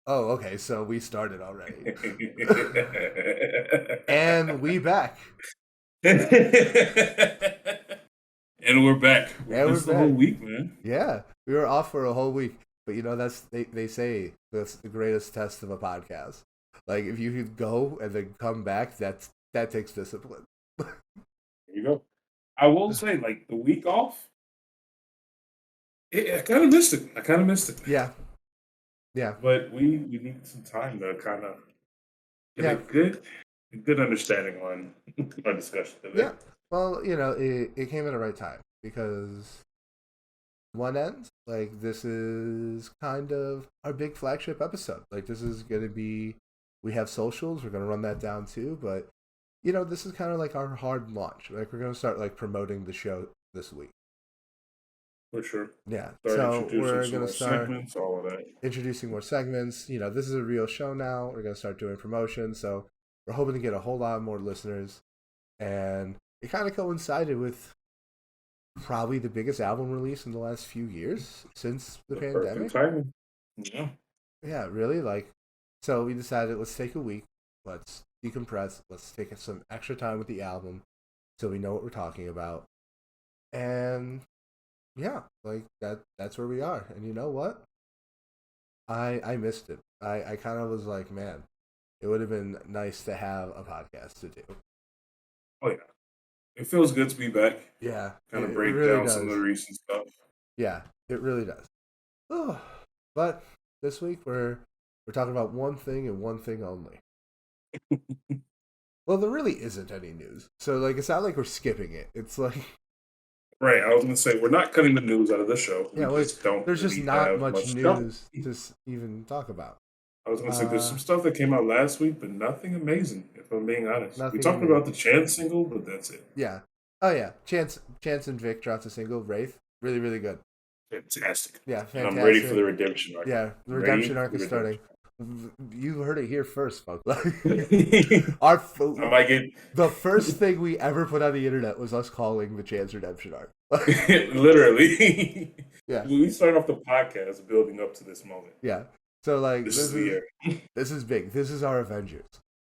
Oh, okay. So we started already, and we back, And we're back. We and we're missed the whole back. week, man. Yeah, we were off for a whole week, but that's they say that's the greatest test of a podcast. Like if you could go and then come back, that takes discipline. There you go. I will say, like the week off, I kind of missed it. I kind of missed it, Yeah, yeah, but we need some time to kind of get yeah, a good understanding on our discussion yeah. today. Well, it came at the right time because one end, like this is kind of our big flagship episode. Like this is gonna be, we have socials. We're gonna run that down too, but this is kind of like our hard launch. Like we're gonna start like promoting the show this week. For sure. Yeah, Start so introducing we're some gonna more start segments, all of that. introducing more segments. This is a real show now. We're gonna start doing promotion, so we're hoping to get a whole lot more listeners. And it kind of coincided with probably the biggest album release in the last few years since the The perfect pandemic. timing. Yeah. Yeah, really. So we decided let's take a week, let's decompress, let's take some extra time with the album, so we know what we're talking about, and yeah, like that's where we are. And you know what? I missed it. I kind of was like, man, it would have been nice to have a podcast to do. Oh yeah. It feels good to be back. Yeah, Kind of it break really down some of does. the recent stuff. Yeah, it really does. Oh, but this week we're talking about one thing and one thing only. Well, there really isn't any news, so like it's not like we're skipping it. It's like Right. I was gonna say we're not cutting the news out of the show. We yeah, like just don't there's just really not have much much stuff. news to even talk about. I was gonna say there's Uh, some stuff that came out last week, but nothing amazing, if I'm being honest. We Nothing talked about amazing. the Chance single, but that's it. Yeah. Oh yeah, Chance and Vic dropped a single, Wraith. Really, really good. Fantastic. Yeah, And I'm ready for fantastic. the redemption arc. Yeah, the I'm ready redemption for arc the is starting. redemption You heard it here first, folks. arc. Our I might get the first thing we ever put on the internet was us calling the Chance redemption arc. literally. Yeah, We started off the podcast building up to this moment. yeah. So like This is the year. this is big. This is our Avengers.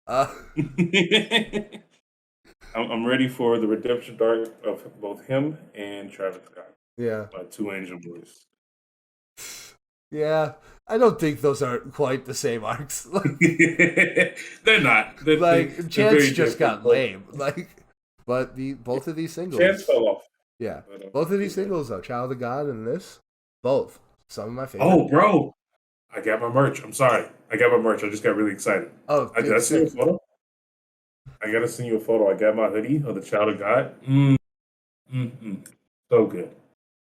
Uh, I'm ready for the redemption arc of both him and Travis Scott, yeah, my two angel boys. yeah. I don't think those are quite the same arcs. They're not. Like They're Chance very just different. got But lame. Like, but the both of these Chance singles, fell off. yeah, But, both of these he's back. singles though, Child of God and this, both some of my favorite. Oh, bro. I got my merch. I'm sorry. I got my merch. I just got really excited. Oh, Did I dude, send you a sick. photo? I gotta send you a photo. I got my hoodie of the Child of God. Mm. So good.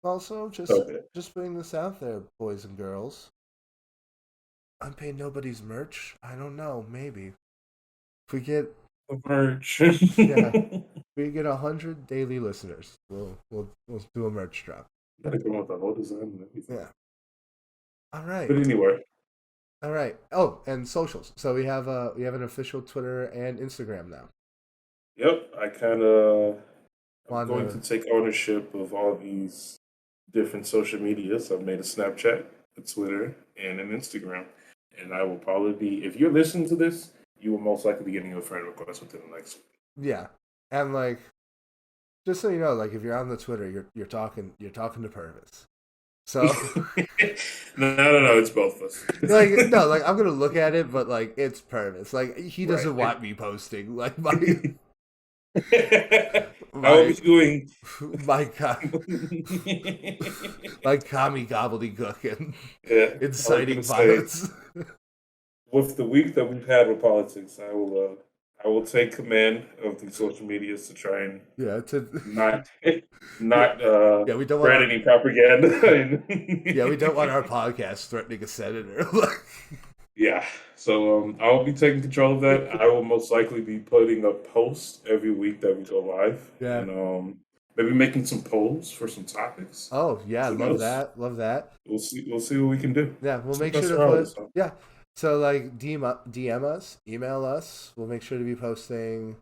Also, So good. just putting this out there, boys and girls. I'm paying nobody's merch. I don't know. Maybe if we get Merch. yeah, if we get 100 daily listeners, we'll do a merch drop. Gotta come up with the whole design and everything. Yeah. All right. But anyway, All right. Oh, and socials. So we have an official Twitter and Instagram now. yep, I'm On going to take ownership of all these different social medias. I've made a Snapchat, a Twitter, and an Instagram. And I will probably be, if you're listening to this, you will most likely be getting a friend request within the next week. yeah, and like just so you know, like if you're on the Twitter, you're talking to Purvis. So No, it's both of us. like no, like I'm gonna look at it, but like it's Purvis. Like he doesn't Right. want me posting like my I will my be doing. my like commie gobbledygook and Yeah, I was inciting gonna say, violence. with the week that we've had with politics, I will take command of the social medias to try and Yeah, not yeah, not yeah. We don't want spread our any propaganda. yeah, we don't want our podcast threatening a senator. Yeah, so I'll be taking control of that. I will most likely be putting a post every week that we go live, Yeah. and maybe making some polls for some topics. Oh yeah, Who love knows? that. Love that. We'll see. We'll see what we can do. Yeah, we'll Let's make sure mess to around with put this, huh? yeah. So like DM us, email us. We'll make sure to be posting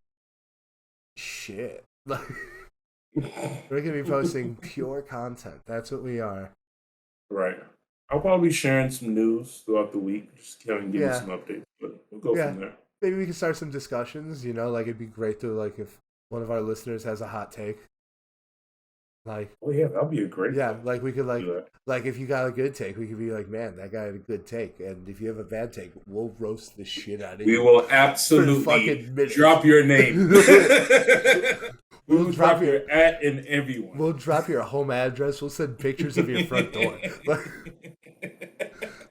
shit. Like we're gonna be posting pure content. That's what we are. Right. I'll probably be sharing some news throughout the week, just kind of give you Yeah, some updates. But we'll go yeah. from there. Maybe we can start some discussions. Like it'd be great to like if one of our listeners has a hot take. Like, Oh yeah, that'll be a great yeah, thing. like we could Do that. like if you got a good take, we could be like, man, that guy had a good take, and if you have a bad take, we'll roast the shit out of We you will for absolutely fucking minutes. drop your name. We We'll will drop drop your your at and everyone. we'll drop your home address. We'll send pictures of your front door.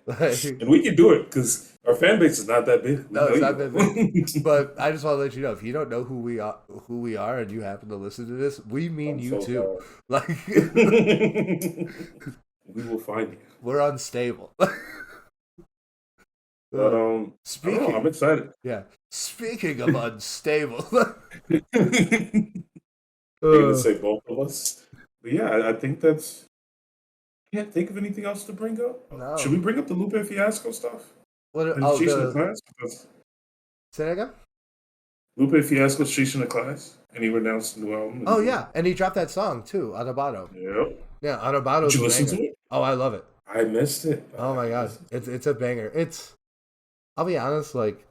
Like, And we can do it because our fan base is not that big. We no, know it's not that big. you. But I just want to let you know if you don't know who we are, and you happen to listen to this, we mean I'm you so too. Like, sorry. We will find you. we're unstable. But I don't know. I'm Speaking, excited. yeah. Speaking of unstable, I can uh, say both of us. But yeah, I think that's. Can't think of anything else to bring up. Should no. we bring up the Lupe Fiasco stuff What? and Oh, Sheesh in the the class? Because say that again. Lupe Fiasco, Sheesh in the class, and he announced a new album. Oh yeah, and he dropped that song too, Autobado. Yep. Yeah, Did Autobado's you a listen to banger. it? Oh, I love it. I missed it. Oh my I god, missed it. it's a banger. I'll be honest, like,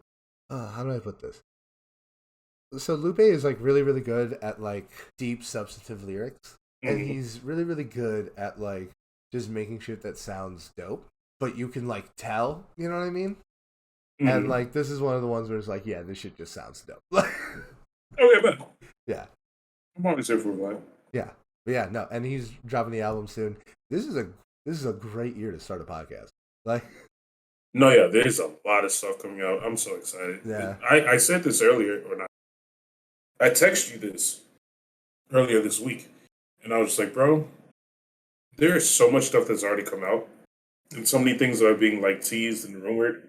how do I put this? So Lupe is like really really good at like deep substantive lyrics, and Mhm. he's really really good at like just making shit that sounds dope, but you can like tell, you know what I mean? And Mhm. like this is one of the ones where it's like, yeah, this shit just sounds dope. Okay, but Yeah, I'm always here for a while. yeah, but yeah, no, and he's dropping the album soon. This is a great year to start a podcast. Like, No, yeah, there's a lot of stuff coming out. I'm so excited. yeah, I said this earlier, or not. I texted you this earlier this week, and I was just like, bro, there is so much stuff that's already come out, and so many things that are being like teased and rumored.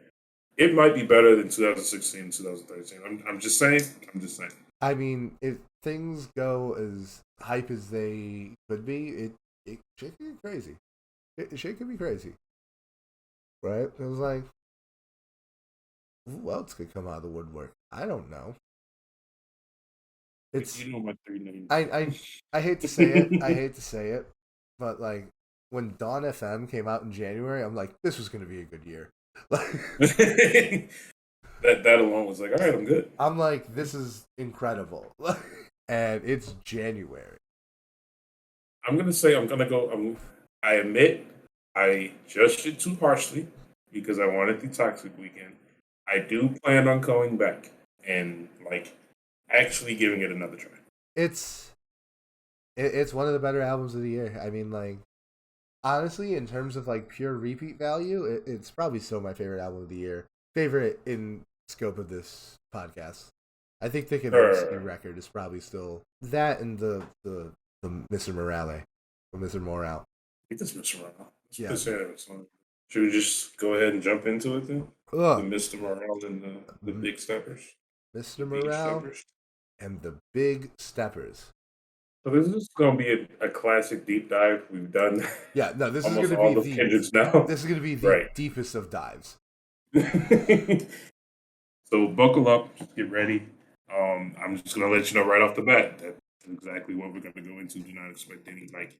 It might be better than 2016, 2013. I'm just saying. I'm just saying. I mean, if things go as hype as they could be, it shit could be crazy. Shit could be crazy, right? It was like, who else could come out of the woodwork? I don't know. It's You know my three names. I hate to say it. I hate to say it, but like when Dawn FM came out in January, I'm like, this was gonna be a good year. That alone was like, all right, I'm good. I'm like, this is incredible, and it's January. I'm gonna say I'm gonna go. I admit I judged it too harshly because I wanted the Toxic Weekend. I do plan on going back and like actually giving it another try. It's it's one of the better albums of the year. I mean, like honestly, in terms of like pure repeat value, it's probably still my favorite album of the year. Favorite in scope of this podcast. I think the Kavinsky I record is probably still that and the Mr. Morale or Mr. Morale. think this Mr. Morale. Yeah. Should we just go ahead and jump into it then? The Ugh. Mr. Morale and the Big Steppers. Mr. Big Morale Steppers. and the Big Steppers. So this is gonna be a classic deep dive. We've done Yeah, no, this is almost gonna all be of Kendrick's now. this is gonna be the Right. deepest of dives. So buckle up, just get ready. I'm just gonna let you know right off the bat that's exactly what we're gonna go into. Do not expect any like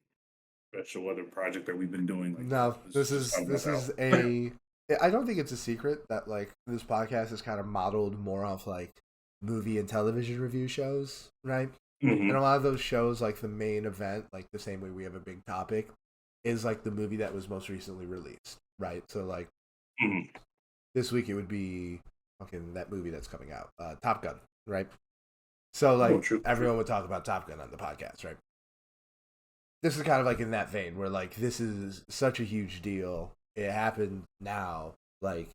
special other project that we've been doing. Like No, this is just this how is it went out. a. I don't think it's a secret that like this podcast is kind of modeled more off like movie and television review shows, right? And Mhm. a lot of those shows, like the main event, like the same way we have a big topic, is like the movie that was most recently released, right? So like Mhm. this week it would be fucking that movie that's coming out, Top Gun, right? So Oh, like true, everyone true. would talk about Top Gun on the podcast, right? This is kind of like in that vein where like this is such a huge deal. It happened now. Like,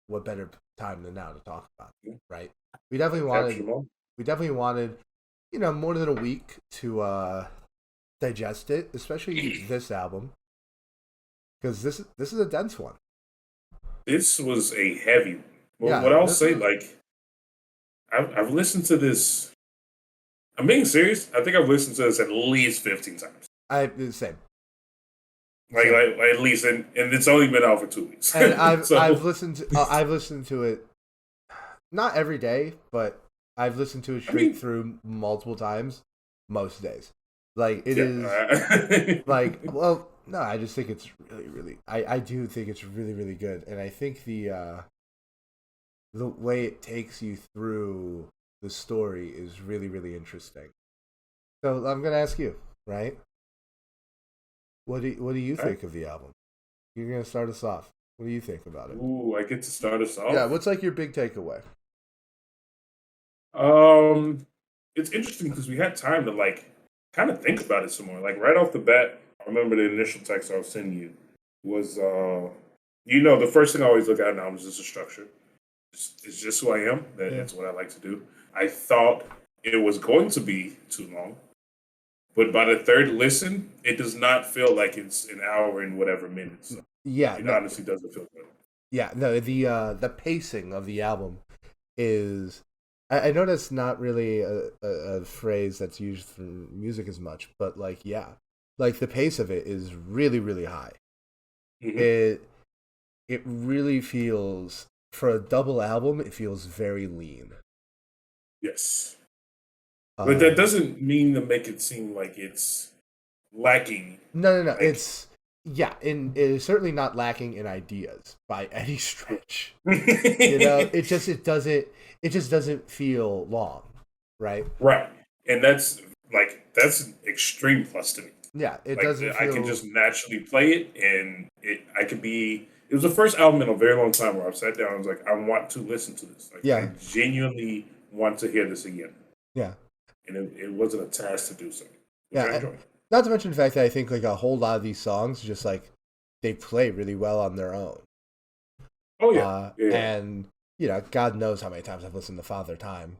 what better time than now to talk about it, right? We definitely Capture wanted them all. more than a week to digest it, especially this album, because this is a dense one. This was a heavy one. Well, Yeah, what I'll this say, is like I've listened to this. I'm being serious. I think I've listened to this at least 15 times. I the same. Like, Same. like at least, and it's only been out for 2 weeks. And So I've listened to it not every day, but I've listened to it I straight mean, through multiple times most days. Like it is yeah. like, well, No, I just think it's really, really. I do think it's really, really good, and I think the way it takes you through the story is really, really interesting. So I'm gonna ask you, right? What do you All right. think of the album? You're gonna start us off. What do you think about it? Ooh, I get to start us Yeah, off. what's like your big takeaway? Um, it's interesting because we had time to like kind of think about it some more. Like right off the bat, I remember the initial text I was sending you was, the first thing I always look at now is just a structure. It's just who I am. That Yeah, it's what I like to do. I thought it was going to be too long, but by the third listen, it does not feel like it's an hour and whatever minutes. yeah, It no, honestly doesn't feel good. yeah, no. The pacing of the album is. I know that's not really a phrase that's used for music as much, but like, yeah, like the pace of it is really, really high. Hmm. It it really feels for a double album. It feels very lean. Yes, but that Um, doesn't mean to make it seem like it's lacking. no, no, no. Like, It's yeah, and it is certainly not lacking in ideas by any stretch. It just doesn't feel long, right? right, and that's an extreme plus to me. Yeah, it Like doesn't I can feel. just naturally play it, and I could be. It was the first album in a very long time where I've sat down and was like, I want to listen to this. Like I Yeah, genuinely want to hear this again, yeah, and it wasn't a task to do so, which I yeah. enjoy. Not to mention the fact that I think like a whole lot of these songs just like they play really well on their own. Oh yeah, yeah. And God knows how many times I've listened to Father Time.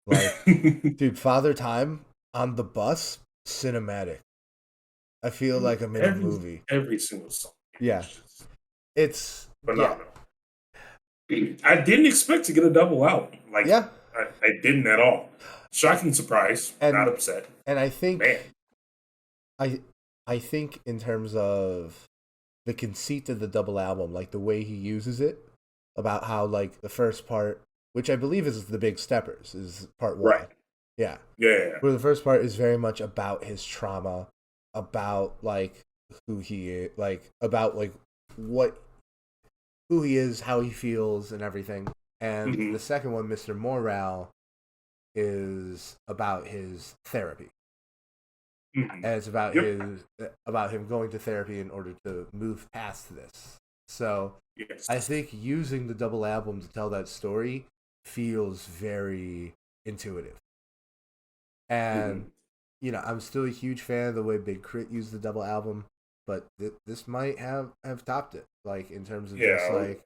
Like, Yeah. dude, Father Time on the bus, cinematic. I feel like I'm in a every movie. every single song Yeah, is just it's yeah, phenomenal. I didn't expect to get a double album. Like yeah, I didn't at all. Shocking surprise. Not and upset. and Man. I I think in terms of the conceit of the double album, like the way he uses it, about how like the first part, which I believe is the Big Steppers, is part Right. one. Yeah, Yeah. where the first part is very much about his trauma, about like who he is, like about like what who he is, how he feels, and everything. And Hmm. the second one, Mr. Morale, is about his therapy, Hmm. and it's Yep. about him going to therapy in order to move past this. So I Yes. think using the double album to tell that story feels very intuitive. And Hmm. I'm still a huge fan of the way Big Crit used the double album, but this might have topped it, like in terms of just Yeah. like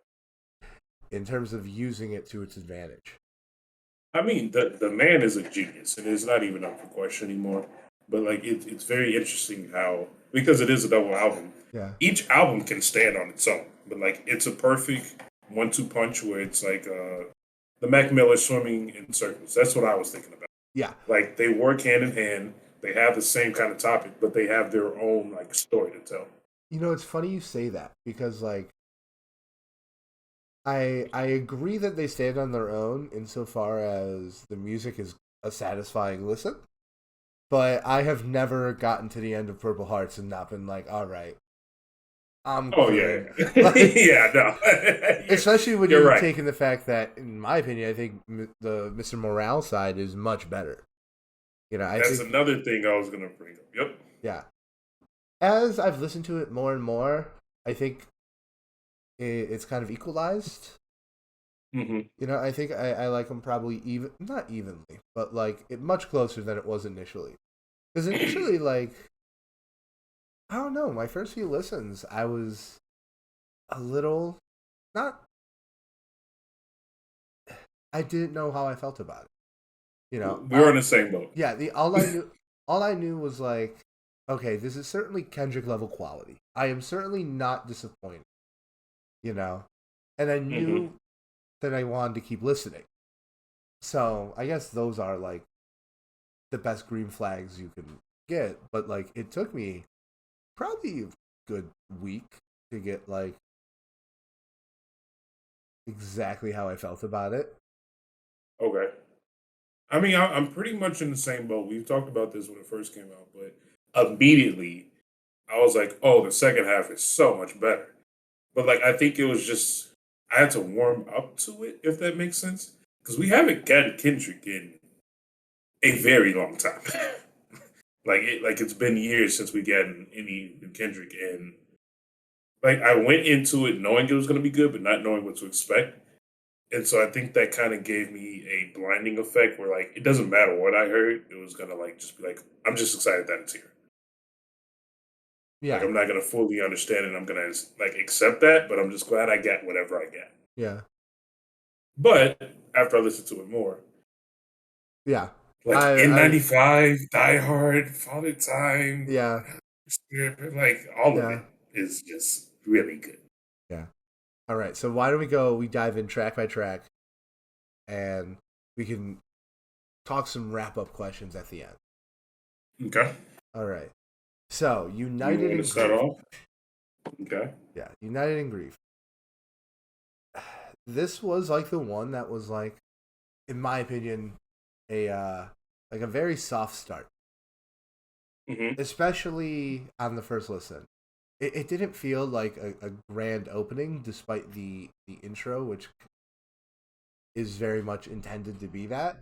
in terms of using it to its advantage. I mean, the man is a genius, and it's not even up for question anymore. But like, it's very interesting how because it is a double album, Yeah, each album can stand on its own. But like, it's a perfect one-two punch where it's like the Mac Miller swimming in circles. That's what I was thinking about. yeah. Like they work hand in hand. They have the same kind of topic, but they have their own like story to tell. It's funny you say that because like I agree that they stand on their own insofar as the music is a satisfying listen, but I have never gotten to the end of Purple Hearts and not been like, all right, I'm Oh yeah, good. yeah, Like, yeah. No, especially when you're you right. take in the fact that, in my opinion, I think the Mr. Morale side is much better. I That's think, another thing I was gonna bring up. Yep. yeah. As I've listened to it more and more, I think it's kind of equalized. Hmm. I think I like them probably even, not evenly, but like it much closer than it was initially. Because initially, like, I don't know, my first few listens, I was a little, not, I didn't know how I felt about it. We were on the same boat. Yeah, the all I knew was like, okay, this is certainly Kendrick level quality. I am certainly not disappointed, you know, and I Hmm. knew that I wanted to keep listening. So I guess those are like the best green flags you can get. But like, it took me probably a good week to get like exactly how I felt about it. Okay. I mean, I'm pretty much in the same boat. We've talked about this when it first came out, but immediately I was like, oh, the second half is so much better. But like, I think it was just I had to warm up to it, if that makes sense, because we haven't gotten Kendrick in a very long time. Like it's been years since we gotten any Kendrick, and like I went into it knowing it was going to be good, but not knowing what to expect. And so I think that kind of gave me a blinding effect where like it doesn't matter what I heard, it was gonna like just be like I'm just excited that it's here. Like Yeah, I'm not gonna fully understand it. I'm gonna like accept that, but I'm just glad I got whatever I got. yeah, But after I listened to it more, yeah. like in '95, Die Hard, Father Time, Yeah, like all of yeah, it is just really good. yeah. All right, so why don't we go? We dive in track by track, and we can talk some wrap up questions at the end. Okay. All right. So You United want in to start Grief. off? Okay. Yeah, United in Grief. This was like the one that was like, in my opinion, a like a very soft start, Mm-hmm. especially on the first listen. It didn't feel like a grand opening, despite the intro, which is very much intended to be that.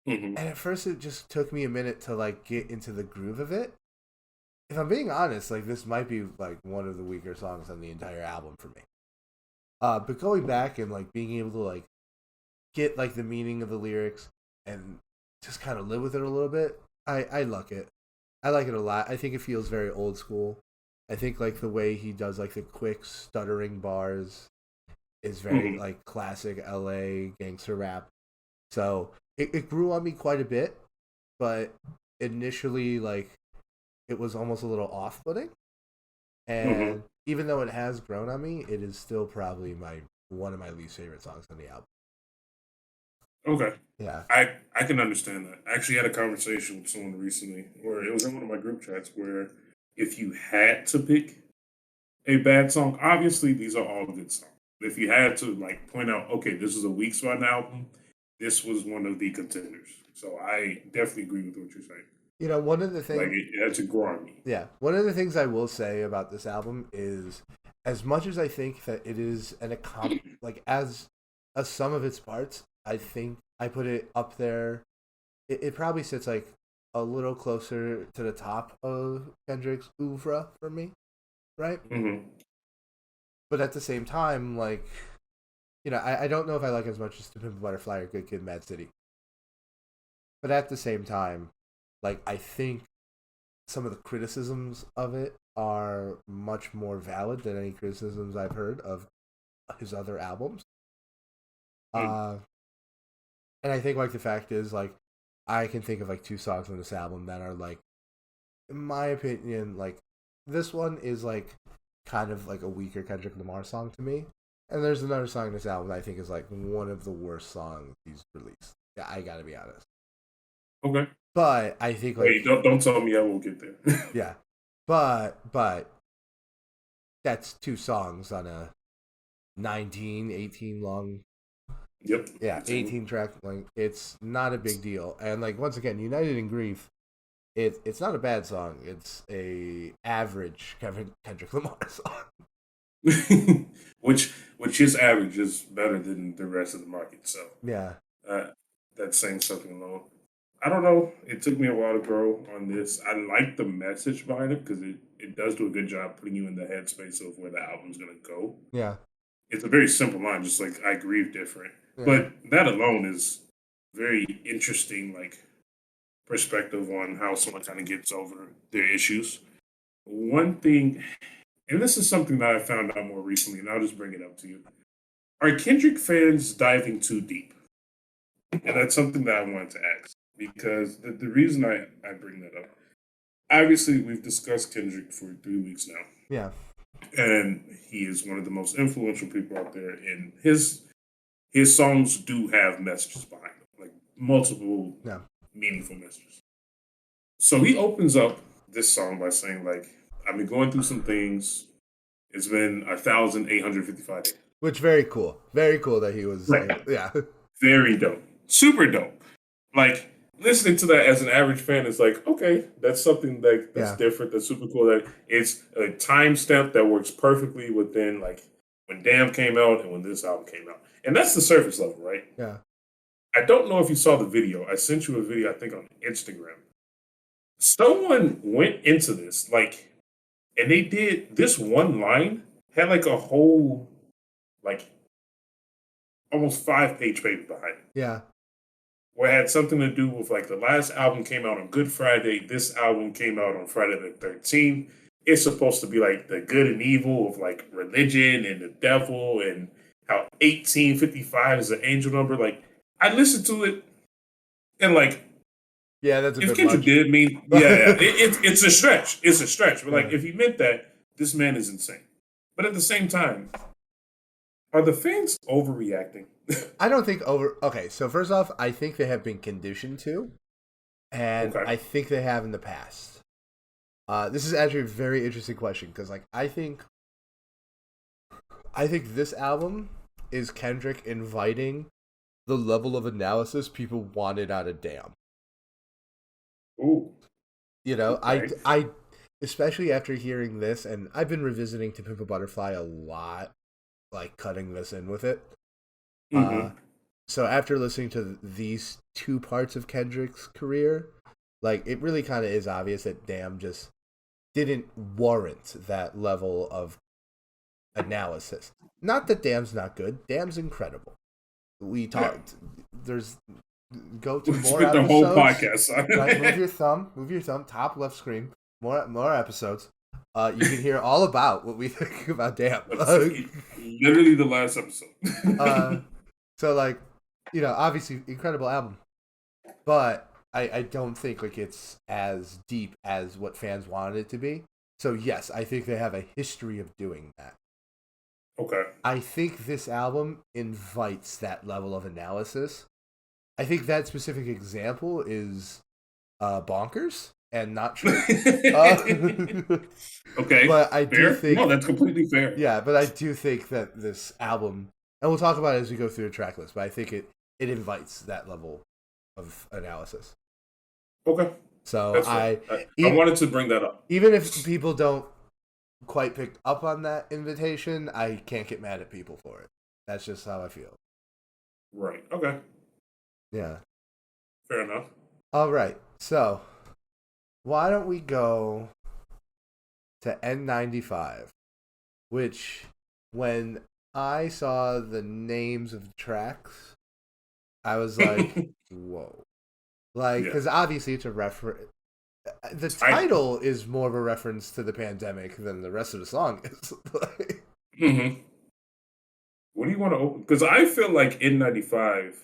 Mm-hmm. And at first, it just took me a minute to like get into the groove of it. If I'm being honest, like this might be like one of the weaker songs on the entire album for me. But going back and like being able to like get like the meaning of the lyrics and just kind of live with it a little bit, I like it. I like it a lot. I think it feels very old school. I think like the way he does like the quick stuttering bars is very Mm-hmm. like classic LA gangster rap. So it grew on me quite a bit, but initially like it was almost a little off putting. Mm-hmm. And even though it has grown on me, it is still probably my one of my least favorite songs on the album. Okay. Yeah. I can understand that. I actually had a conversation with someone recently where it was in one of my group chats where if you had to pick a bad song, obviously these are all good songs. If you had to like point out, okay, this is a weak spot album, this was one of the contenders. So I definitely agree with what you're saying. You know, one of the Like things it had to grow on me. yeah, one of the things I will say about this album is as much as I think that it is like as a sum of its parts, I think I put it up there. It probably sits like a little closer to the top of Kendrick's oeuvre for me, right? Mm-hmm. But at the same time, like, you know, I don't know if I like as much as To Pimp a Butterfly or Good Kid, Mad City. But at the same time, like, I think some of the criticisms of it are much more valid than any criticisms I've heard of his other albums. Uh, and I think, like, the fact is, like, I can think of, like, two songs on this album that are, like, in my opinion, like, this one is, like, kind of like a weaker Kendrick Lamar song to me. And there's another song in this album that I think is like one of the worst songs he's released. Yeah, I gotta be honest. Okay. But I think like Wait, don't tell me I won't get there. yeah, but that's two songs on a 19, 18 long Yep. yeah 18. 18 track like it's not a big deal. And like once again, United in Grief, it's not a bad song. It's a average Kendrick Lamar song. which his average is better than the rest of the market. So Yeah, uh, that's saying something alone. I don't know. It took me a while to grow on this. I like the message behind it because it does do a good job putting you in the headspace of where the album's gonna go. yeah, It's a very simple line, just like I grieve different. yeah. But that alone is very interesting, like perspective on how someone kind of gets over their issues. One thing, and this is something that I found out more recently, and I'll just bring it up to you. Are Kendrick fans diving too deep? And that's something that I wanted to ask because the reason I bring that up, obviously, we've discussed Kendrick for 3 weeks now, Yeah, and he is one of the most influential people out there, and his songs do have messages behind them, like multiple yeah. meaningful messages. So he opens up this song by saying, like, I've been going through some things. It's been 1,855 days. Which very cool that he was Right. yeah Very dope. Super dope. Like, listening to that as an average fan is like, okay, that's something that's Yeah. different. That's super cool. That it's a timestamp that works perfectly within like when Damn came out and when this album came out, and that's the surface level, right? Yeah. I don't know if you saw the video. I sent you a video, I think, on Instagram. Someone went into this like, and they did this one line had like a whole like almost 5 page paper behind it. Yeah. Where it had something to do with like the last album came out on Good Friday. This album came out on Friday the 13th. It's supposed to be like the good and evil of like religion and the devil and how 1855 is an angel number. Like I listened to it and like Yeah, that's a if bit Kendrick much. did mean it's a stretch. It's a stretch. But like if he meant that, this man is insane. But at the same time, are the fans overreacting? I don't think over. Okay, so first off, I think they have been conditioned to, and Okay. I think they have in the past. This is actually a very interesting question because, like, I think this album is Kendrick inviting the level of analysis people wanted out of Damn. Ooh. You know, Okay. I, especially after hearing this, and I've been revisiting To Pimp a Butterfly a lot, like cutting this in with it. Mm-hmm. So after listening to these two parts of Kendrick's career, like it really kind of is obvious that Damn just didn't warrant that level of analysis. Not that Damn's not good. Damn's incredible. We talked. There's go to We more spent the whole episodes. podcast on Right, it. move your thumb, top left screen. More episodes. You can hear all about what we think about Damn. Literally the last episode. So like, you know, obviously incredible album, but I don't think like it's as deep as what fans wanted it to be. So yes, I think they have a history of doing that. Okay. I think this album invites that level of analysis. I think that specific example is bonkers and not true. Okay. But I do Fair? think No, that's completely fair. yeah, but I do think that this album, and we'll talk about it as we go through the track list, but I think it invites that level of analysis. Okay. So That's fair. I wanted to bring that up. even if people don't quite pick up on that invitation, I can't get mad at people for it. That's just how I feel. Right. Okay. Yeah. Fair enough. All right. So why don't we go to N95, which when I saw the names of the tracks, I was like, whoa. Like, because obviously it's a reference. The title is more of a reference to the pandemic than the rest of the song is. Mm-hmm. What do you want to open? Because I feel like N95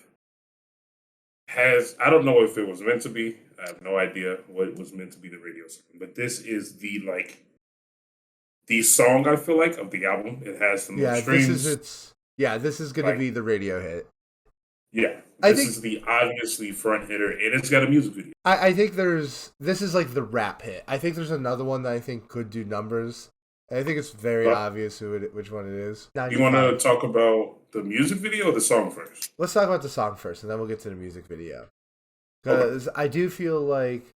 has, I don't know if it was meant to be. I have no idea what it was meant to be the radio song. But this is the song I feel like of the album. It has the most streams. This is gonna be the radio hit. Yeah. I This think is the obviously front hitter, and it's got a music video. I think this is like the rap hit. I think there's another one that I think could do numbers. I think it's very obvious which one it is. You want to talk about the music video or the song first? Let's talk about the song first, and then we'll get to the music video. Because I do feel like,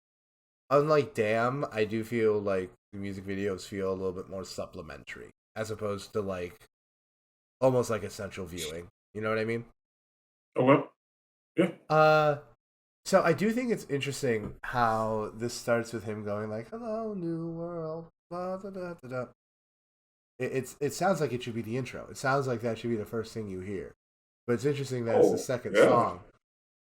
unlike Damn, I do feel like the music videos feel a little bit more supplementary, as opposed to like almost like essential viewing. You know what I mean? Okay. Yeah. So I do think it's interesting how this starts with him going like, "Hello, new world." Blah, da, da, da, da. It sounds like it should be the intro. It sounds like that should be the first thing you hear. But it's interesting that it's the second song.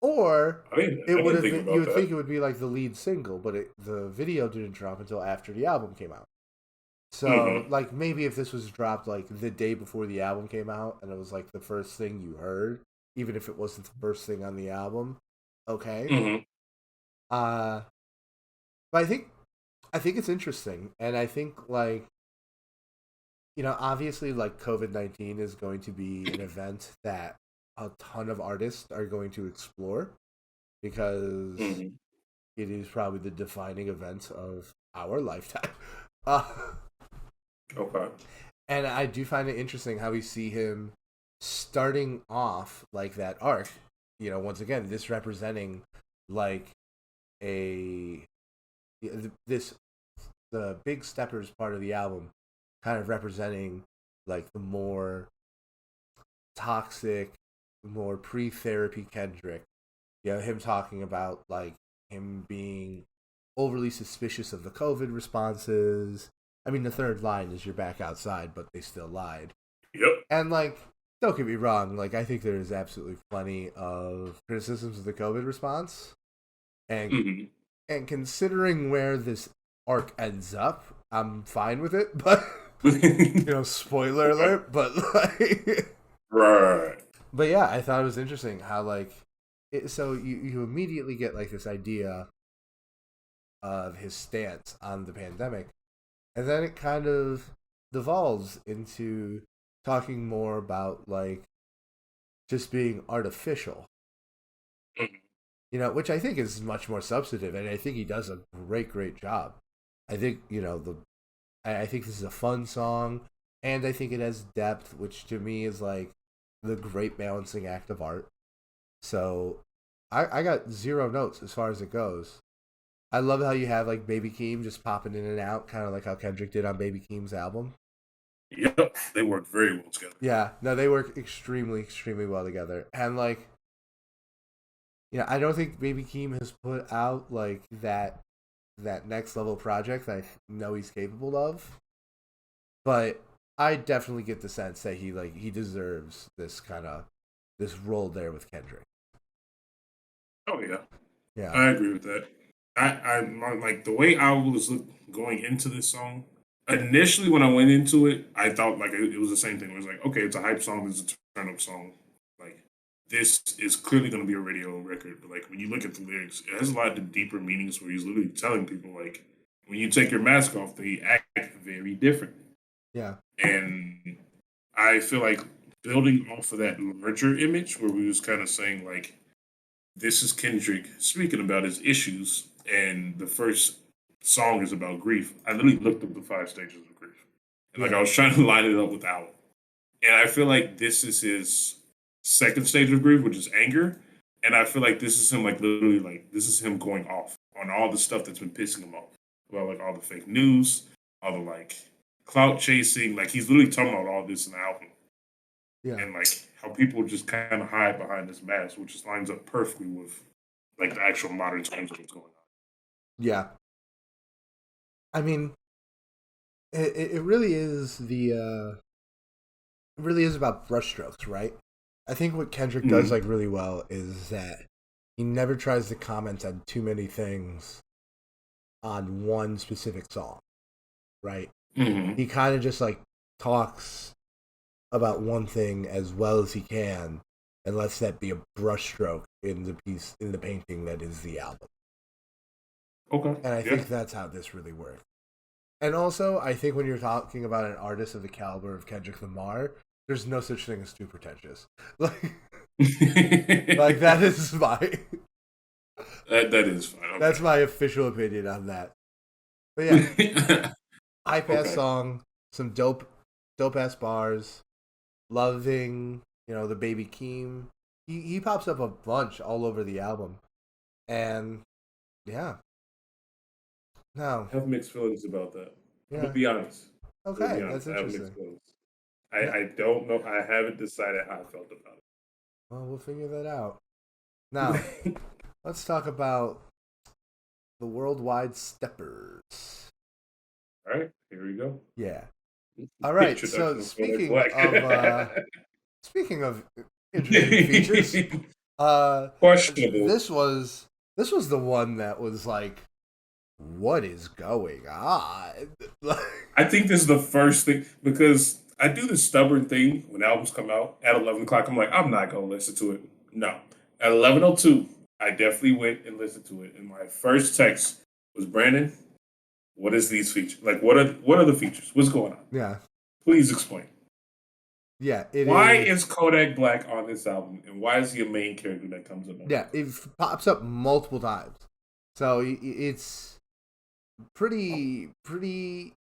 Or it would have been, you would think it would be like the lead single, but the video didn't drop until after the album came out. So like maybe if this was dropped like the day before the album came out and it was like the first thing you heard, even if it wasn't the first thing on the album, okay. But I think it's interesting, and I think like, you know, obviously like COVID-19 is going to be an event that a ton of artists are going to explore because it is probably the defining event of our lifetime. Okay. And I do find it interesting how we see him starting off like that arc. You know, once again, this representing like this the Big Steppers part of the album kind of representing like the more toxic, more pre-therapy Kendrick. You know, him talking about like him being overly suspicious of the COVID responses. I mean, the third line is "You're back outside, but they still lied." Yep. And like, don't get me wrong, like I think there is absolutely plenty of criticisms of the COVID response, and Mm-hmm. and considering where this arc ends up, I'm fine with it. But spoiler alert. But like, Right. but yeah, I thought it was interesting how like, so you immediately get like this idea of his stance on the pandemic, and then it kind of devolves into talking more about like just being artificial, Mhm. which I think is much more substantive, and I think he does a great job. I think I think this is a fun song, and I think it has depth, which to me is like the great balancing act of art. So I got 0 notes as far as it goes. I love how you have like Baby Keem just popping in and out, kind of like how Kendrick did on Baby Keem's album. Yep. They work very well together. Yeah, no, they work extremely well together. And like, I don't think Baby Keem has put out like that next level project that I know he's capable of. But I definitely get the sense that he deserves this role there with Kendrick. Oh yeah, Yeah. I agree with that. Like the way I was going into this song. Initially, when I went into it, I thought like it was the same thing. It was like, okay, it's a hype song, it's a turn up song. Like this is clearly going to be a radio record. But like when you look at the lyrics, it has a lot of deeper meanings where he's literally telling people like, when you take your mask off, they act very different. Yeah. And I feel like building off of that larger image where we was kind of saying like, this is Kendrick speaking about his issues, and the first song is about grief. I literally looked up the 5 stages of grief, and like Yeah. I was trying to line it up with Album, and I feel like this is his second stage of grief, which is anger, and I feel like this is him like literally like this is him going off on all the stuff that's been pissing him off about like all the fake news, all the like clout chasing. Like he's literally talking about all this in the album, Yeah. and like how people just kind of hide behind this mask, which just lines up perfectly with like the actual modern times of what's going on. Yeah. I mean, it really is it really is about brushstrokes, right? I think what Kendrick does like really well is that he never tries to comment on too many things on one specific song, right? Mm-hmm. He kind of just like talks about one thing as well as he can and lets that be a brushstroke in the painting that is the album. Okay. And I think that's how this really works. And also, I think when you're talking about an artist of the caliber of Kendrick Lamar, there's no such thing as too pretentious. Like that is my that is fine. Okay. That's my official opinion on that. But yeah, high pass song, some dope ass bars, loving, the Baby Keem. He pops up a bunch all over the album, and yeah, no, I have mixed feelings about that. yeah. I'm gonna be honest. Okay, Be honest. that's I have mixed interesting. feelings. I don't know. I haven't decided how I felt about it. Well, we'll figure that out. Now, let's talk about the worldwide steppers. All right, here we go. Yeah. All right. So speaking of interesting features, questionable. This was the one that was like, what is going on? I think this is the first thing because I do this stubborn thing when albums come out at 11 o'clock. I'm like, I'm not gonna listen to it. No, at 11:02, I definitely went and listened to it. And my first text was, Brandon, what is these features? Like, what are the features? What's going on? Yeah. Please explain. Yeah. Why is Kodak Black on this album, and why is he a main character that comes up? Yeah, it pops up multiple times. So it's pretty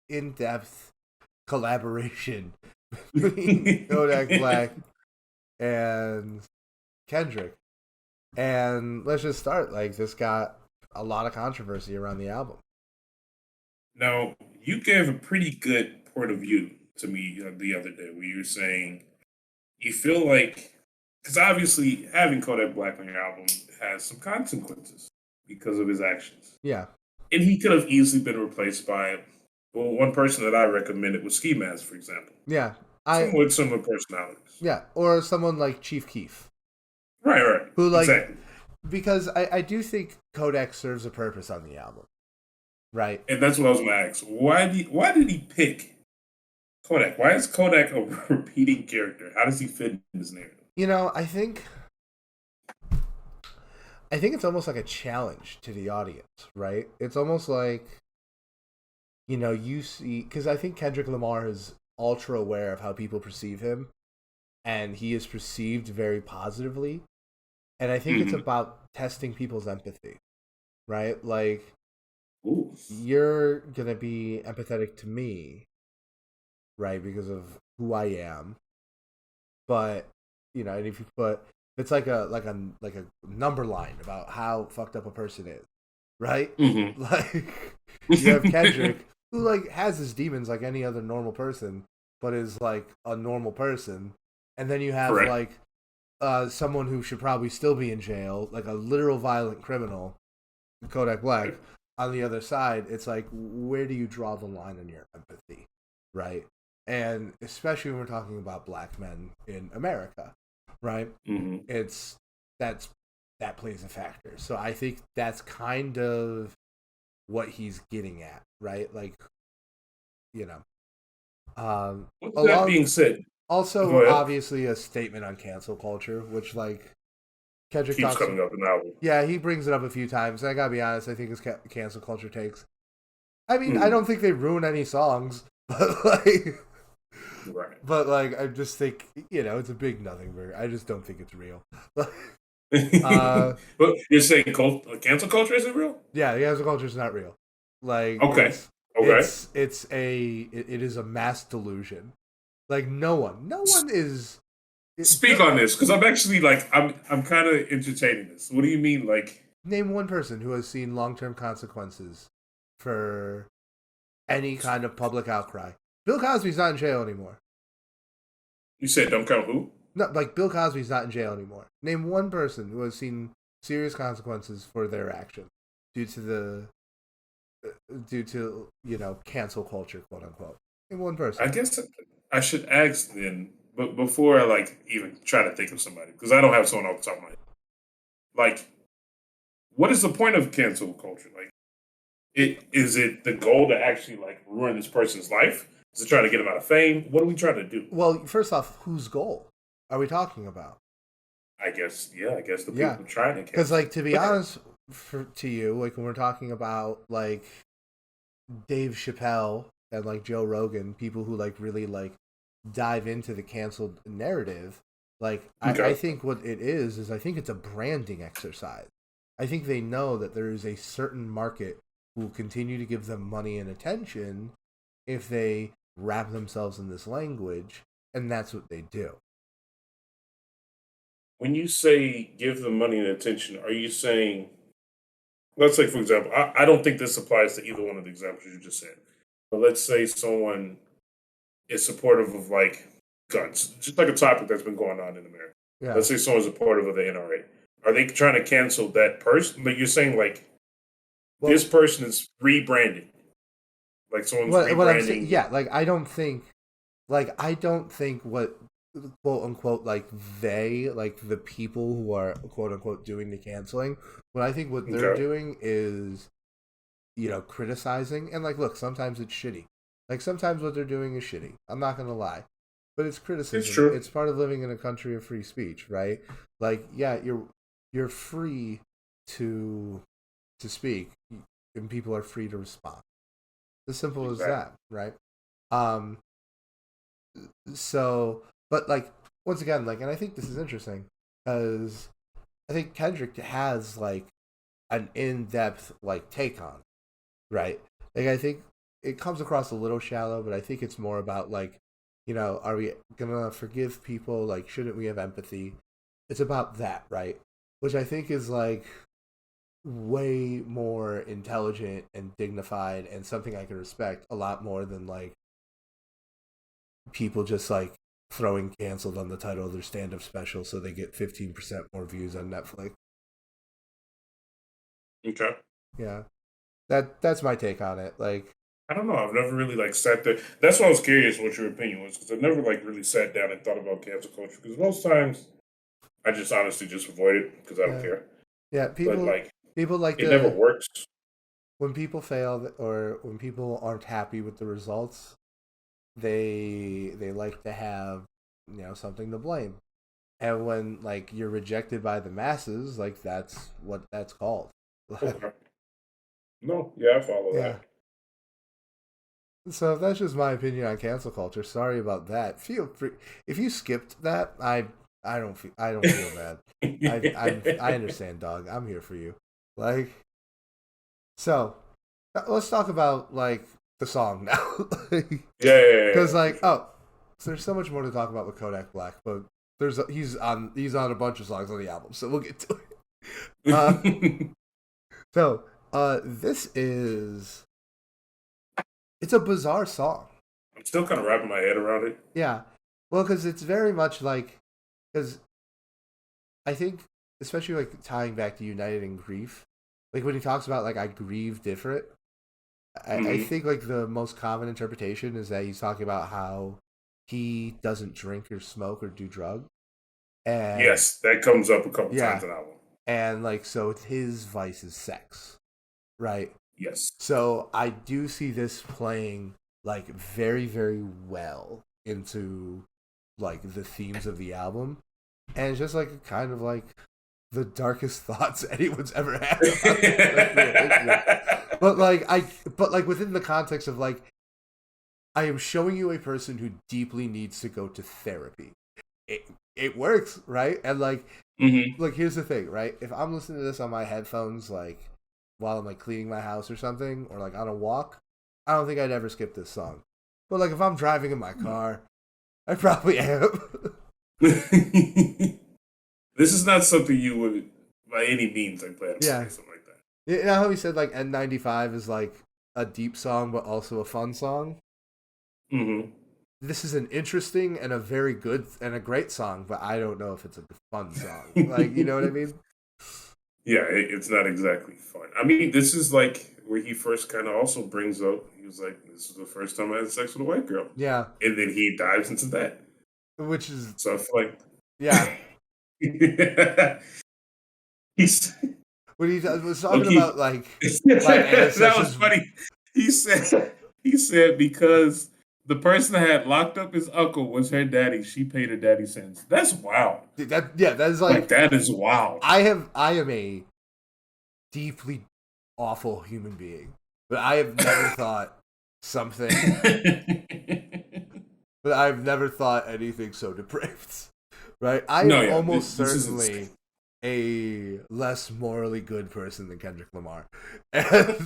in-depth collaboration between Kodak Black and Kendrick. And let's just start. Like, this got a lot of controversy around the album. Now, you gave a pretty good point of view to me the other day where you were saying you feel like, because obviously having Kodak Black on your album has some consequences because of his actions. Yeah. And he could have easily been replaced by, well, one person that I recommended was Ski Mask, for example. Yeah. Someone with similar personalities. Yeah, or someone like Chief Keef. Right. Who, like, exactly. Because I do think Kodak serves a purpose on the album. Right? And that's what I was going to ask. Why did he pick Kodak? Why is Kodak a repeating character? How does he fit in this narrative? I think it's almost like a challenge to the audience, right? It's almost like, you see, because I think Kendrick Lamar is ultra aware of how people perceive him, and he is perceived very positively. And I think it's about testing people's empathy, right? Like, Ooh. You're going to be empathetic to me, right, because of who I am. But, and if you put, it's like a number line about how fucked up a person is, right? Mm-hmm. Like, you have Kendrick, who, like, has his demons like any other normal person, but is, like, a normal person. And then you have, Correct. like, someone who should probably still be in jail, like a literal violent criminal, Kodak Black. On the other side, it's like, where do you draw the line on your empathy, right? And especially when we're talking about black men in America, right? Mm-hmm. That plays a factor. So I think that's kind of what he's getting at, right? Like, With that being said, also obviously a statement on cancel culture, which, like, Kendrick keeps coming up in the album. Yeah, he brings it up a few times. I gotta be honest, I think his cancel culture takes. I mean, I don't think they ruin any songs, but like, right. But like, I just think it's a big nothing burger. I just don't think it's real. But you're saying cancel culture isn't real? Yeah, cancel culture is not real. Like, okay, it is a mass delusion. Like, no one is. Speak on this, because I'm actually like I'm kind of entertaining this. What do you mean, like? Name one person who has seen long-term consequences for any kind of public outcry. Bill Cosby's not in jail anymore. You said don't count who? No, like, Bill Cosby's not in jail anymore. Name one person who has seen serious consequences for their action due to cancel culture, quote unquote. Name one person. I guess I should ask then. But before I like even try to think of somebody, because I don't have someone off the top of my head. Like, what is the point of cancel culture? Like, is it the goal to actually like ruin this person's life? Is it trying to get them out of fame? What are we trying to do? Well, first off, whose goal are we talking about? I guess the people trying to cancel. Because, like, to be honest, to you, like, when we're talking about like Dave Chappelle and like Joe Rogan, people who like really like dive into the canceled narrative, like, I think what it is I think it's a branding exercise. I think they know that there is a certain market who will continue to give them money and attention if they wrap themselves in this language, and that's what they do. When you say give them money and attention, are you saying, let's say, for example, I don't think this applies to either one of the examples you just said, but let's say someone is supportive of like guns, just like a topic that's been going on in America. Yeah. Let's say someone's supportive of the NRA. Are they trying to cancel that person? Like, you're saying, like, this person is rebranding. Like, someone's rebranding. Like, I don't think what, quote unquote, like, they, like, the people who are, quote unquote, doing the canceling, what I think what they're doing is, criticizing. And, like, look, sometimes it's shitty. Like, sometimes what they're doing is shitty. I'm not going to lie. But it's criticism. It's true. It's part of living in a country of free speech, right? Like, yeah, you're free to speak, and people are free to respond. As simple as that, right? So, but, like, once again, like, and I think this is interesting, because I think Kendrick has, like, an in-depth, like, take on it, right? Like, I think it comes across a little shallow, but I think it's more about, like, are we gonna forgive people? Like, shouldn't we have empathy? It's about that, right? which I think is like way more intelligent and dignified and something I can respect a lot more than like people just like throwing canceled on the title of their stand-up special so they get 15% more views on Netflix. Okay. Yeah. That's my take on it. Like, I don't know. I've never really like sat there. That's why I was curious what your opinion was because I've never like really sat down and thought about cancel culture because most times I just honestly just avoid it because I don't yeah. care. Yeah, But like people like it never to works. when people fail or when people aren't happy with the results, they like to have, something to blame. And when like you're rejected by the masses, like that's what that's called. Okay. No, yeah, I follow Yeah. that. So that's just my opinion on cancel culture. Sorry about that. Feel free if you skipped that. I don't feel bad. I understand, dog. I'm here for you. Like, so let's talk about like the song now. Because Yeah. For like, sure. oh, so there's so much more to talk about with Kodak Black, but he's on a bunch of songs on the album, so we'll get to it. Uh, so this is it's a bizarre song. I'm still kind of wrapping my head around it. Yeah, well, because it's very much like because I think especially like tying back to United in Grief, like when he talks about like I grieve different. I Hmm. think like the most common interpretation is that he's talking about how he doesn't drink or smoke or do drugs, and Yes, that comes up a couple yeah, times in the album. and like so his vice is sex, right? Yes. So I do see this playing like very very well into like the themes of the album, and it's just like kind of like the darkest thoughts anyone's ever had about sexual issues. But like but like within the context of like I am showing you a person who deeply needs to go to therapy. It it works, right? And Hmm. like here's the thing, right? If I'm listening to this on my headphones, like while I'm like cleaning my house or something, or like on a walk, I don't think I'd ever skip this song. But like if I'm driving in my car, I probably am. This is not something you would, by any means, like plan on Yeah. playing something like that. You know how he said like N95 is like a deep song but also a fun song? Hmm. This is an interesting and a very good and a great song, but I don't know if it's a fun song. Like, you know what I mean? Yeah, it's not exactly fun. I mean, this is like where he first kind of also brings up. He was like, "This is the first time I had sex with a white girl," Yeah, and then he dives into that. which is So I feel yeah. like he's When he was talking okay. about like my That was ancestors, funny. He said because the person that had locked up his uncle was her daddy. She paid her daddy sentence. That's wild. that yeah, that is Like like that is wild. I am a deeply awful human being, but I have never thought something, but I've never thought anything so depraved. Right? I No, am yeah, almost this is insane. certainly a less morally good person than Kendrick Lamar. And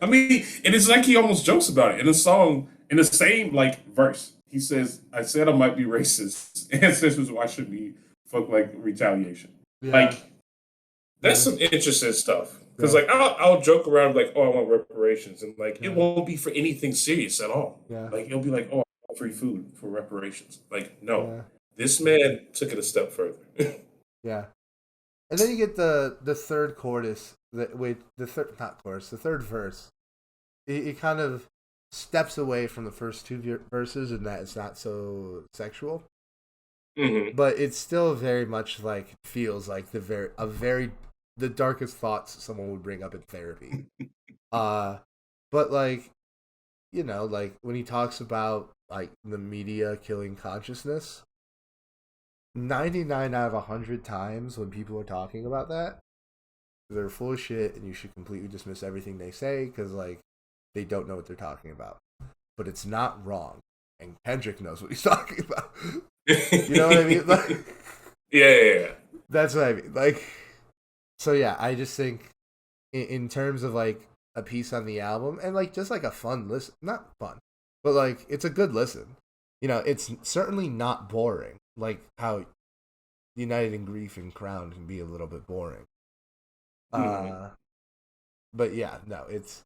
I mean, and it's like he almost jokes about it in a song in the same like verse. He says, "I said I might be racist. Ancestors, why should be fuck like retaliation?" yeah, Like that's yeah, some interesting stuff. Because yeah, like I'll joke around like, "Oh, I want reparations," and like it yeah, won't be for anything serious at all. yeah, Like it'll be like, "Oh, I want free food for reparations." Like no, yeah, this man took it a step further. yeah. And then you get the third chorus. The third not chorus, the third verse. It kind of steps away from the first two verses in that it's not so sexual, Hmm. but it's still very much like feels like the darkest thoughts someone would bring up in therapy. Uh, but like like when he talks about like the media killing consciousness, 99 out of 100 times when people are talking about that, they're full of shit and you should completely dismiss everything they say because like they don't know what they're talking about. But it's not wrong, and Kendrick knows what he's talking about. You know what I mean? Like Yeah. that's what I mean. Like so, yeah. I just think in terms of like a piece on the album and like just like a fun listen, not fun, but like it's a good listen. It's certainly not boring. Like how United in Grief and Crown can be a little bit boring. Mhm. But yeah, no, it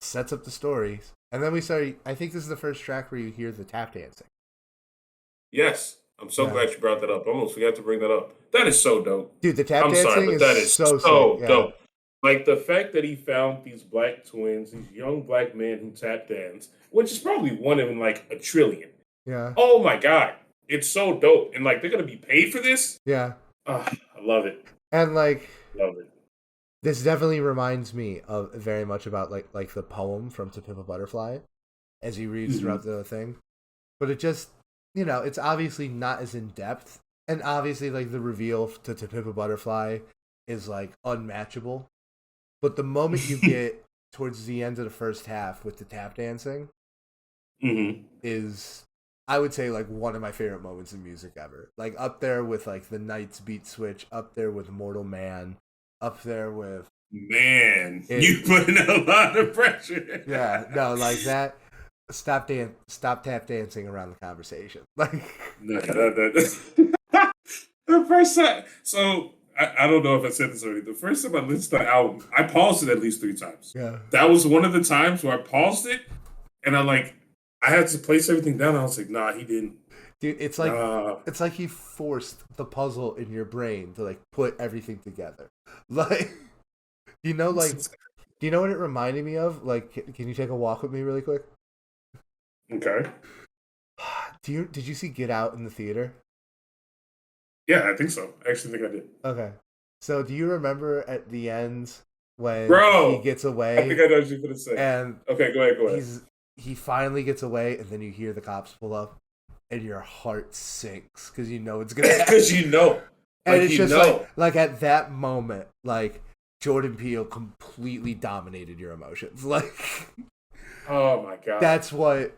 sets up the story, and then we start. I think this is the first track where you hear the tap dancing. Yes, I'm so Yeah, glad you brought that up. I almost forgot to bring that up. That is so dope. dude, the tap I'm sorry, dancing but is that is so sick. so Yeah, dope. Like the fact that he found these black twins, these young black men who tap dance, which is probably one in like a trillion. yeah, Oh my god, it's so dope, and like they're gonna be paid for this. yeah, I love it. and like Love it. this definitely reminds me of very much about like the poem from To Pimp a Butterfly as he reads Hmm. throughout the thing. But it just, it's obviously not as in depth, and obviously like the reveal to Pimp a Butterfly is like unmatchable. But the moment you get towards the end of the first half with the tap dancing Hmm. is, I would say, like one of my favorite moments in music ever. Like up there with like the Night's Beat Switch, up there with Mortal Man, up there with Man, it. you putting a lot of pressure. Yeah, no, like that. Stop tap dancing around the conversation. Like, No, the first time, so I don't know if I said this already. The first time I listened to the album, I paused it at least 3 times. yeah, That was one of the times where I paused it, and I had to place everything down. And I was like, nah, he didn't. dude, Nah. it's like he forced the puzzle in your brain to like put everything together. Like, like, do you know what it reminded me of? Like, can you take a walk with me really quick? Okay. Did you see Get Out in the theater? Yeah, I think so. I actually think I did. Okay. So do you remember at the end when he Bro, gets I think away I know what you're going to say. and Okay, go ahead, go ahead. he finally gets away and then you hear the cops pull up and your heart sinks because you know it's gonna happen. Because you know. And Like, it's you just know. like at that moment, like Jordan Peele completely dominated your emotions. Like Oh, my God. that's what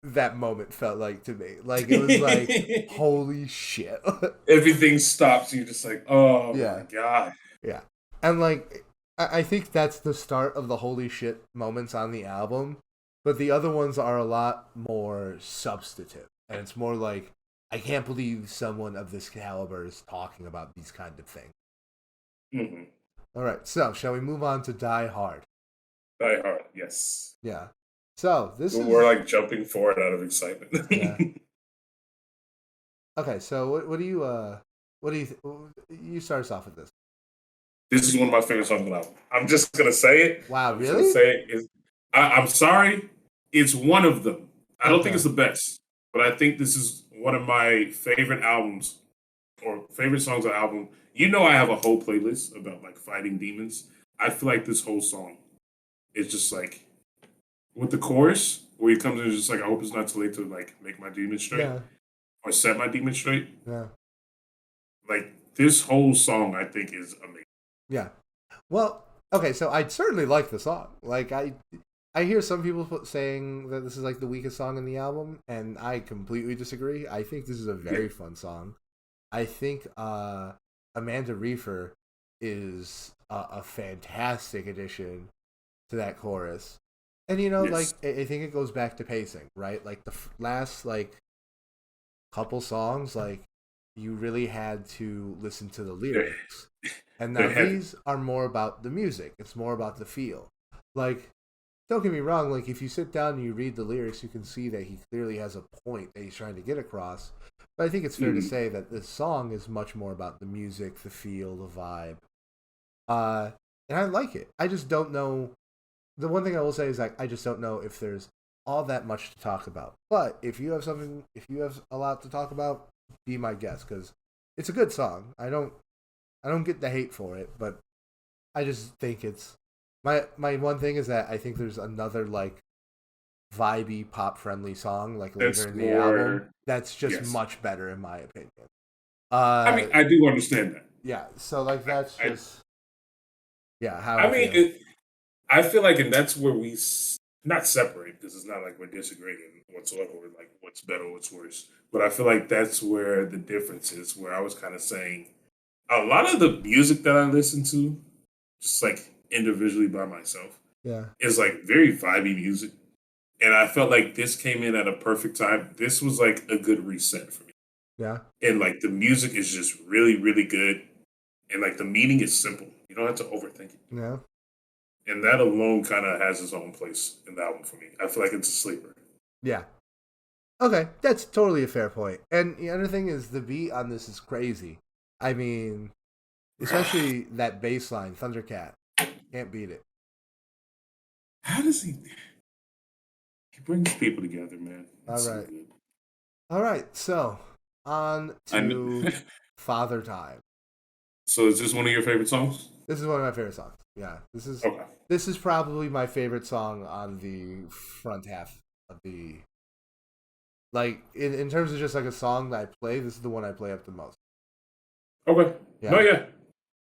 that moment felt like to me. Like it was like, holy shit. Everything stops. You're just like, oh, my Yeah. God. Yeah. And like I think that's the start of the holy shit moments on the album. But the other ones are a lot more substantive. And it's more like I can't believe someone of this caliber is talking about these kind of things. Mm-hmm. All right, so shall we move on to Die Hard? Die Hard, yes. Yeah. So this We're is like jumping forward out of yeah. excitement. Okay, so what do you you start us off with this? This is one of my favorite songs on the album. I'm just gonna say it. Wow, I'm just gonna really? say it. I'm sorry. It's one of them. I don't think Okay. it's the best, but I think this is one of my favorite albums or favorite songs on the album. You know, I have a whole playlist about like fighting demons. I feel like this whole song is just like with the chorus where he comes in, just like I hope it's not too late to like make my demons straight Yeah. or set my demons straight. Yeah. Like this whole song, I think is amazing. Yeah. Well, okay, so I certainly like the song. Like I hear some people saying that this is like the weakest song in the album, and I completely disagree. I think this is a Yeah. very fun song. I think Amanda Reefer is a fantastic addition to that chorus. And like Yes. I think it goes back to pacing, right? Like the last like couple songs, like you really had to listen to the They're, lyrics. And now they're heavy. these are more about the music. It's more about the feel. Like, don't get me wrong, like if you sit down and you read the lyrics, you can see that he clearly has a point that he's trying to get across. But I think it's fair to Mhm. say that this song is much more about the music, the feel, the vibe. And I like it. I just don't know. The one thing I will say is like I just don't know if there's all that much to talk about. But if you have a lot to talk about, be my guest because it's a good song. I don't get the hate for it, but I just think it's my one thing is that I think there's another like vibey pop friendly song like later That's in the album more. that's just Yes. much better in my opinion. I Uh mean, I do understand that. yeah, so like that's I, just yeah, how I I mean, feel. I feel like, and that's where not separate because it's not like we're disagreeing whatsoever. We're like, what's better, what's worse. But I feel like that's where the difference is. Where I was kind of saying a lot of the music that I listen to, just like individually by myself, Yeah. is like very vibey music. And I felt like this came in at a perfect time. This was like a good reset for me. Yeah. and like the music is just really, really good, and like the meaning is simple. You don't have to overthink it, Yeah. and that alone kind of has its own place in the album for me. I feel like it's a sleeper. Yeah. Okay, that's totally a fair point. And the other thing is the beat on this is crazy. I mean, especially that bass line, Thundercat. Can't beat it. How does he? He brings people together, man. All It's so right. good. All right. So, on I to kn- Father Time. so is this one of your favorite songs? This is one of my favorite songs. Yeah. Okay. This is probably my favorite song on the front half of the like in terms of just like a song that I play, this is the one I play up the most. Okay. No, Yeah. yeah.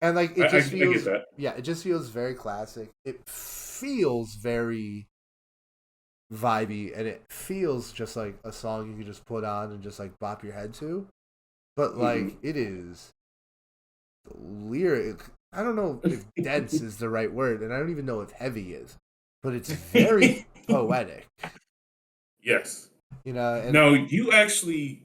And like it I just get feels that. yeah, it just feels very classic. It feels very vibey and it feels just like a song you could just put on and just like bop your head to. But Hmm. like it is lyric. I don't know if dense is the right word, and I don't even know if heavy is, but it's very poetic. Yes. You know, and No, you actually.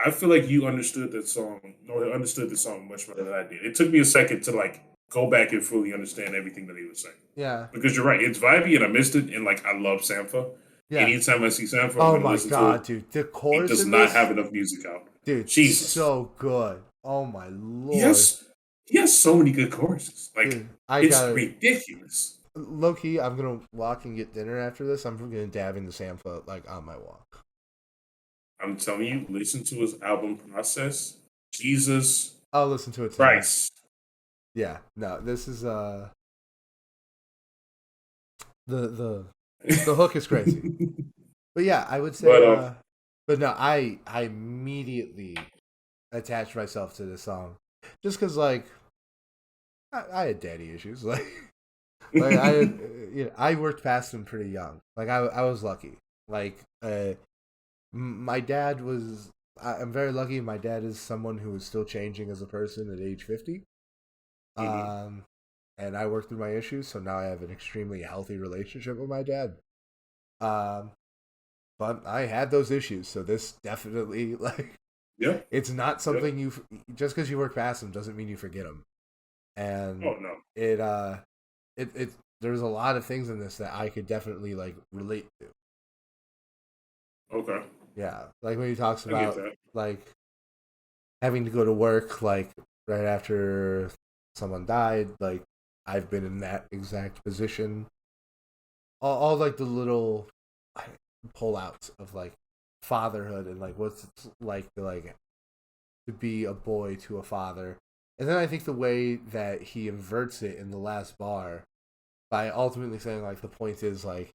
I feel like you understood that song, or understood the song much better than I did. It took me a second to like go back and fully understand everything that he was saying. yeah, Because you're right, it's vibey and I missed it. And like I love Sampha. yeah. Anytime I see Sampha, I'm Oh gonna my listen to it. god, dude, the He chorus does in not have this, enough music out. dude, Jesus. so good. Oh my He lord, has he has so many good choruses. Like dude. I it's gotta ridiculous. low key. I'm gonna walk and get dinner after this. I'm gonna dab into Sampha like on my walk. I'm telling you, listen to his album process. Jesus I'll listen to it tonight. Christ. Yeah, no, this is the the hook is crazy. But yeah, I would say but but no, I immediately attached myself to this song just because like I had daddy issues like I had, I worked past them pretty young. Like I was lucky. Like my dad was. I'm very lucky. My dad is someone who is still changing as a person at age 50. mhm. Um, and I worked through my issues, so now I have an extremely healthy relationship with my dad. Um, but I had those issues, so this definitely like Yeah, it's not yeah. something you just because you work past them doesn't mean you forget them. And Oh no. it it there's a lot of things in this that I could definitely like relate to. Okay. Yeah, like when he talks I get about that. like having to go to work like right after someone died. Like I've been in that exact position. All like the little pullouts of like fatherhood and like what's it like to be a boy to a father. And then I think the way that he inverts it in the last bar by ultimately saying like the point is like,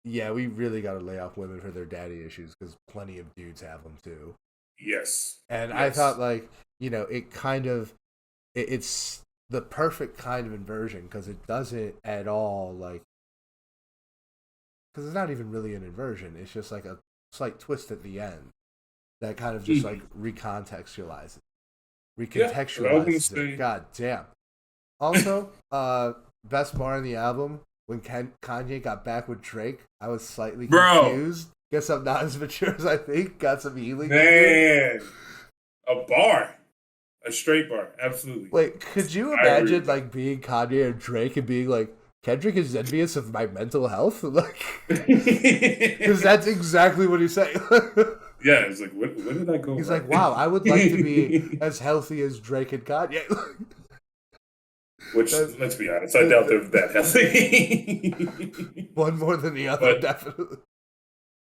yeah, we really got to lay off women for their daddy issues because plenty of dudes have them too. Yes. And I thought Yes. like it kind of it's the perfect kind of inversion because it doesn't at all like because it's not even really an inversion. It's just like a slight twist at the end that kind of just like Mhm. Yeah. And I was gonna recontextualizes it. say, God damn. Also, best bar in the album when Kanye got back with Drake. I was slightly bro, confused. Guess I'm not as mature as I think. Got some healing to do. man, a bar, a straight bar, absolutely. Wait, could you I agree imagine with like being Kanye and Drake and being like Kendrick is envious of my mental health? Like, because that. that's exactly what he's saying. Yeah, it's like, what did I go He's right? like, wow, I would like to be as healthy as Drake and Kanye. Which, that's, let's be honest, I doubt they're that healthy. one more than the other, But definitely.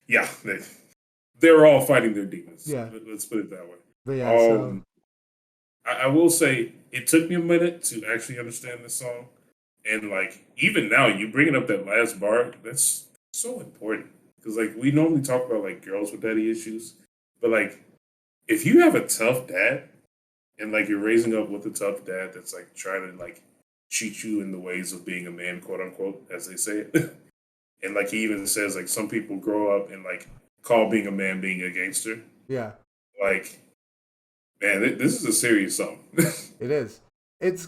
yeah, they're all fighting their demons. Yeah, Let's put it that way. but yeah, so Um, I will say it took me a minute to actually understand this song, and like even now, you bringing up that last bar, that's so important because like we normally talk about like girls with daddy issues, but like if you have a tough dad and like you're raising up with a tough dad that's like trying to like treat you in the ways of being a man, quote unquote, as they say it, and like he even says like some people grow up and like call being a man being a gangster, yeah, like man, this is a serious song. it is. It's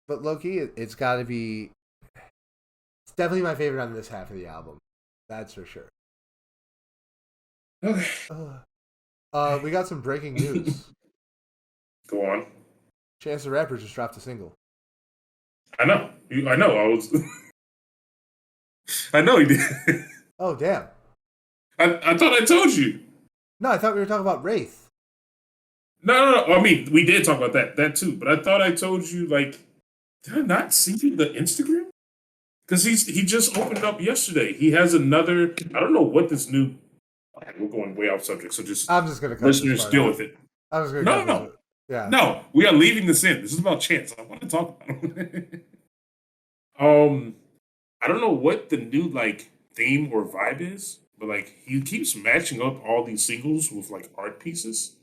but Loki, it's got to be. It's definitely my favorite on this half of the album. That's for sure. Okay. Ugh. We got some breaking news. Go on. Chance the Rapper just dropped a single. I know. I know. I know he did. Oh, damn. I thought I told you. No, I thought we were talking about Wraith. No. I mean, we did talk about that too. But I thought I told you. Like, did I not see the Instagram? Because he just opened up yesterday. He has another. I don't know what this new. We're going way off subject, so I'm just gonna cut listeners deal with it. I'm just gonna No. Yeah. No, we are leaving this in. This is about Chance. I want to talk about it. I don't know what the new like theme or vibe is, but like he keeps matching up all these singles with like art pieces.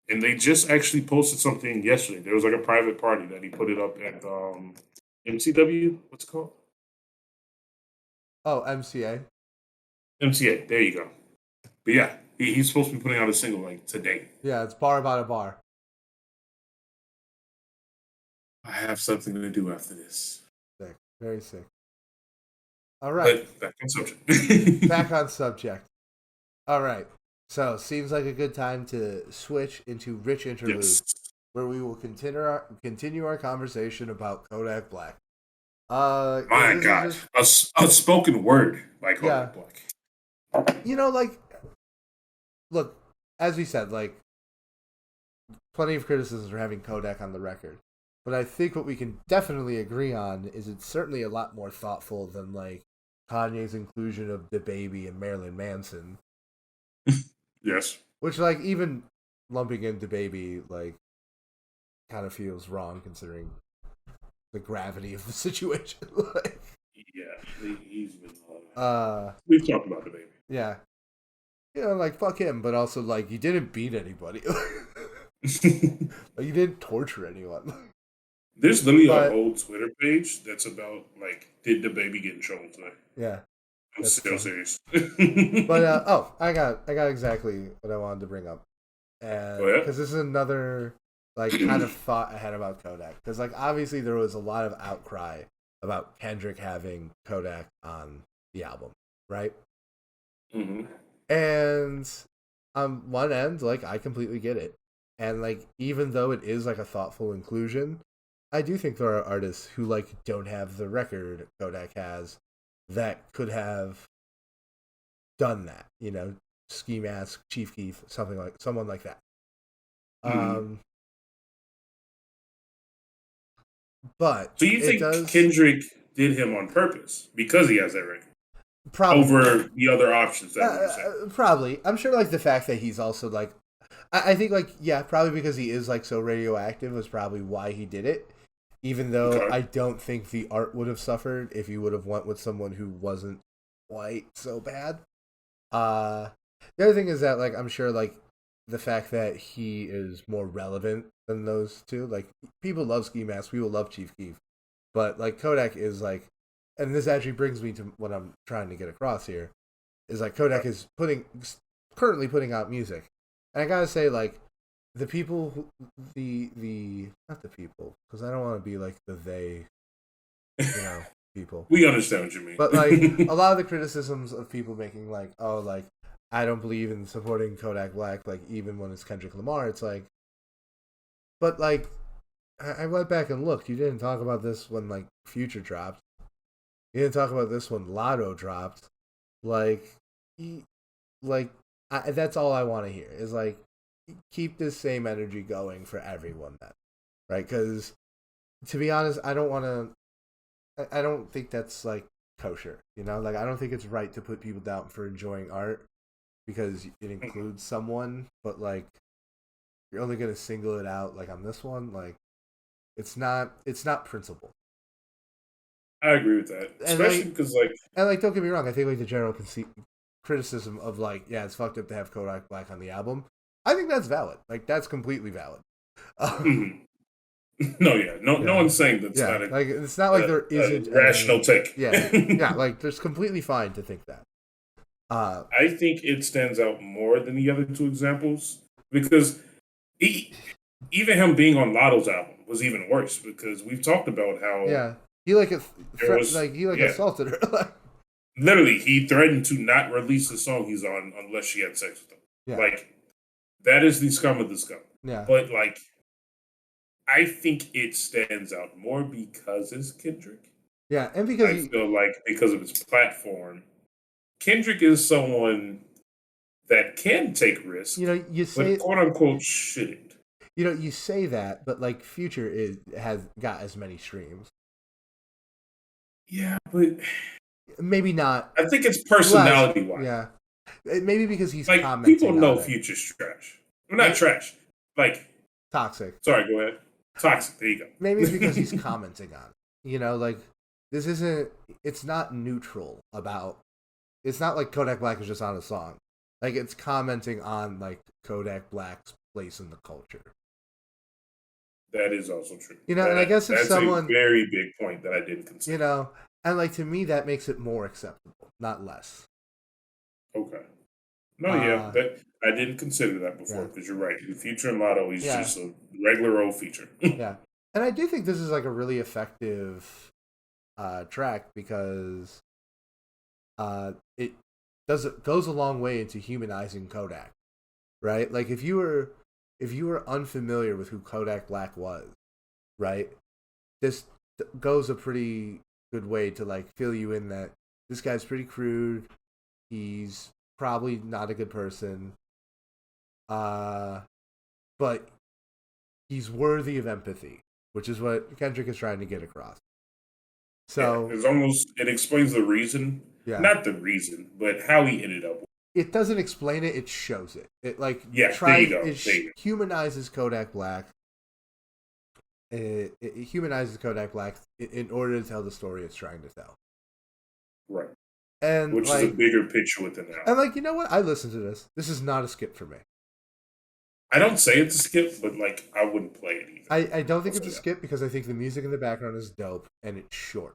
And they just actually posted something yesterday. There was like a private party that he put it up at MCW. What's it called? Oh, MCA. MCA. There you go. But yeah, he's supposed to be putting out a single like today. Yeah, it's Bar About a Bar. I have something to do after this. Sick. Very sick. All right. But back on subject. Back on subject. All right. So, seems like a good time to switch into Rich Interlude, Yes. where we will continue our conversation about Kodak Black. My God. A spoken word by Kodak Black. You know, like, look, as we said, like, plenty of criticisms for having Kodak on the record. But I think what we can definitely agree on is it's certainly a lot more thoughtful than, like, Kanye's inclusion of DaBaby and Marilyn Manson. Yes. Which, like, even lumping in DaBaby, like, kind of feels wrong considering the gravity of the situation. Like, yeah, he's been. We've talked about DaBaby. Yeah. You know, like, fuck him, but also, like, you didn't beat anybody. Like, you didn't torture anyone. There's literally a whole Twitter page that's about, like, did DaBaby get in trouble today? Yeah. I'm still serious. But, I got exactly what I wanted to bring up. And because this is another, like, kind of thought I had about Kodak. Because, like, obviously there was a lot of outcry about Kendrick having Kodak on the album, right? Mm-hmm. And on one end, like, I completely get it. And, like, even though it is, like, a thoughtful inclusion, I do think there are artists who, like, don't have the record Kodak has that could have done that, you know, Ski Mask, Chief Keef, someone like that. Mm-hmm. But so you think Kendrick did him on purpose because he has that record? Probably. Over the other options that probably. I'm sure, like, the fact that he's also, like, I think, like, yeah, probably because he is, like, so radioactive was probably why he did it. Even though I don't think the art would have suffered if he would have went with someone who wasn't quite so bad. The other thing is that, like, I'm sure, like, the fact that he is more relevant than those two, like, people love Ski Mask, people love Chief Keef, but, like, Kodak is, like, and this actually brings me to what I'm trying to get across here, is, like, Kodak is currently putting out music, and I gotta say, like, the people who, not the people, because I don't want to be like the they, you know, people. We understand what you mean. But, like, a lot of the criticisms of people making, like, oh, like, I don't believe in supporting Kodak Black, like, even when it's Kendrick Lamar, it's like, but, like, I went back and looked. You didn't talk about this when, like, Future dropped. You didn't talk about this when Lotto dropped. Like, that's all I want to hear is, like, keep this same energy going for everyone then, right? Because, to be honest, I don't think that's, like, kosher, you know? Like, I don't think it's right to put people down for enjoying art because it includes someone, but, like, you're only going to single it out, like, on this one, like, it's not principle. I agree with that, especially because, like... And, like, don't get me wrong, I think, like, the general criticism of, like, yeah, it's fucked up to have Kodak Black on the album, I think that's valid. Like, that's completely valid. No one's saying that's not a... Like, it's not like there isn't... rational take. Yeah, like, there's completely fine to think that. I think it stands out more than the other two examples, because even him being on Lotto's album was even worse, because we've talked about how... Yeah, he, like, assaulted her. Literally, he threatened to not release the song he's on unless she had sex with him. Yeah. Like, That is the scum of the scum. Yeah. But like, I think it stands out more because it's Kendrick. Yeah, and because I feel like because of his platform, Kendrick is someone that can take risks, you but say quote unquote shouldn't. you say that, but like Future has got as many streams. Yeah, but Maybe not I think it's less. personality wise. Yeah, maybe because he's Like people commenting know on it. Future's trash. Well, not trash. Like Toxic. sorry, go ahead. Toxic. There you go. Maybe it's because he's commenting on it. Like this isn't. It's not neutral about. It's not like Kodak Black is just on a song. Like it's commenting on like Kodak Black's place in the culture. That is also true. And I guess if that's someone, a very big point that I didn't consider. And like to me that makes it more acceptable, not less. Okay. No, yeah, that I didn't consider that before because you're right. The Future and Lotto is just a regular old feature. Yeah, and I do think this is like a really effective track because it goes a long way into humanizing Kodak, right? Like if you were unfamiliar with who Kodak Black was, right? This goes a pretty good way to like fill you in that this guy's pretty crude. He's probably not a good person. But he's worthy of empathy, which is what Kendrick is trying to get across. So it explains the reason, not the reason, but how he ended up. It doesn't explain it; it shows it. It like humanizes Kodak Black. It humanizes Kodak Black in order to tell the story it's trying to tell. Right. And which is a bigger picture within that. And like, you know what? I listened to this. This is not a skip for me. I don't say it's a skip, but like I wouldn't play it either. I don't think it's a skip because I think the music in the background is dope and it's short.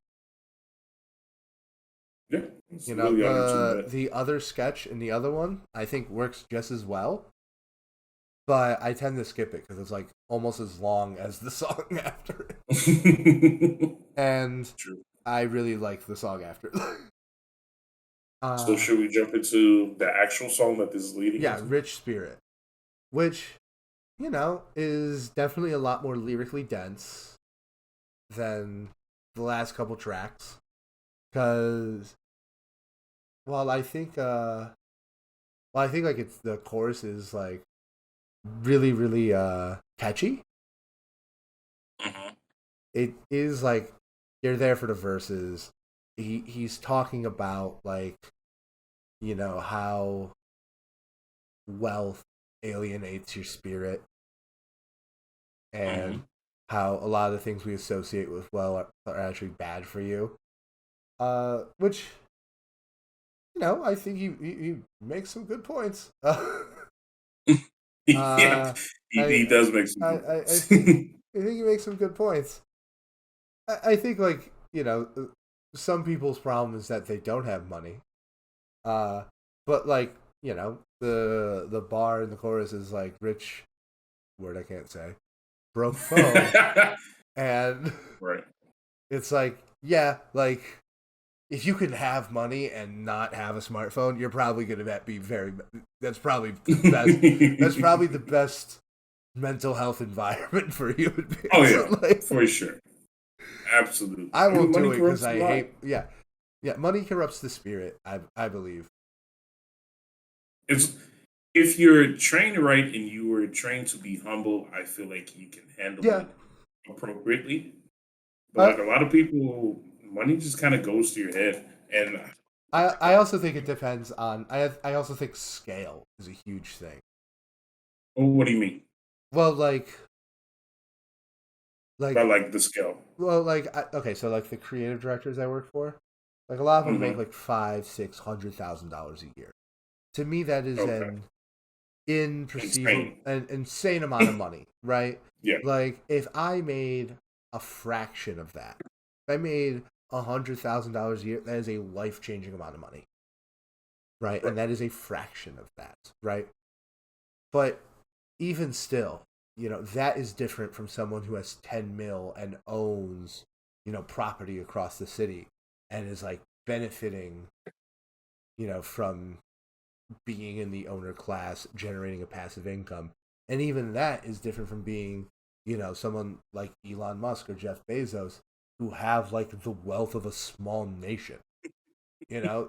Yeah. The other sketch in the other one I think works just as well. But I tend to skip it because it's like almost as long as the song after it. And True. I really like the song after it. So should we jump into the actual song that this is leading? Yeah, Rich Spirit. Which, is definitely a lot more lyrically dense than the last couple tracks. Because while I think like it's the chorus is like really, really catchy. Mm-hmm. It is like you're there for the verses. He's talking about like, how wealth alienates your spirit and how a lot of the things we associate with wealth are actually bad for you. Which, I think he makes some good points. He does make some good points. I think he makes some good points. I think, like, some people's problem is that they don't have money. But, like, the bar in the chorus is, like, rich, word I can't say, broke phone. And right. It's like, yeah, like, if you can have money and not have a smartphone, you're probably going to be that's probably the best. That's probably the best mental health environment for human beings. Oh yeah, like, for sure, absolutely. I won't do it because I hate. Yeah, money corrupts the spirit. I believe. It's if you're trained right and you were trained to be humble, I feel like you can handle it appropriately. But like a lot of people, money just kind of goes to your head, and I also think it depends on. I also think scale is a huge thing. What do you mean? Well, like the scale. Well, okay, so like the creative directors I work for, like a lot of them make like $500,000-$600,000 a year. To me, that is an insane amount of money, right? Yeah. Like if I made a fraction of that, if I made $100,000 a year, that is a life-changing amount of money, right? And that is a fraction of that, right? But even still, that is different from someone who has 10 mil and owns, property across the city and is like benefiting, from being in the owner class, generating a passive income. And even that is different from being, someone like Elon Musk or Jeff Bezos who have like the wealth of a small nation.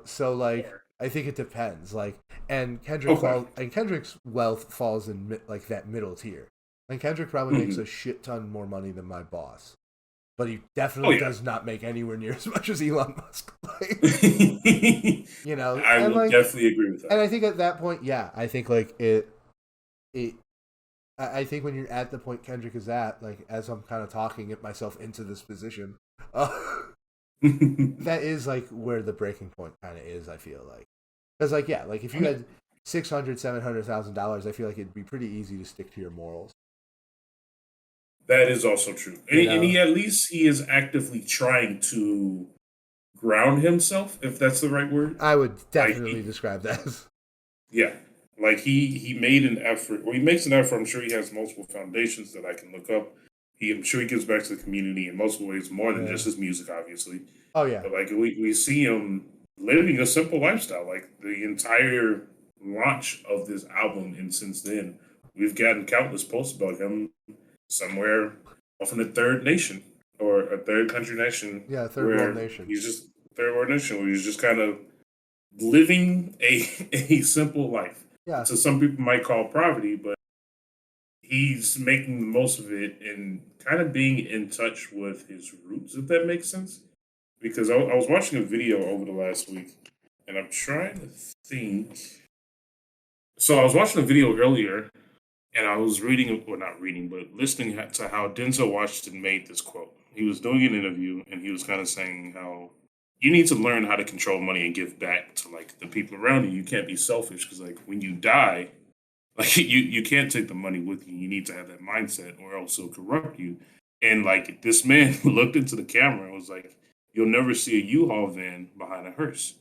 So like I think it depends. Like and Kendrick's wealth falls in like that middle tier. And Kendrick probably makes a shit ton more money than my boss. But he definitely does not make anywhere near as much as Elon Musk. Like, I would definitely agree with that. And I think at that point, I think like I think when you're at the point Kendrick is at, like as I'm kind of talking myself into this position, that is like where the breaking point kind of is. I feel like because like like if you had $600,000-$700,000, I feel like it'd be pretty easy to stick to your morals. That is also true, and he at least he is actively trying to ground himself, if that's the right word. I would definitely describe that as. Yeah, like he made an effort, or he makes an effort. I'm sure he has multiple foundations that I can look up. I'm sure he gives back to the community in multiple ways, more than just his music, obviously. Oh yeah, but like we see him living a simple lifestyle. Like the entire launch of this album, and since then, we've gotten countless posts about him somewhere off in a third nation or a third country nation. Yeah, third world nation. He's just third world nation where he's just kind of living a simple life. Yeah. So some people might call poverty, but he's making the most of it and kind of being in touch with his roots, if that makes sense. Because I was watching a video over the last week, and I'm trying to think. So I was watching a video earlier, and I was reading, well, not reading, but listening to how Denzel Washington made this quote. He was doing an interview, and he was kind of saying how you need to learn how to control money and give back to like the people around you. You can't be selfish because like when you die, like you can't take the money with you. You need to have that mindset, or else it'll corrupt you. And like this man looked into the camera and was like, "You'll never see a U-Haul van behind a hearse."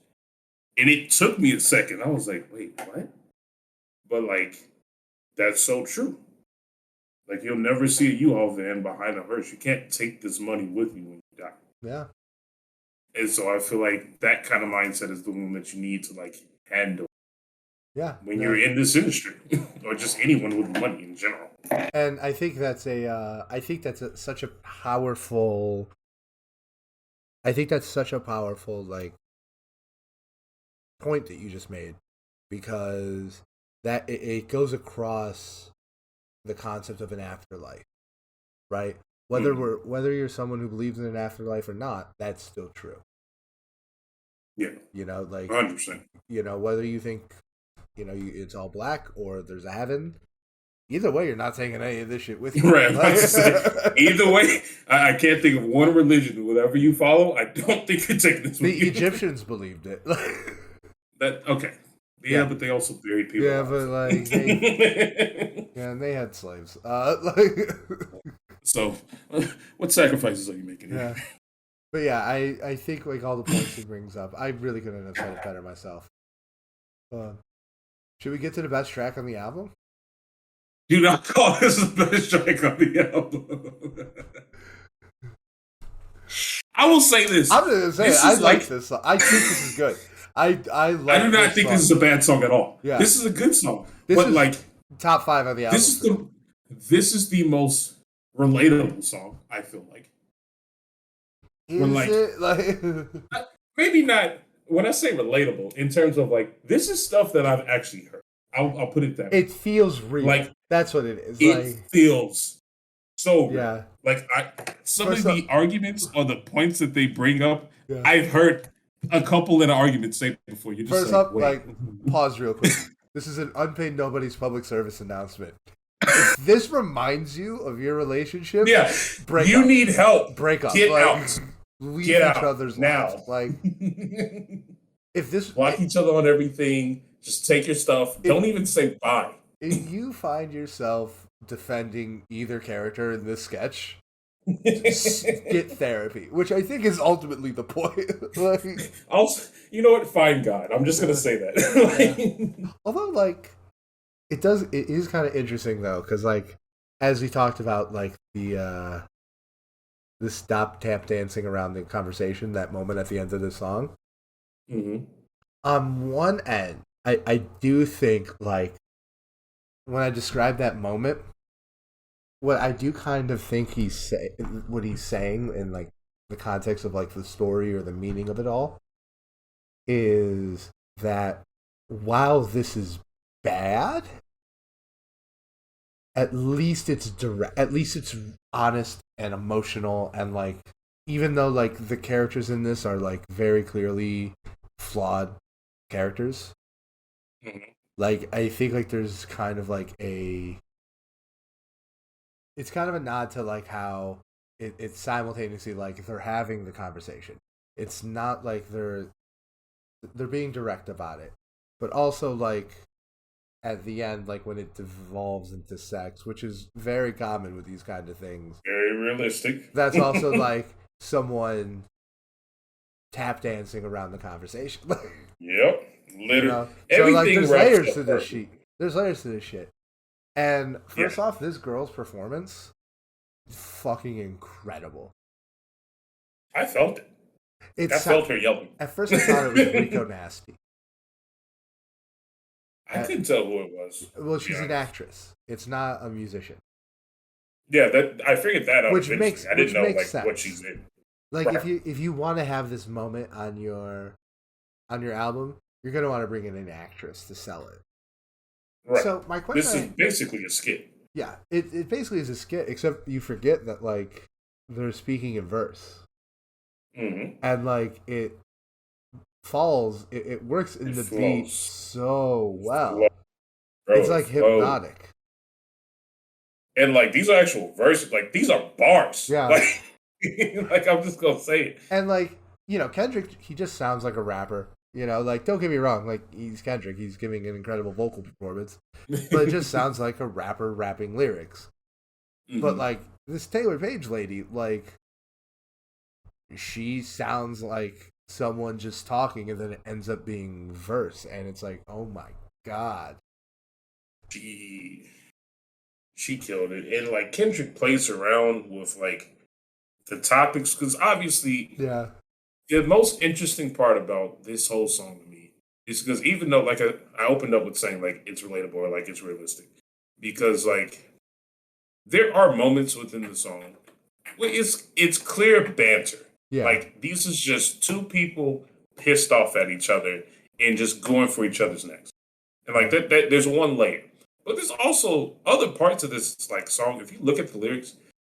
And it took me a second. I was like, "Wait, what?" But like, that's so true. Like you'll never see a U-Haul van behind a hearse. You can't take this money with you when you die. Yeah. And so I feel like that kind of mindset is the one that you need to like handle. Yeah. When you're in this industry, or just anyone with money in general. And I think that's such a powerful. I think that's such a powerful like point that you just made, because that it goes across the concept of an afterlife, right? Whether you're someone who believes in an afterlife or not, that's still true. Yeah. Like 100%. Whether you think, it's all black or there's a heaven. Either way, you're not taking any of this shit with you. Right. Either way, I can't think of one religion. Whatever you follow, I don't think you're taking this with you. The Egyptians believed it. Okay. Yeah, but they also buried people. Yeah, but like, and they had slaves. So, what sacrifices are you making? Yeah, but yeah, I think like all the points he brings up, I really couldn't have said it better myself. Should we get to the best track on the album? Do not call this the best track on the album. I will say this. I'm gonna say I like this song. I think this is good. I like. I do not think this is a bad song at all. Yeah. This is a good song. This but is like top 5 on the album. This is the most relatable song, I feel like. Is it? Maybe not. When I say relatable, in terms of like, this is stuff that I've actually heard. I'll put it that way. It feels real. Like that's what it is. It feels so real. Yeah. Like some of the arguments or the points that they bring up, yeah. I've heard a couple in an argument say before. You just first up, like pause real quick. This is an unpaid nobody's public service announcement. If this reminds you of your relationship, break up. Need help. Break up. Get out. Leave Get each out other's now. lives. Like if this block each other on everything, just take your stuff. Don't even say bye. If you find yourself defending either character in this sketch, get therapy, which I think is ultimately the point. Like, also, you know what? Find God. I'm just gonna say that. Although, like, it is kind of interesting though, because like as we talked about, like the stop tap dancing around the conversation, that moment at the end of the song. Mm-hmm. On one end, I do think like when I describe that moment, what I do kind of think what he's saying in like the context of like the story or the meaning of it all is that while this is bad, at least it's direct, at least it's honest and emotional, and like even though like the characters in this are like very clearly flawed characters, Mhm. like I think like there's kind of like a it's kind of a nod to like how it's simultaneously like they're having the conversation. It's not like they're being direct about it, but also like at the end, like when it devolves into sex, which is very common with these kind of things. Very realistic. That's also like someone tap dancing around the conversation. Yep. You know, so like Everything there's wraps layers up to this perfect. shit. There's layers to this shit. And Yeah. first off, this girl's performance is fucking incredible. I felt it. I It's felt her yelling. at first I thought it was Rico Nasty. I couldn't tell who it was, Well, to be she's an honest. actress. It's not a musician, Yeah, that I figured that out which eventually. makes I didn't which know makes like what sense. she's in. Like Right. if you want to have this moment on your album, you're gonna want to bring in an actress to sell it. Right. So my This is question, basically a skit. yeah, it basically is a skit, except you forget that like they're speaking in verse, Mm-hmm. and like it works in It the beat flows. so It flows, well. bro. It's It like flows. hypnotic. And like these are actual verses. Like these are bars. Yeah, Like, like I'm just gonna say it. and like Kendrick, he just sounds like a rapper. Like don't get me wrong, like he's Kendrick, he's giving an incredible vocal performance, but it just sounds like a rapper rapping lyrics. But Hmm. like this Taylor Page lady, like she sounds like someone just talking, and then it ends up being verse, and it's like, oh my god. She she killed it. And like Kendrick plays around with like the topics because obviously Yeah, the most interesting part about this whole song to me is because even though like I opened up with saying like it's relatable or like it's realistic because like there are moments within the song where it's clear banter. yeah, Like these is just two people pissed off at each other and just going for each other's necks. And like yeah, that there's one layer. But there's also other parts of this like song. If you look at the lyrics,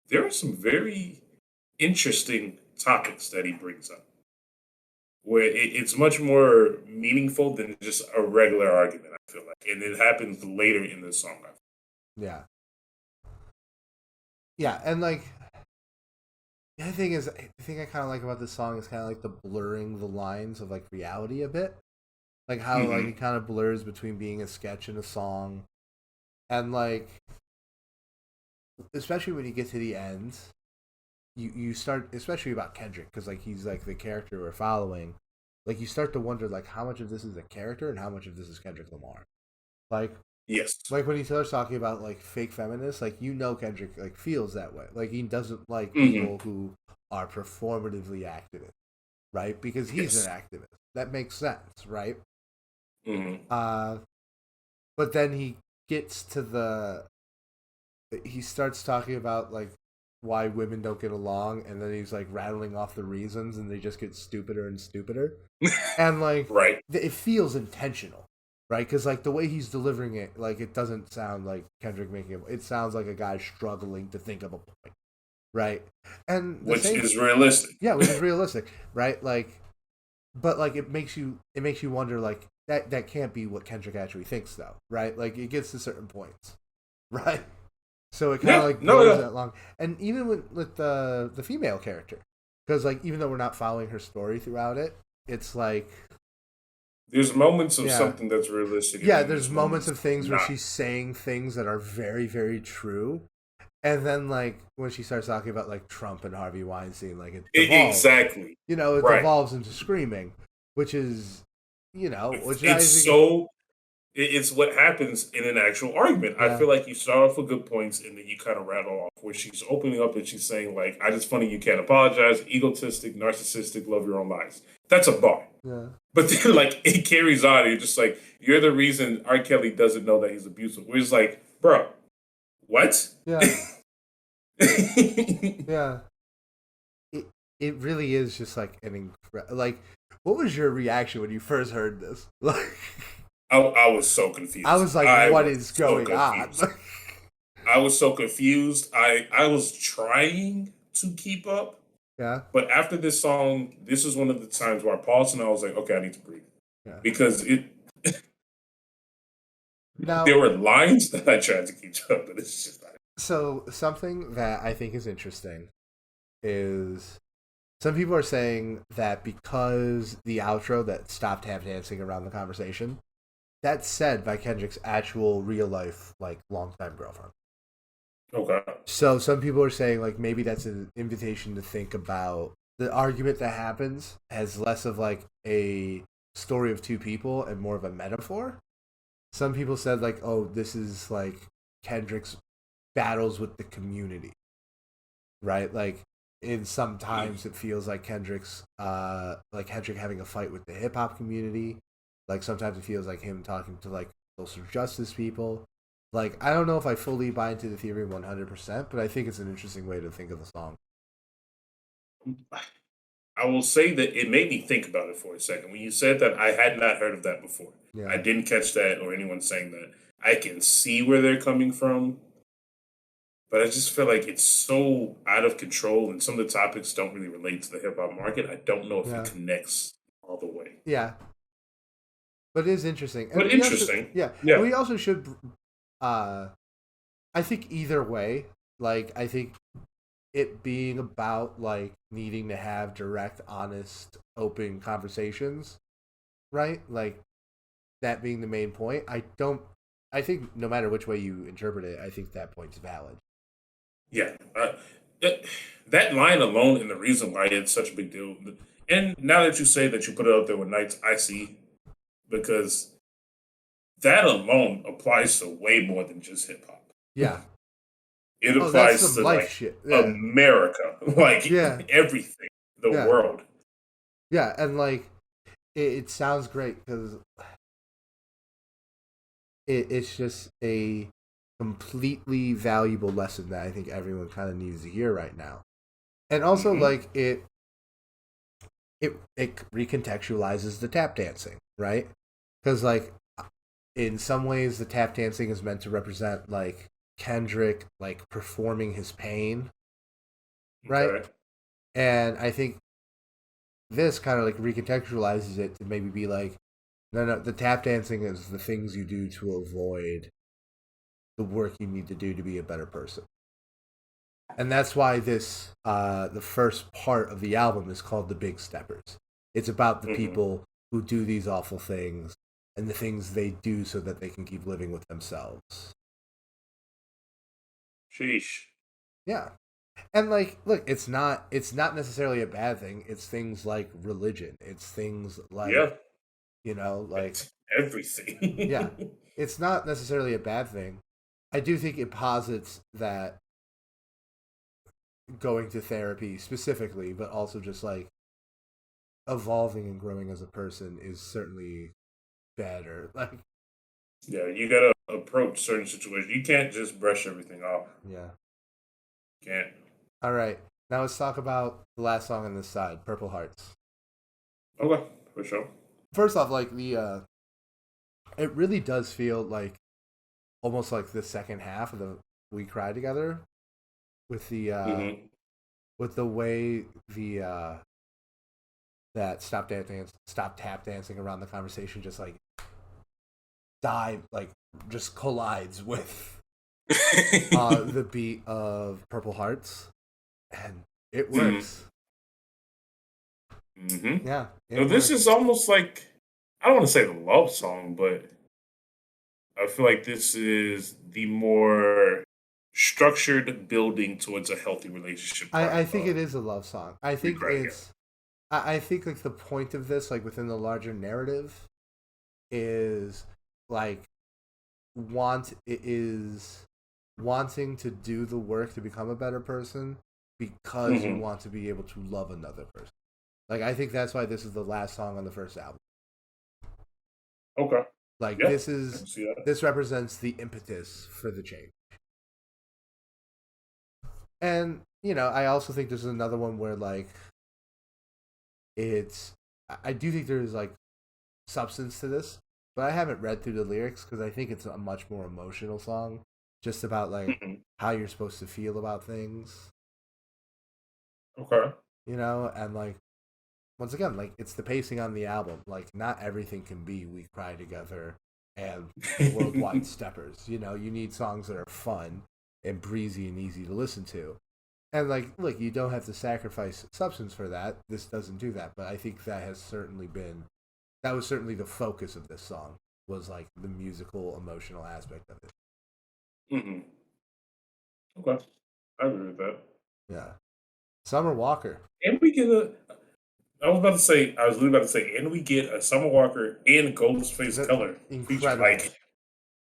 there are some very interesting topics that he brings up where it's much more meaningful than just a regular argument, I feel like. And it happens later in the song. yeah, yeah. And like the other thing is, the thing I kind of like about this song is kind of like the blurring the lines of like reality a bit, like how like Mm-hmm. it kind of blurs between being a sketch and a song, and like especially when you get to the end, you start, especially about Kendrick, because like he's like the character we're following, like you start to wonder like how much of this is a character and how much of this is Kendrick Lamar. like Yes. like when he starts talking about like fake feminists, like Kendrick like feels that way, like he doesn't like Mm-hmm. people who are performatively activist, right? Because he's an Yes. activist, that makes sense, right? Mm-hmm. uh but then he gets to he starts talking about like why women don't get along, and then he's like rattling off the reasons, and they just get stupider and stupider, and like Right. it feels intentional, right? Because like the way he's delivering it, like it doesn't sound like Kendrick making it sounds like a guy struggling to think of a point, right? And the Which same, is realistic. yeah, which is realistic, right? Like, but like it makes you wonder, like that can't be what Kendrick actually thinks, though, right? Like it gets to certain points, right? So it kind of Yeah. like No, blurs yeah. that long, and even with the female character, because like even though we're not following her story throughout it, it's like, There's moments of yeah, something that's realistic, and yeah, then there's there's moments moments of things where not. she's saying things that are very very true, and then like when she starts talking about like Trump and Harvey Weinstein, like it devolves, Exactly. it Right. devolves into screaming, which is which I It's think, so. It's what happens in an actual argument. I yeah, feel like you start off with good points, and then you kind of rattle off where she's opening up and she's saying like, "I just funny you can't apologize, egotistic, narcissistic, love your own lies." That's a bar. yeah, But then, like, it carries on. You're just like, you're the reason R. Kelly doesn't know that he's abusive. We're just like, bro, what? Yeah, yeah. It it really is just like like. What was your reaction when you first heard this? Like, I was so I confused. was like, I "What was is so going on?" confused. I was so confused. I was trying to keep up, Yeah, but after this song, this is one of the times where I paused and I was like, okay, I need to breathe yeah. because it. Now, There were lines that I tried to keep up, but it's just not. so something that I think is interesting is some people are saying that because the outro that stopped tap dancing around the conversation, that's said by Kendrick's actual real life like longtime girlfriend. Okay. So some people are saying like maybe that's an invitation to think about the argument that happens as less of like a story of two people and more of a metaphor. Some people said like, oh, this is like Kendrick's battles with the community, right? Like in sometimes it feels like Kendrick having a fight with the hip hop community. Like sometimes it feels like him talking to like social justice people. Like I don't know if I fully buy into the theory 100%, but I think it's an interesting way to think of the song. I will say that it made me think about it for a second. When you said that, I had not heard of that before. I Yeah. didn't catch that or anyone saying that. I can see where they're coming from, but I just feel like it's so out of control and some of the topics don't really relate to the hip hop market. I don't know if it Yeah. connects all the way. Yeah. But it is interesting. And But we also interesting. yeah, and Yeah. we also should uh I think either way, like I think it being about like needing to have direct, honest, open conversations, right? Like that being the main point. I think no matter which way you interpret it, I think that point's valid. Yeah. That, that line alone and the reason why it's such a big deal. And now that you say that you put it up there with Nights, I see because that alone applies to way more than just hip hop. Yeah. It Oh, that's applies some to life like shit. Yeah. America, like Yeah. everything, the Yeah. world. Yeah, and like it sounds great because it's just a completely valuable lesson that I think everyone kind of needs to hear right now. And also Hmm. like it recontextualizes the tap dancing, right? Because like in some ways the tap dancing is meant to represent like Kendrick like performing his pain, right? Okay. And I think this kind of like recontextualizes it to maybe be like, no, the tap dancing is the things you do to avoid the work you need to do to be a better person. And that's why this the first part of the album is called The Big Steppers. It's about the Hmm. people who do these awful things and the things they do so that they can keep living with themselves. Sheesh. Yeah. And like look, it's not necessarily a bad thing. It's things like religion. It's things like, Yeah. like It's yeah. everything. It's not necessarily a bad thing. I do think it posits that going to therapy specifically, but also just like evolving and growing as a person is certainly better. Like, Yeah, you gotta approach certain situations. You can't just brush everything off. yeah. You can't. All right. Now let's talk about the last song on this side, Purple Hearts. Okay, for sure. First off, like it really does feel like almost like the second half of the We Cry Together with Hmm. the way that stop tap dancing around the conversation just like dive like just collides with the beat of Purple Hearts, and it works. Hmm. Yeah, So it this works. is almost like I don't want to say the love song, but I feel like this is the more structured building towards a healthy relationship part I think of it is a love song. We Cry Together. I think like the point of this, like within the larger narrative, is like it is wanting to do the work to become a better person because you Hmm. want to be able to love another person. Like I think that's why this is the last song on the first album. Okay. Like Yeah. I can see that. this represents the impetus for the change. And I also think there's another one where like it's I do think there's like substance to this, but I haven't read through the lyrics because I think it's a much more emotional song, just about like Mhm. how you're supposed to feel about things, Okay. and like once again, like it's the pacing on the album. Like not everything can be "We Cry Together" and "Worldwide Steppers." You need songs that are fun and breezy and easy to listen to. And like, look, you don't have to sacrifice substance for that. This doesn't do that, but I think that was certainly the focus of this song, was like the musical, emotional aspect of it. hmm Okay. I agree with that. Yeah, Summer Walker. And we get a. I was literally about to say, and we get a Summer Walker and Ghostface That Killer feature. incredible. Like,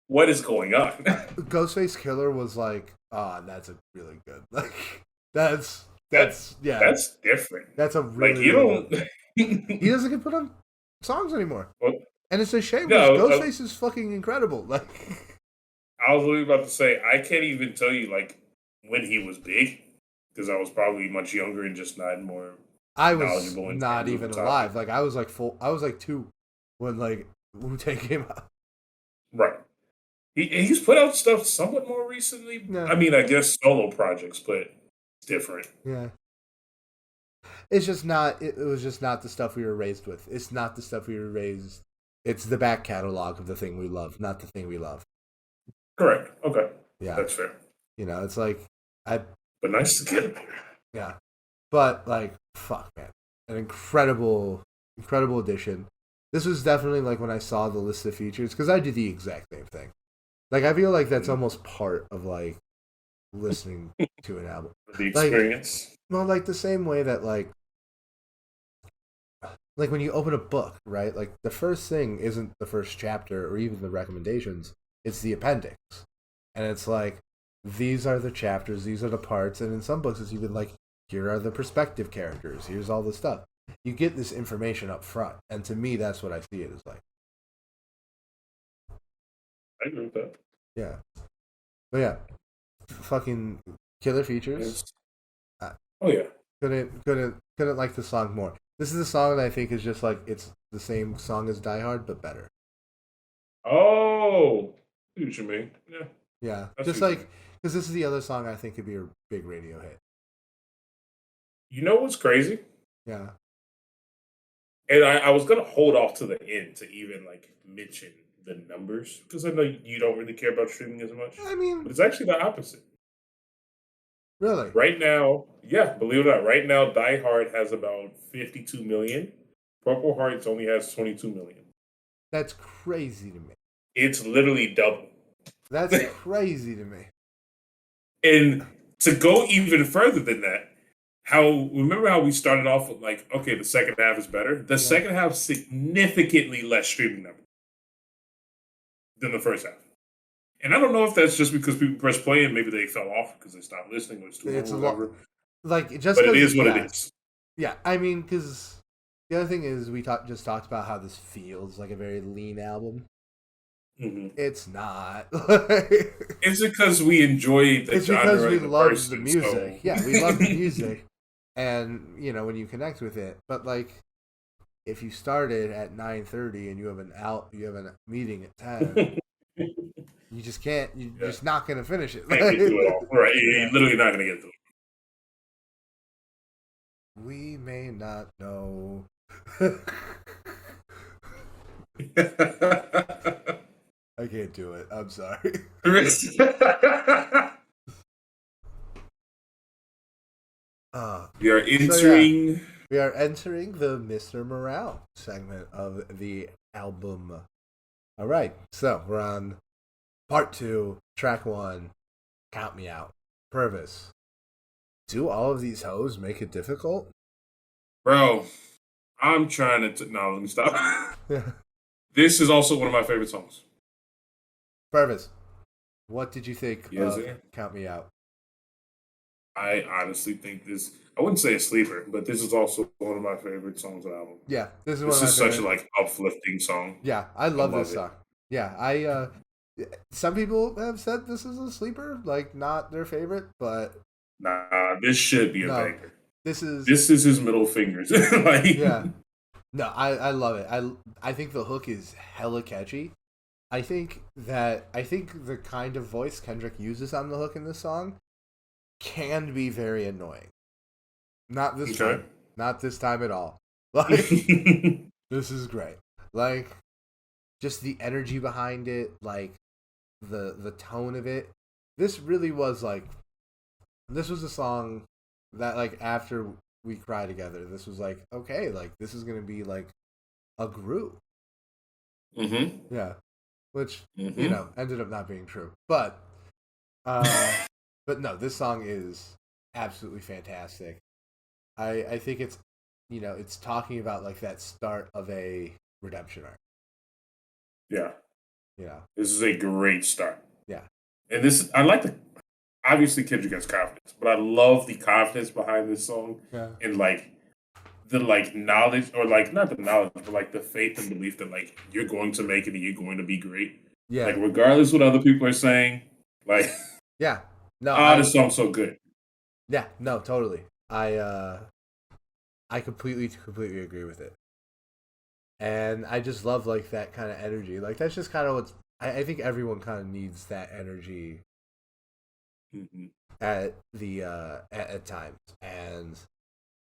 what is going on? Ghostface Killer was like, that's a really good. Like, that yeah, that's different. that's a Like, really you really don't. good. He doesn't get put on songs anymore, Well, and it's a shame because no, Ghostface is fucking incredible. Like, I was literally about to say I can't even tell you like when he was big because I was probably much younger and just not more I was knowledgeable in not terms of the even topic. alive. Like, I was like two when like Wu-Tang came out. Right. He's put out stuff somewhat more recently. Yeah, I mean, I guess solo projects, but it's different. yeah. It's just not. It was just not the stuff we were raised with. It's not the stuff we were raised. It's the back catalog of the thing we love, not the thing we love. Correct. Okay. Yeah, That's fair. it's like I But nice to get there. yeah, but like fuck man, an incredible addition. This was definitely like when I saw the list of features because I did the exact same thing. Like I feel like that's almost part of like listening to an album. The Like experience. well, like the same way that like when you open a book, right? Like the first thing isn't the first chapter or even the recommendations, it's the appendix. And it's like these are the chapters, these are the parts, and in some books it's even like here are the perspective characters, here's all the stuff. You get this information up front, and to me that's what I see it as like. I agree with that. Yeah. But yeah, fucking killer features. It's, I oh yeah. couldn't like the song more. This is a song that I think is just like it's the same song as Die Hard but better. Oh, I see what you mean. Yeah, Yeah, I see just what you like mean. because this is the other song I think could be a big radio hit. You know what's crazy? Yeah, And I was gonna hold off to the end to even like mention the numbers because I know you don't really care about streaming as much, I but mean, it's actually the opposite. really, Right now, yeah, believe it or not, right now Die Hard has about 52 million. Purple Hearts only has 22 million. that's crazy to me. It's literally double. That's crazy to me. And to go even further than that, remember how we started off with like, okay, the second half is better? The Yeah, second half significantly less streaming numbers than the first half. And I don't know if that's just because people press play and maybe they fell off because they stopped listening or it's too long it's or a lot. whatever. Like just But it because, is what it yeah, is. yeah. I mean, because the other thing is just talked about how this feels like a very lean album. hmm It's not. It's because we enjoy the It's because genre we and the love the person. So music. Yeah, we love the music, and when you connect with it. But like, if you started at 9:30 and you have a meeting at 10, you just can't. You're yeah, just not gonna finish it. can't get through it all. Right. You're Yeah. literally not going to get through We may not know. it. I can't do it. I'm sorry. Uh, We are so yeah, entering. we are entering the Mr. Morale segment of the album. All right, so we're on part 2, track 1. Count me out. Purvis. Do all of these hoes make it difficult? Bro, I'm trying to. No, let me stop. Yeah. This is also one of my favorite songs. Purvis, what did you think Yes, of sir. Count Me Out? I honestly think this. I wouldn't say a sleeper, but this is also one of my favorite songs on the album. Yeah, this is one This of my is such a favorite. like uplifting song. Yeah, I I love this love it. song. Yeah, some people have said this is a sleeper, like not their favorite, but Nah, this should be a no, banger. this is This is his middle fingers. like, yeah. No, I love it. I think the hook is hella catchy. I think the kind of voice Kendrick uses on the hook in this song can be very annoying. Not this okay. time. Not this time at all. Like this is great. Like just the energy behind it, like the tone of it. This really was like this was a song that like after we cry together, this was like okay, like this is gonna be like a group. hmm Yeah, which hmm ended up not being true, uh, but no, this song is absolutely fantastic. I think it's it's talking about like that start of a redemption arc. Yeah, Yeah, this is a great start. yeah, And this, I like the obviously Kendrick has confidence, but I love the confidence behind this song yeah, and like the like knowledge or like not the knowledge, but like the faith and belief that like you're going to make it and you're going to be great. Like yeah, regardless what other people are saying, like yeah. No, this song's so good. yeah, no, totally. I completely agree with it, and I just love like that kind of energy. Like that's just kind of what's. I think everyone kind of needs that energy hmm at the at times, and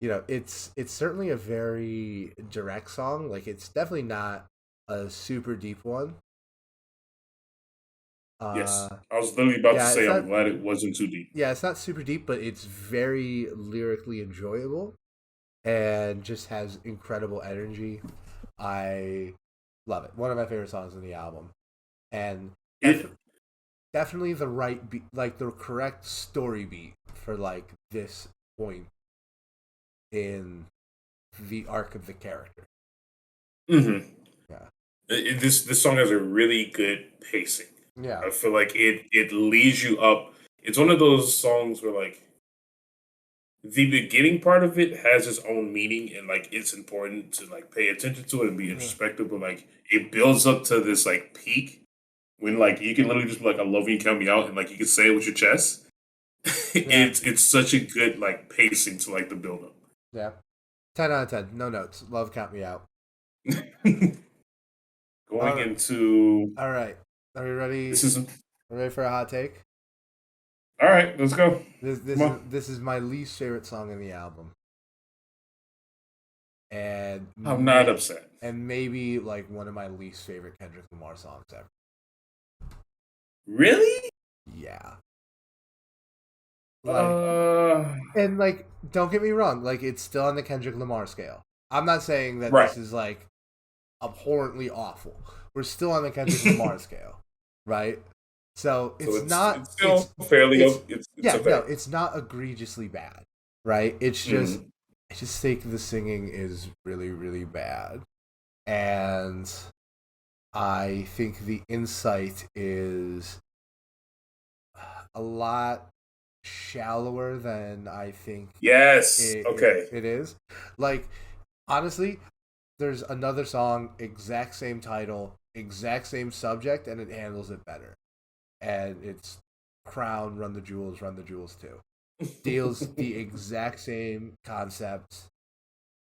it's certainly a very direct song. Like it's definitely not a super deep one. Yes, Uh, I was literally about to yeah, it's say I'm not. glad it wasn't too deep. Yeah, it's not super deep, but it's very lyrically enjoyable and just has incredible energy. I love it. One of my favorite songs in the album, and def- It definitely the right beat, like the correct story beat for like this point in the arc of the character. mhm. Yeah, This song has a really good pacing. yeah, I feel like it leads you up. It's one of those songs where like the beginning part of it has its own meaning and like it's important to like pay attention to it and be yeah, introspective, but like it builds up to this like peak when like you can literally just be like I love you, count me out, and like you can say it with your chest. yeah, it's such a good like pacing to like the build yeah. 10 out of 10. No notes. Love, count me out. up. Going All into all right. Are we ready? this is Ready for a hot take? all right. Let's go. This Come this is on. this is my least favorite song in the album, and I'm not upset. maybe like one of my least favorite Kendrick Lamar songs ever. Really? Yeah, like Uh, and like don't get me wrong, like it's still on the Kendrick Lamar scale. I'm not saying that right. this is like abhorrently awful. We're still on the Kendrick Lamar scale, right? So So it's not it's still fairly it's it's yeah, no, okay. it's not egregiously bad, right? It's just Mhm. I just think the singing is really bad. And I think the insight is a lot shallower than I think Yes. Okay. it is. Like honestly, there's another song, exact same title, exact same subject, and it handles it better. And it's Crown, Run the Jewels too. Deals the exact same concepts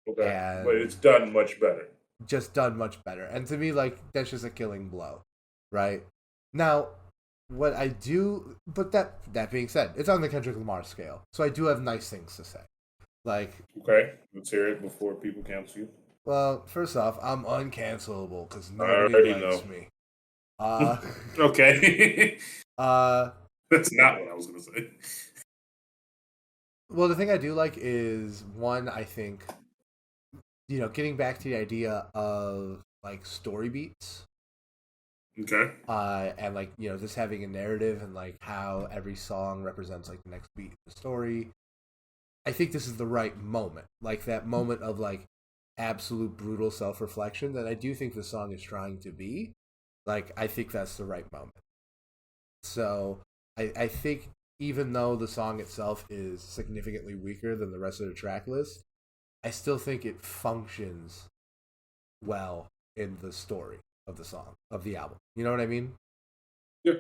okay. But and it's done much better. just done much better. And to me, like that's just a killing blow, right? Now, what I do, but that being said, it's on the Kendrick Lamar scale, so I do have nice things to say. Like, Okay. Let's hear it before people cancel you. well, first off, I'm uncancelable because I nobody already likes know. me. Uh, okay. uh, That's not what I was gonna say. well, the thing I do like is one, I think, getting back to the idea of like story beats, Okay. and like just having a narrative and like how every song represents like the next beat in the story. I think this is the right moment, like that moment of like absolute brutal self reflection that I do think the song is trying to be. Like I think that's the right moment. So I think even though the song itself is significantly weaker than the rest of the track list, I still think it functions well in the story of the song, of the album. You know what I mean? Yeah,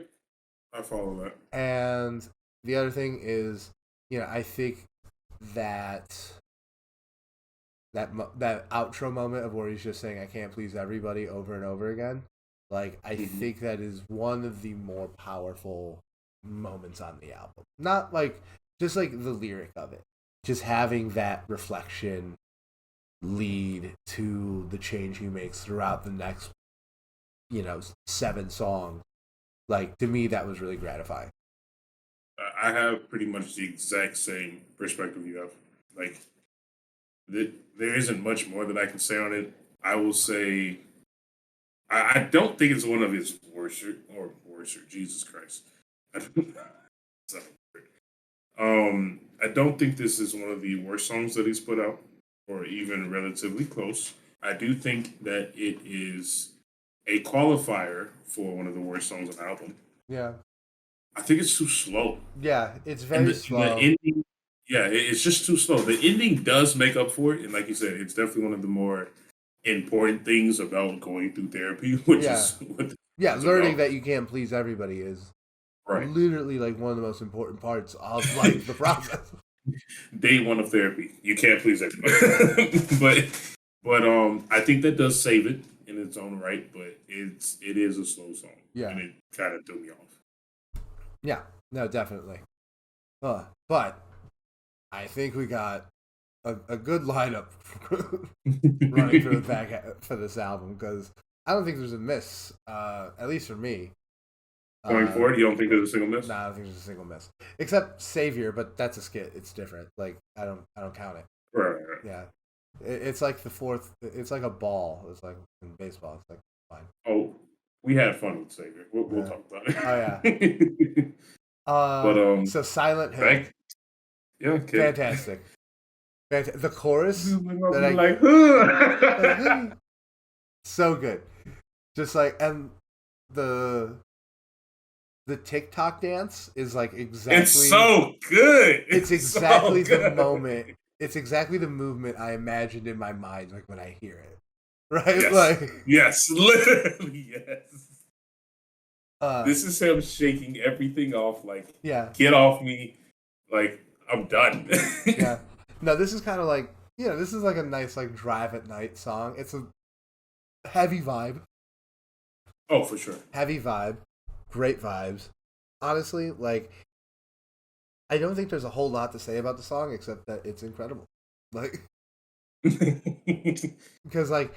I follow that. And the other thing is, I think that that outro moment of where he's just saying "I can't please everybody" over and over again, like I think that is one of the more powerful moments on the album. Not like just like the lyric of it, just having that reflection lead to the change he makes throughout the next 7 songs. Like, to me, that was really gratifying. I have pretty much the exact same perspective you have. Like, there isn't much more that I can say on it. I will say, I don't think it's one of his worst, Jesus Christ. I don't think this is one of the worst songs that he's put out, or even relatively close. I do think that it is a qualifier for one of the worst songs on the album. Yeah. I think it's too slow. Yeah, it's very slow. The ending, it's just too slow. The ending does make up for it, and like you said, it's definitely one of the more important things about going through therapy, which is what learning that you can't please everybody is literally like one of the most important parts of like the process. Day 1 of therapy, you can't please everybody. but I think that does save it in its own right. But it is a slow song, and it kind of threw me off. Yeah, no, definitely. But I think we got a good lineup running through the back for this album, because I don't think there's a miss, at least for me. Going forward, you don't think there's a single miss? No, I don't think there's a single miss, except Savior, but that's a skit. It's different. Like I don't count it. Right. Yeah, it's like the fourth. It's like a ball. It's like in baseball. It's like fine. Oh, we had fun with Savior. We'll talk about it. Oh yeah. But so Silent Hill. Yeah. Okay. Fantastic. The chorus so good. Just like, and the TikTok dance is like exactly. It's so good. It's exactly so the moment. It's exactly the movement I imagined in my mind, like when I hear it. Right? Yes. Like, yes, literally, yes. This is him shaking everything off, like, get off me, like, I'm done. Yeah. No, this is kind of like, this is like a nice, like, drive at night song. It's a heavy vibe. Oh, for sure. Heavy vibe. Great vibes. Honestly, like, I don't think there's a whole lot to say about the song except that it's incredible. Like, because, like,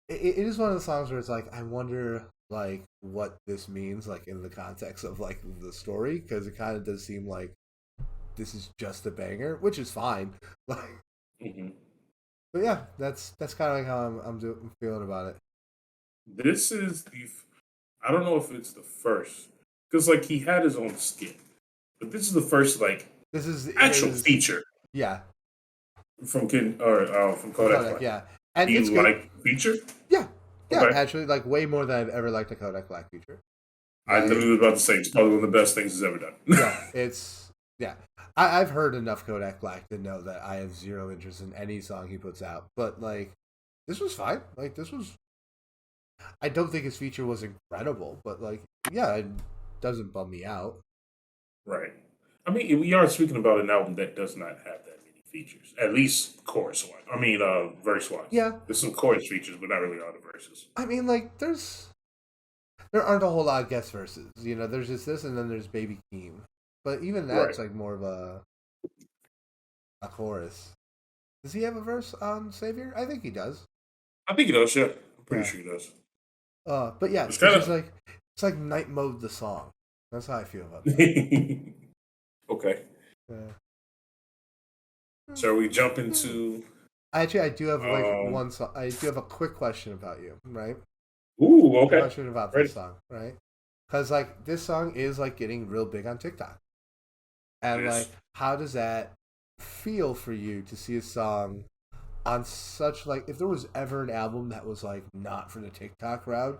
it is one of the songs where it's like, I wonder, like, what this means, like, in the context of, like, the story, because it kind of does seem like this is just a banger, which is fine. Like, but yeah, that's kind of like how I'm feeling about it. This is I don't know if it's the first, because like he had his own skit, but this is the first like actual feature. Yeah. From from Kodak. Yeah. And do you like feature? Yeah. Yeah, okay. Actually, like way more than I've ever liked a Kodak Black feature. I literally was about to say it's probably one of the best things he's ever done. Yeah, I've heard enough Kodak Black to know that I have zero interest in any song he puts out. But like, this was fine. Like, this was. I don't think his feature was incredible, but like, yeah, it doesn't bum me out. Right. I mean, we are speaking about an album that does not have that many features, at least chorus wise. I mean, verse wise. Yeah. There's some chorus features, but not really all the verses. I mean, like, there aren't a whole lot of guest verses. There's just this, and then there's Baby Keem. But even that's like more of a chorus. Does he have a verse on Savior? I think he does. I think he does. Yeah, I'm pretty sure he does. But yeah, it's like night mode the song. That's how I feel about that. Okay. So we jump into. Actually, I do have like one song. I do have a quick question about you, right? Ooh, okay. Question about this song, right? Because like this song is like getting real big on TikTok, and like, how does that feel for you to see a song on such like, if there was ever an album that was like not for the TikTok crowd,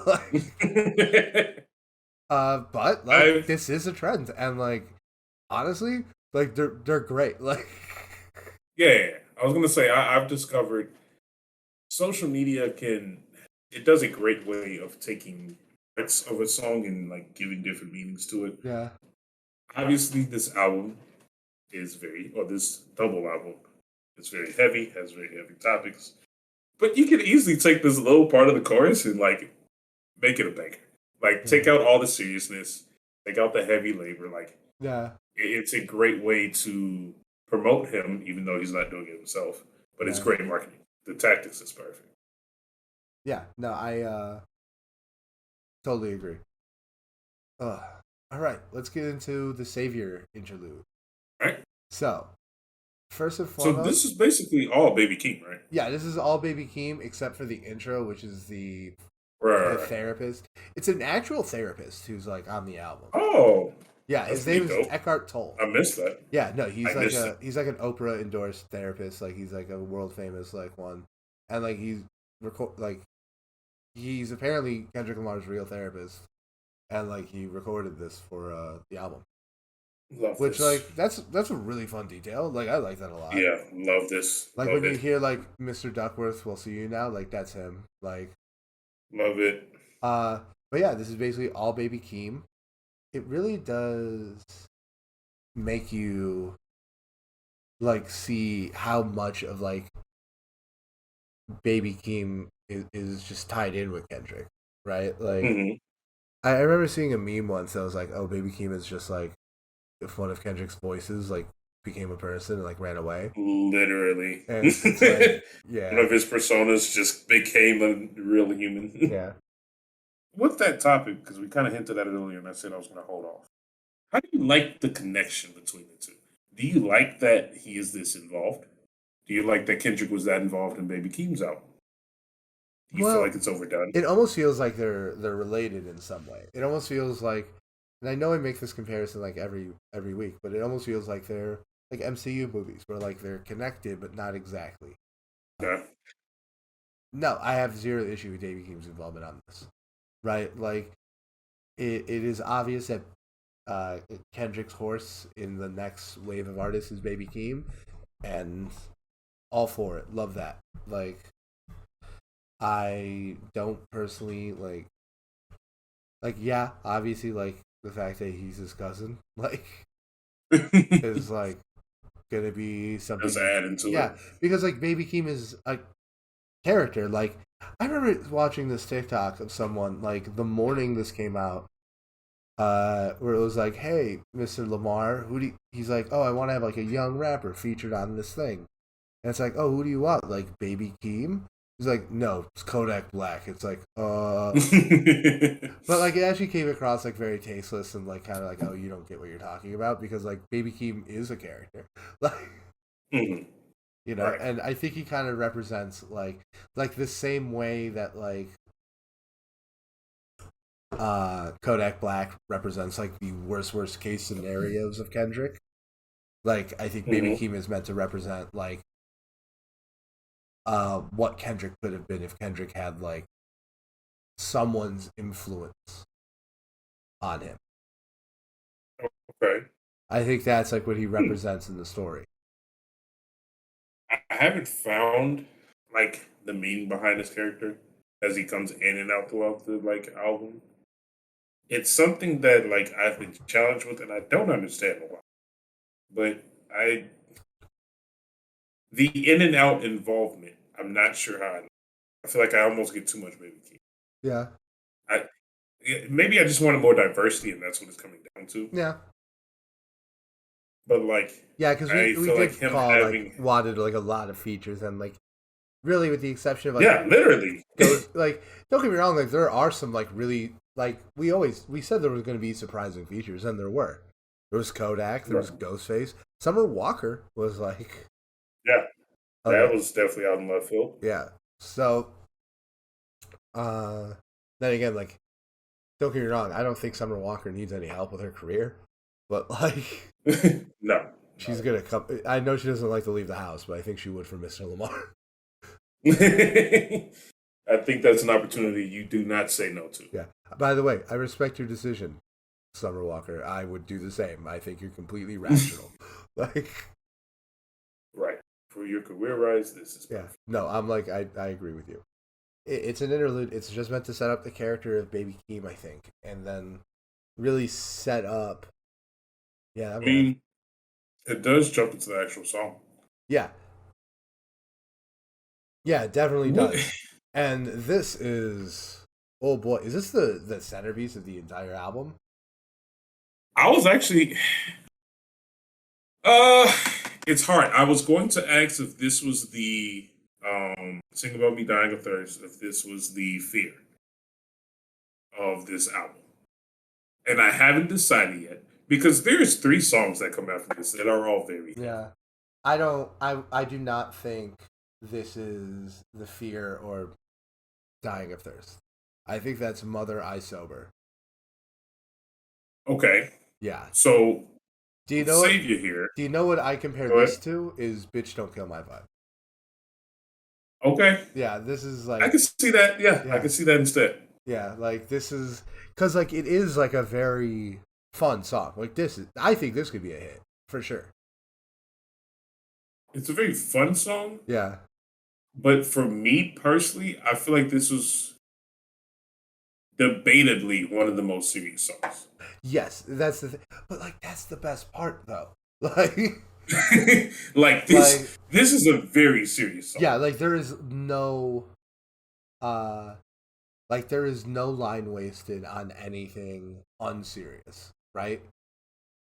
like, but like this is a trend, and like honestly, like they're great. Like, Yeah, I was gonna say I've discovered social media can it does a great way of taking parts of a song and like giving different meanings to it. yeah, Obviously, this album is very, or this double album is very heavy, has very heavy topics. But you can easily take this little part of the chorus and like make it a banger. Like take yeah, out all the seriousness, take out the heavy labor. Like yeah, it's a great way to promote him, even though he's not doing it himself. But it's yeah, great marketing. The tactics is perfect. yeah. No, I totally agree. All right, let's get into the Savior interlude. All right. So, first and So foremost, this is basically all Baby Keem, right? yeah, this is all Baby Keem except for the intro, which is the Right. therapist. It's an actual therapist who's like on the album. Oh, Yeah, that's his pretty name is dope. Eckhart Tolle. I missed that. Yeah, no, I missed it. he's like an Oprah endorsed therapist. Like he's like a world famous like one, and like he's apparently Kendrick Lamar's real therapist, and like he recorded this for the album. Love Which this. like that's a really fun detail. Like I like that a lot. Yeah, love this. Like Love when you it. hear like Mr. Duckworth, we'll see you now. Like that's him. Like Love it. uh, but yeah, this is basically all Baby Keem. It really does make you like see how much of like Baby Keem is just tied in with Kendrick, right? Like Hmm. I remember seeing a meme once that was like, "Oh, Baby Keem is just like if one of Kendrick's voices like became a person and like ran away." Literally. And it's like, One yeah, of his personas just became a real human. yeah. With that topic, because we kind of hinted at it earlier, and I said I was going to hold off. How do you like the connection between the two? Do you like that he is this involved? Do you like that Kendrick was that involved in Baby Keem's album? Do you feel Well, like it's overdone? it almost feels like they're related in some way. It almost feels like, and I know I make this comparison like every week, but it almost feels like they're like MCU movies where like they're connected but not exactly. Yeah. No, I have zero issue with Davey Keem's involvement on this. Right, like it is obvious that uh, Kendrick's horse in the next wave of artists is Baby Keem, and all for it. Love that. Like I don't personally like yeah, obviously like the fact that he's his cousin like is like gonna be Just something. add into Yeah, it. because like Baby Keem is a character. Like I remember watching this TikTok of someone like the morning this came out, where it was like, "Hey, Mr. Lamar, who do you, he's like, oh, I want to have like a young rapper featured on this thing," and it's like, "Oh, who do you want? Like Baby Keem?" He's like, "No, it's Kodak Black." It's like, but like it actually came across like very tasteless and like kind of like, oh, you don't get what you're talking about because like Baby Keem is a character, like Mhm. you know, Right. and I think he kind of represents like the same way that like Kodak Black represents like the worst case scenarios of Kendrick. Like I think Baby Hmm. Keem is meant to represent like what Kendrick could have been if Kendrick had like someone's influence on him. Okay. I think that's like what he Hmm. represents in the story. I haven't found like the meaning behind his character as he comes in and out throughout the like album. It's something that like I've been challenged with and I don't understand why. But I the in and out involvement, I'm not sure how I feel like I almost get too much Baby Keem. Yeah, I maybe I just wanted more diversity and that's what it's coming down to. yeah, But like yeah. Because I we feel like did him call like having wanted like a lot of features and like really with the exception of like yeah, literally. goes like don't get me wrong like there are some like really like we said there was going to be surprising features and there were. There was Kodak, there Right. was Ghostface, Summer Walker was like Yeah, okay, that was definitely out in left field. yeah. So uh then again like don't get me wrong, I don't think Summer Walker needs any help with her career, but like No, she's gonna come. I know she doesn't like to leave the house, but I think she would for Mr. Lamar. I think that's an opportunity you do not say no to. Yeah. By the way, I respect your decision. Summer Walker, I would do the same. I think you're completely rational. Like, Right. For your career rise, this is yeah, perfect. no, I'm like, I agree with you. It's an interlude. It's just meant to set up the character of Baby Keem, I think, and then really set up. Yeah, I man. mean, it does jump into the actual song. Yeah, yeah, it definitely What? does. And this is, oh boy, is this the centerpiece of the entire album? I was actually, uh, it's hard. I was going to ask if this was the "Sing About Me Dying of Thirst," if this was the fear of this album, and I haven't decided yet because there's three songs that come after this that are all very heavy. Yeah, I don't. I do not think this is the fear or dying of thirst. I think that's Mother I Sober. Okay, Yeah. so Do you with know what? Savior here. Do you know what I compare Go this ahead. to? Is Bitch Don't Kill My Vibe. Okay, Yeah, this is I like, can see that. Yeah, I yeah, can see that instead. yeah, like this is because like it is like a very fun song. Like this is, I think this could be a hit for sure. It's a very fun song, Yeah. but for me personally, I feel like this was debatably one of the most serious songs. Yes, that's the thing. But like that's the best part though. Like, Like like this is a very serious song. yeah, like there is no uh like there is no line wasted on anything unserious, right?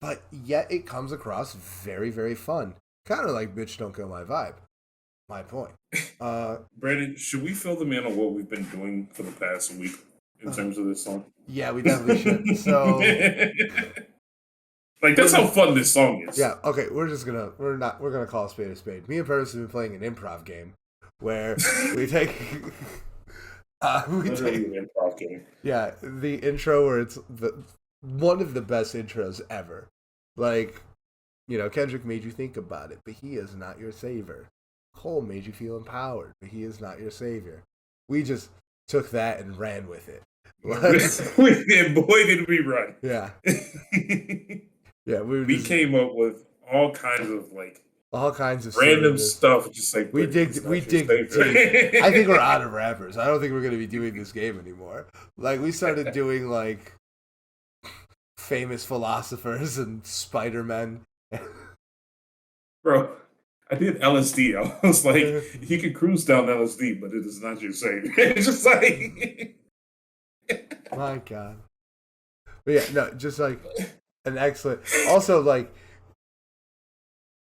But yet it comes across very, very fun. Kind of like Bitch Don't Kill My Vibe. My point. Uh, Brandon, should we fill them in on what we've been doing for the past week in uh terms of this song? yeah, we definitely should. So Like we're that's how just fun this song is. yeah, okay, we're gonna call a spade a spade. Me and Purvis have been playing an improv game where we take we Literally take an improv game. yeah, the intro where it's the one of the best intros ever. Like, Kendrick made you think about it, but he is not your savior. Cole made you feel empowered, but he is not your savior. We just took that and ran with it. Like, And boy, did we run. yeah, yeah, we were We just came up with all kinds of like all kinds of random silliness. stuff, just like, We but dig, he's we not your dig deep. savior. I think we're out of rappers. I don't think we're gonna be doing this game anymore. Like we started doing like famous philosophers and Spider Men. Bro, I did LSD. I was like, you can cruise down LSD, but it is not your savior. It's just like, My God. But yeah, no, just like an excellent. Also, like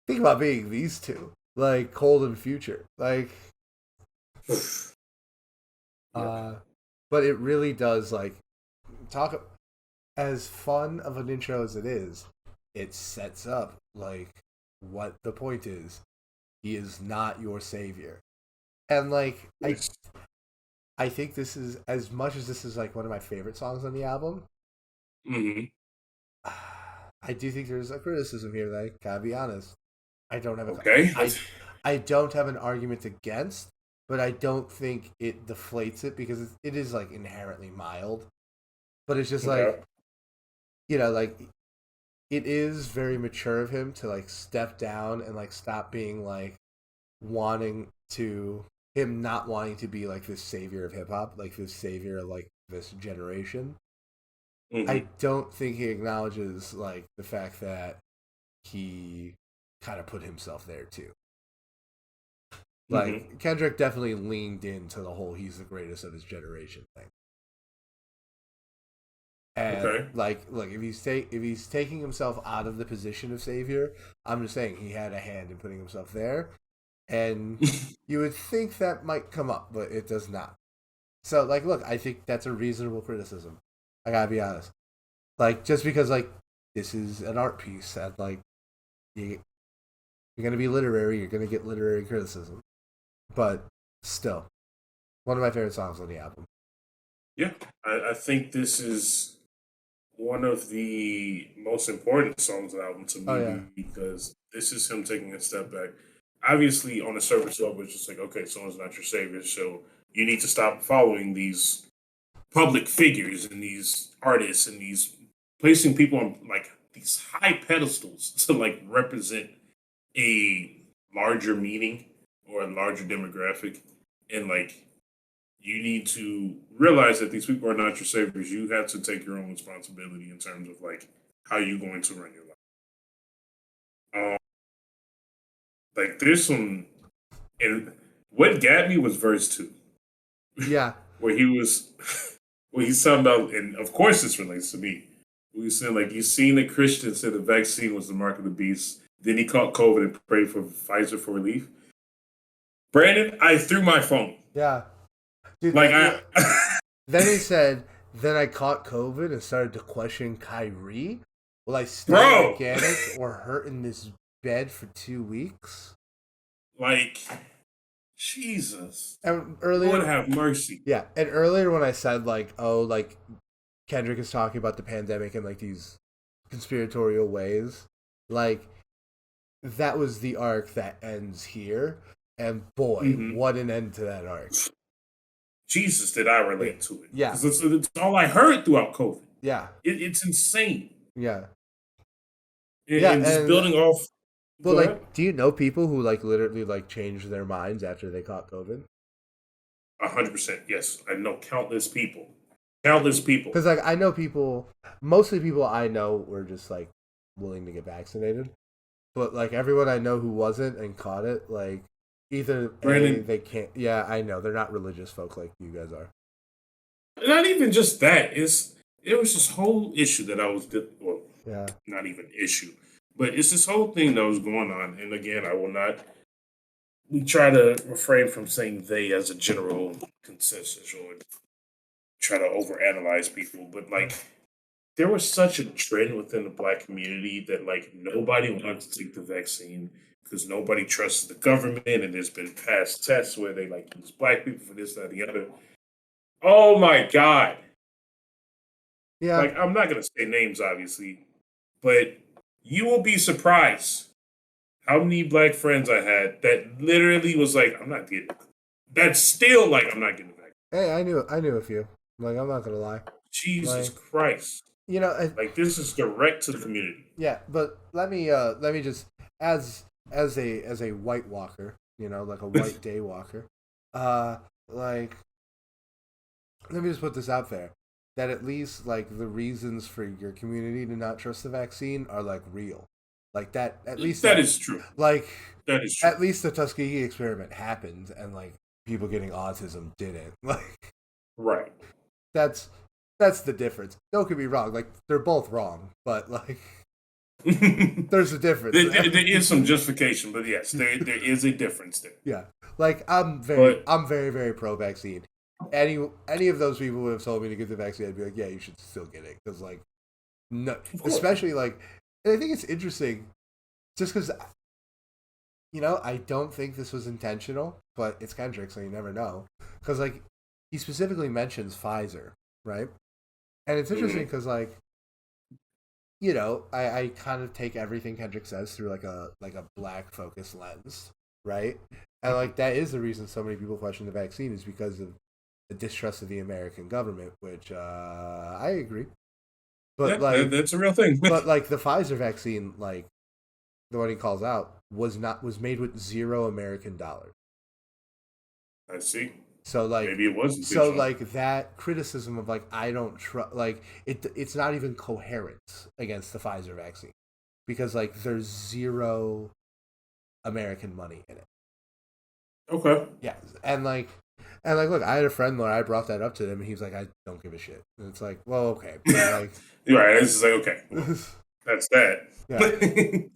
think about being these two, like Cold and Future, like. yeah. uh But it really does like talk as fun of an intro as it is. It sets up like what the point is. He is not your savior, and like I think this is as much as this is like one of my favorite songs on the album. Mm-hmm. I do think there's a criticism here that I gotta be honest. I don't have a Okay. I don't have an argument against, but I don't think it deflates it because it is like inherently mild. But it's just Okay. like like it is very mature of him to like step down and like stop being like wanting to him not wanting to be like this savior of hip hop, like this savior of like this generation. Mm-hmm. I don't think he acknowledges like the fact that he kind of put himself there too. Mm-hmm. Like Kendrick definitely leaned into the whole "he's the greatest of his generation" thing, and Okay. like, look, if he's taking himself out of the position of savior, I'm just saying he had a hand in putting himself there, and you would think that might come up, but it does not. So, like, look, I think that's a reasonable criticism. I gotta be honest. Like, just because like this is an art piece, and like you, you're gonna be literary, you're gonna get literary criticism, but still, one of my favorite songs on the album. Yeah, I think this is one of the most important songs of the album to Oh yeah, me because this is him taking a step back. Obviously, on a surface level, it's just like, okay, someone's not your savior, so you need to stop following these public figures and these artists and these placing people on like these high pedestals to like represent a larger meaning or a larger demographic, and like you need to realize that these people are not your saviors. You have to take your own responsibility in terms of like how you're going to run your life. Like there's some, and what got me was verse 2, Yeah. where he was, where he's talking about, and of course this relates to me. We saying like you seen a Christian said the vaccine was the mark of the beast. Then he caught COVID and prayed for Pfizer for relief. Brandon, I threw my phone. Yeah. Dude, Like then he said, then I caught COVID and started to question Kyrie. Will I stay Bro! organic or hurt in this bed for 2 weeks? Like, Jesus. And earlier, Lord have mercy. yeah, and earlier when I said like, oh, like Kendrick is talking about the pandemic in like these conspiratorial ways, like that was the arc that ends here, and boy, what an end to that arc. Jesus, did I relate to it? Yeah. Because it's all I heard throughout COVID. Yeah. It's insane. Yeah. And just building off. Well, like, do you know people who like literally like changed their minds after they caught COVID? 100%. Yes, I know countless people. Countless people. Because like I know people, mostly people I know were just like willing to get vaccinated, but like everyone I know who wasn't and caught it, like either Brandon, they can't. Yeah, I know they're not religious folk like you guys are. Not even just that. It was this whole issue that I was well, Yeah. Not even issue, but it's this whole thing that was going on. And again, I will not. We try to refrain from saying they as a general consensus or try to overanalyze people, but like there was such a trend within the Black community that like nobody wanted to take the vaccine because nobody trusts the government, and there's been past tests where they like use Black people for this, that, and the other. Oh my God. Yeah. Like, I'm not going to say names, obviously, but you will be surprised how many Black friends I had that literally was like, I'm not getting it. That's still like, I'm not getting it back. Hey, I knew a few. Like, I'm not going to lie. Jesus like, Christ. You know, like this is direct to the community. Yeah, but let me just, as a White Walker, you know, like a white day walker, like, let me just put this out there, that at least like the reasons for your community to not trust the vaccine are like real, like that. At least that is true. Like that is true. At least the Tuskegee experiment happened, and like people getting autism didn't. Like, right. That's the difference. Don't get me wrong. Like they're both wrong, but like. There's a difference. There is some justification, but yes, there is a difference there. Yeah, like I'm very, very pro vaccine. Any of those people who have told me to get the vaccine, I'd be like, yeah, you should still get it, because like, no, especially like, and I think it's interesting, just because, you know, I don't think this was intentional, but it's Kendrick, so you never know, because like he specifically mentions Pfizer, right? And it's interesting because like, you know, I kind of take everything Kendrick says through like a Black focus lens, right? And like that is the reason so many people question the vaccine, is because of the distrust of the American government, which I agree. But yeah, like that's a real thing. But like the Pfizer vaccine, like the one he calls out, was made with $0 American. I see. So like maybe it wasn't. So like that criticism of like I don't trust, like it's not even coherent against the Pfizer vaccine, because like there's $0 American money in it. Okay. Yeah, and like look, I had a friend where I brought that up to him, and he was like, I don't give a shit. And it's like, well, okay, but like you're right. It's just like, okay, well, that's that. Yeah.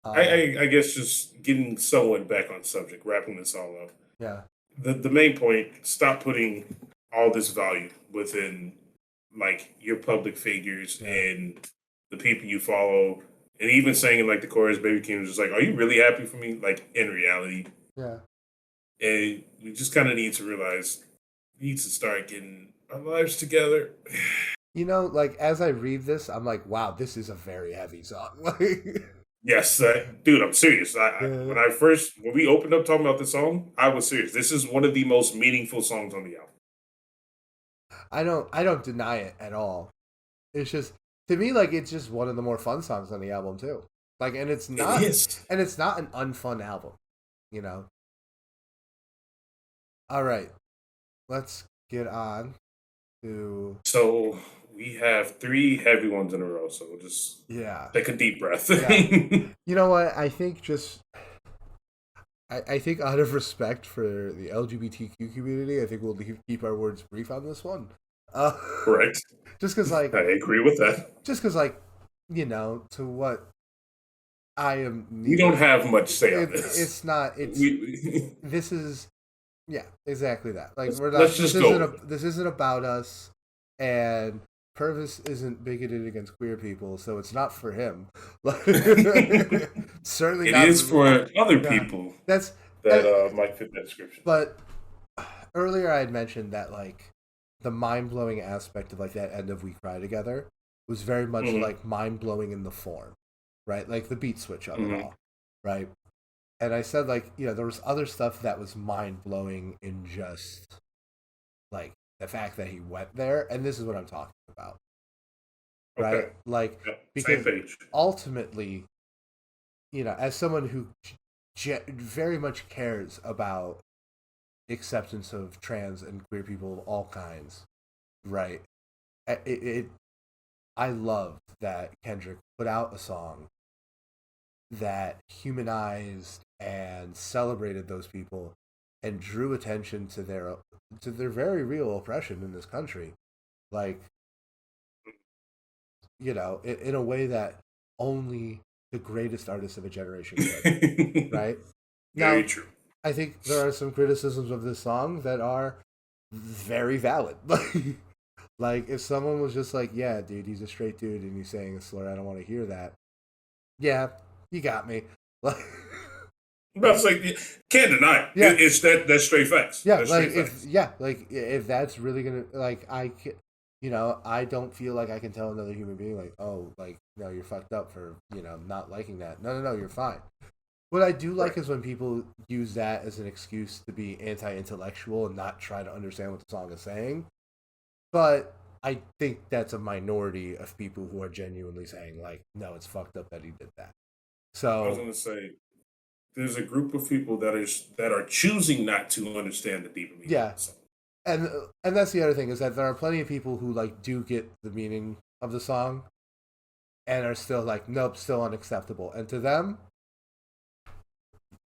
I guess just getting somewhat back on subject, wrapping this all up. Yeah. The main point, stop putting all this value within like your public figures and the people you follow, and even saying in like the chorus, Baby King was just like, are you really happy for me? Like in reality. Yeah. And we just kind of need to realize we need to start getting our lives together. You know, like as I read this, I'm like, wow, this is a very heavy song. Yes, dude, I'm serious. When we opened up talking about this song, I was serious. This is one of the most meaningful songs on the album. I don't deny it at all. It's just to me, like, it's just one of the more fun songs on the album too. Like, and it's not, It is. and it's not an unfun album, you know. All right, let's get on to So we have three heavy ones in a row. So we'll just yeah, take a deep breath. yeah. You know what? I think just I think out of respect for the LGBTQ community, I think we'll keep our words brief on this one. Correct. Just because, like, I agree with that. just because, like, you know, to what I am. We don't have much say on this. It's not. It's this is. Yeah, exactly that. Like, we're not. Let's just go. This isn't about us, and Purvis isn't bigoted against queer people, so it's not for him. Certainly, it is for other people. That's that might fit that description. But earlier, I had mentioned that, like, the mind blowing aspect of, like, that end of "We Cry Together" was very much like mind blowing in the form, right? Like the beat switch of it all, right? And I said, like, you know, there was other stuff that was mind blowing in just, like, the fact that he went there, and this is what I'm talking about, right? Okay. Like, because ultimately, you know, as someone who very much cares about acceptance of trans and queer people of all kinds, right? I love that Kendrick put out a song that humanized and celebrated those people and drew attention to their very real oppression in this country, like, you know, in a way that only the greatest artists of a generation could. Right? Very now, true. I think there are some criticisms of this song that are very valid. Like, if someone was just like, yeah, dude, he's a straight dude and he's saying a slur, I don't want to hear that. Yeah, you got me. That's like, can't deny it. Yeah. It's that's straight facts. Yeah, that's like if that's really gonna, like, you know, I don't feel like I can tell another human being, like, oh, like, no, you're fucked up for, you know, not liking that. No, you're fine. What I do like is when people use that as an excuse to be anti-intellectual and not try to understand what the song is saying. But I think that's a minority of people who are genuinely saying, like, no, it's fucked up that he did that. So I was going to say, there's a group of people that are choosing not to understand the deeper meaning. Yeah, and that's the other thing, is that there are plenty of people who, like, do get the meaning of the song, and are still like, nope, still unacceptable. And to them,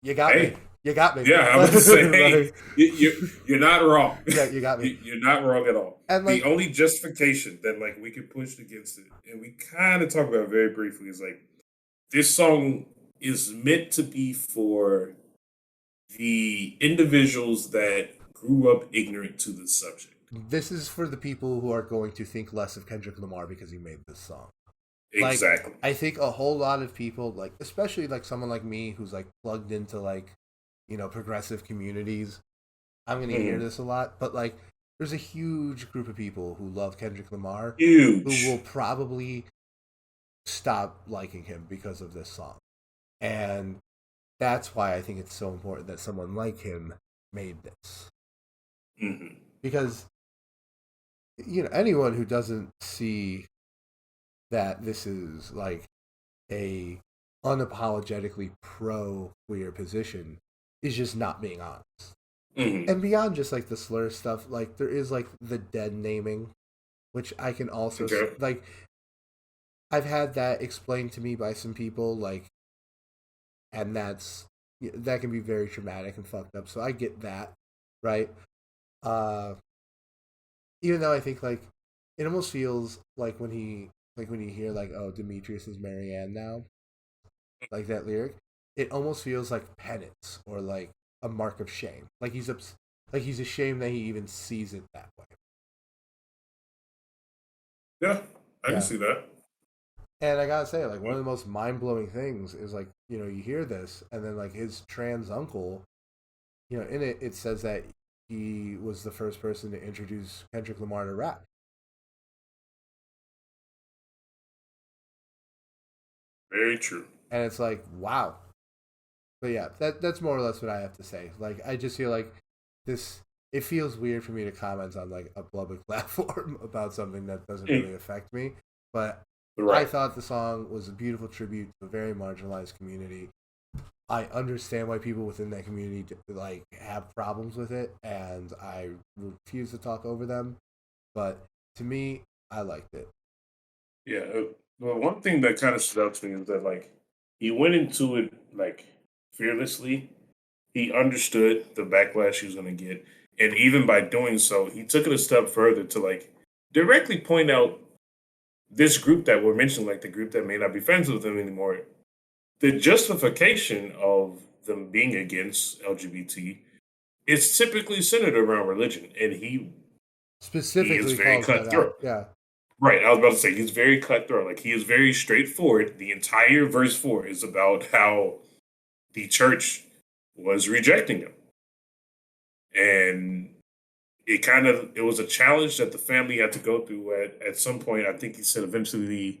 you got me. You got me. Yeah, I was going to say, hey, you're not wrong. Yeah, you got me. You're not wrong at all. And, like, the only justification that, like, we could push against it, and we kind of talk about it very briefly, is like, this song is meant to be for the individuals that grew up ignorant to the subject. This is for the people who are going to think less of Kendrick Lamar because he made this song. Exactly. Like, I think a whole lot of people, like, especially, like, someone like me who's, like, plugged into, like, you know, progressive communities, I'm going to hear this a lot. But, like, there's a huge group of people who love Kendrick Lamar who will probably stop liking him because of this song. And that's why I think it's so important that someone like him made this. Because, you know, anyone who doesn't see that this is, like, a unapologetically pro-queer position is just not being honest. And beyond just, like, the slur stuff, like, there is, like, the dead naming, which I can also, like, I've had that explained to me by some people, like, and that can be very traumatic and fucked up, so I get that, right? Even though I think, like, it almost feels like when you hear, like, oh, Demetrius is Marianne now, like, that lyric, it almost feels like penance or, like, a mark of shame. Like, he's ashamed that he even sees it that way. Yeah, I can see that. And I gotta say, like, one of the most mind-blowing things is, like, you know, you hear this, and then, like, his trans uncle, you know, in it says that he was the first person to introduce Kendrick Lamar to rap. Very true. And it's like, wow. But yeah, that's more or less what I have to say. Like, I just feel like this, it feels weird for me to comment on, like, a public platform about something that doesn't really affect me. But I Right. thought the song was a beautiful tribute to a very marginalized community. I understand why people within that community like have problems with it, and I refuse to talk over them. But to me, I liked it. Yeah. Well, one thing that kind of stood out to me is that like he went into it like fearlessly. He understood the backlash he was going to get, and even by doing so, he took it a step further to like directly point out this group that we're mentioning, like the group that may not be friends with him anymore. The justification of them being against LGBT is typically centered around religion, and he is Specifically very calls that out. cutthroat. Yeah. Right, I was about to say he's very cutthroat. Like he is very straightforward. The entire verse 4 is about how the church was rejecting him, and it was a challenge that the family had to go through. At some point, I think he said eventually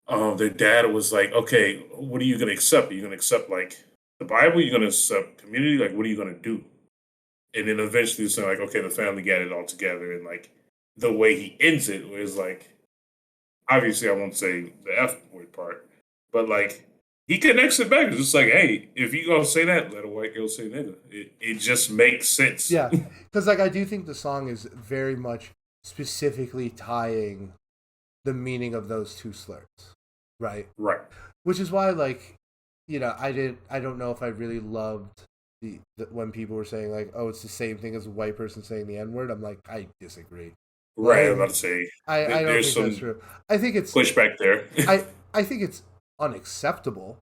their dad was like, "Okay, what are you going to accept? Are you going to accept like the Bible? Are you going to accept community? Like, what are you going to do?" And then eventually, it's like, "Okay, the family got it all together." And like the way he ends it was like, obviously, I won't say the F word part, but like he connects it back. It's just like, hey, if you gonna say that, let a white girl say nigga. It just makes sense. Yeah. Because, like, I do think the song is very much specifically tying the meaning of those two slurs, right? Right. Which is why, like, I don't know if I really loved when people were saying, like, oh, it's the same thing as a white person saying the N word. I'm like, I disagree. Right. I was Like, about to say I don't there's think that's some true. I think it's pushback there. I think it's unacceptable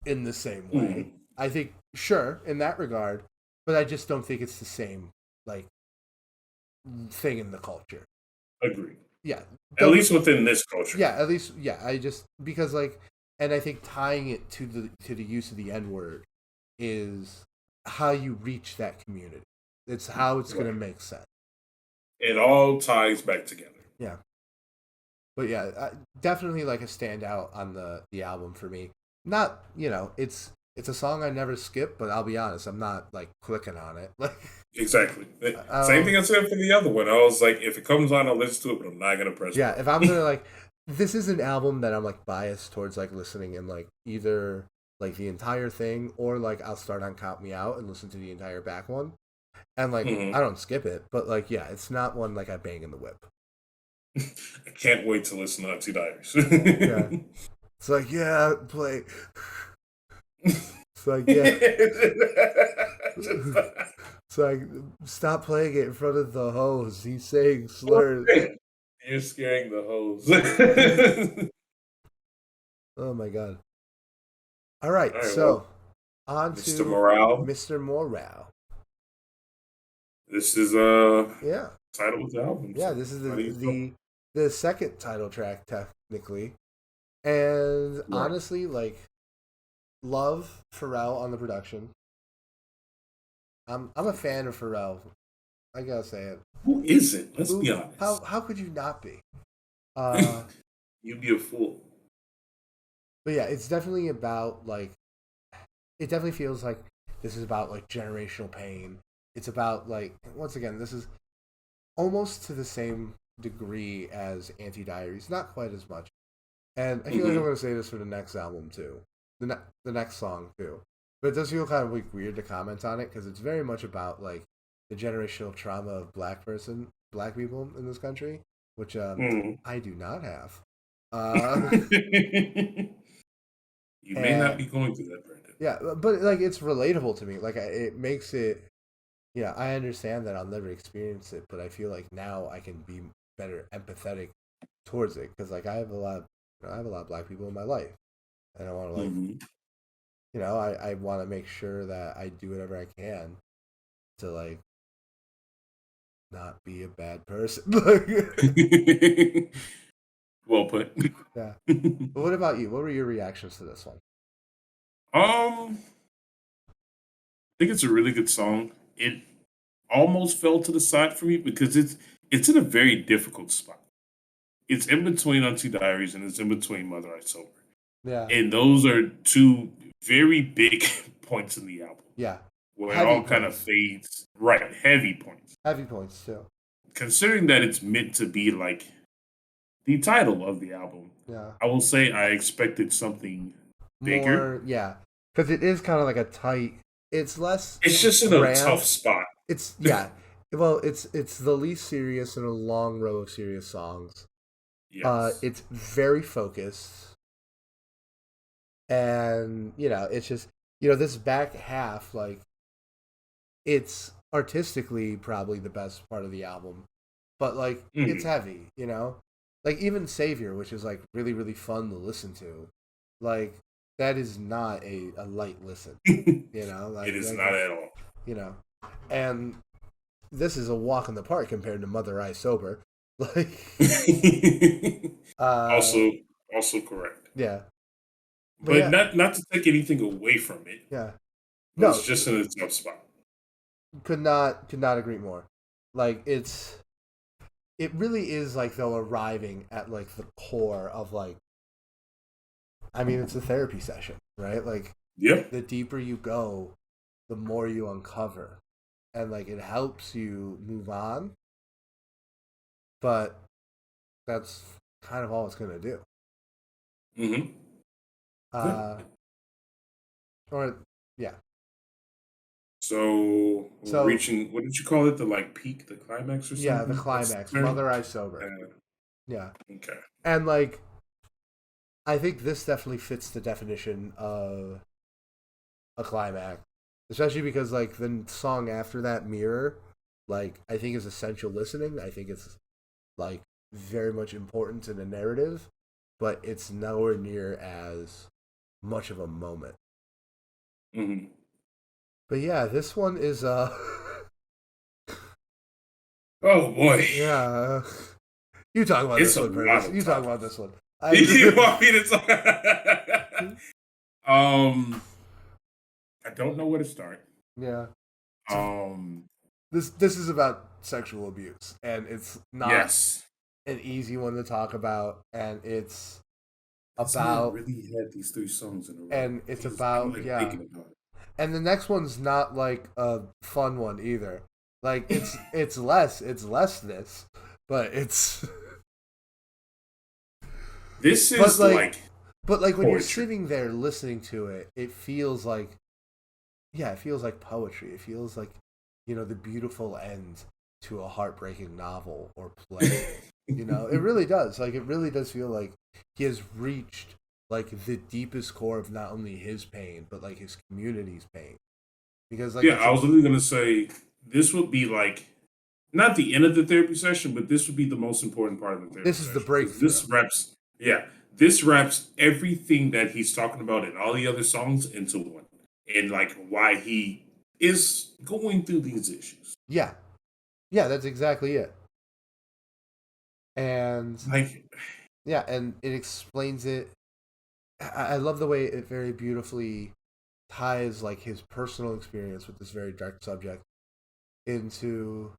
in the same way. Mhm. I think sure in that regard, but I just don't think it's the same like thing in the culture. Agree. Yeah, At don't least within this culture. yeah, at least yeah, I just because like and I think tying it to the use of the N word is how you reach that community. It's how it's going to Right. make sense. It all ties back together. Yeah. But yeah, definitely like a standout on the album for me. Not it's a song I never skip, but I'll be honest, I'm not like clicking on it. Like, Exactly. Same um, thing I said for the other one. I was like, if it comes on, I'll listen to it, but I'm not gonna press yeah, if I'm play. gonna like, this is an album that I'm like biased towards like listening in like either like the entire thing or like I'll start on Count Me Out and listen to the entire back one, and like I Mhm. don't skip it, but like yeah, it's not one like I bang in the whip. I can't wait to listen to Two Diaries. Yeah, it's like yeah, play. It's like yeah. Just- It's like, stop playing it in front of the host. He's saying slurs. You're scaring the hoes. Oh my god. All right, All right, well, so on Mr. to Morale, Mr. Morale. this is Yeah, title of the album. yeah. So This is how do you feel? the second title track technically, and Right. honestly, like love Pharrell on the production. I'm a fan of Pharrell. I gotta say it. Who is it? Let's be Who? honest. How could you not be? Uh, You'd be a fool. but yeah, it's definitely about like it definitely feels like this is about like generational pain. It's about like once again, this is almost to the same degree as Anti Diaries, not quite as much. And I feel like I'm Hmm. going to say this for the next album too, the next song too. But it does feel kind of like weird to comment on it because it's very much about like the generational trauma of black people in this country, which Hmm. I do not have. Uh, You may not and be going through that, Brandon. yeah, but like it's relatable to me. Like it makes it. Yeah, I understand that I'll never experience it, but I feel like now I can be better empathetic towards it because like I have a lot of black people in my life, and I want to like Hmm. I want to make sure that I do whatever I can to like not be a bad person. Well put. Yeah. But what about you? What were your reactions to this one? I think it's a really good song. It almost fell to the side for me because it's in a very difficult spot. It's in between Unto Diaries and it's in between Mother I Sober. Yeah. And those are two very big points in the album Yeah. where it Heavy all kind of points. fades. Right, heavy points. Heavy points too. Considering that it's meant to be like the title of the album. Yeah. I will say I expected something bigger. More, yeah, because it is kind of like a tight. It's less It's just in a tough grand. spot. It's yeah. Well, it's the least serious in a long row of serious songs. Yes. It's very focused, and it's just this back half, like it's artistically probably the best part of the album, but like it's Mhm. heavy, like even Savior, which is like really really fun to listen to, like that is not a light listen, It like is that, not at all. you know, and this is a walk in the park compared to Mother I Sober, like uh also, also correct. yeah, but But yeah, not to take anything away from it, yeah, but it's no, just in a tough spot. could not agree more, like it really is like though arriving at like the core of like, I mean, it's a therapy session, right? Like Yep. the deeper you go, the more you uncover, and like it helps you move on, but that's kind of all it's gonna do. Hmm. uh or yeah, So we're so reaching, what did you call it? The like peak, the climax or yeah, the something? What's climax, the term? Mother I Sober. Uh, Yeah, okay. and like I think this definitely fits the definition of a climax, especially because like the song after that, Mirror, like I think is essential listening. I think it's like very much important to the narrative, but it's nowhere near as much of a moment. Hmm. But yeah, this one is Oh boy. yeah, you talk about It's this a one, lot Purvis. of You talk about this topics. one. I You want me to talk? um, I don't know where to start. yeah. It's, Um, this is about sexual abuse, and it's not yes. an easy one to talk about, and This man about really had these three songs in a row. it's Jeez, I'm about, like yeah. thinking about it. And the next one's not like a fun one either. Like it's less this, but it's This but is like like but like when you're poetry. sitting there listening to it, it feels like, yeah, it feels like poetry. It feels like, the beautiful end to a heartbreaking novel or play. It really does. Like it really does feel like he has reached like the deepest core of not only his pain, but like his community's pain. Because like Yeah, it's I a was literally gonna say this would be like not the end of the therapy session, but this would be the most important part of the therapy this is the session because breakthrough. this wraps everything that he's talking about in all the other songs into one, and like why he is going through these issues. Yeah. Yeah, that's exactly it. And Like, yeah, and it explains it. I love the way it very beautifully ties like his personal experience with this very dark subject into,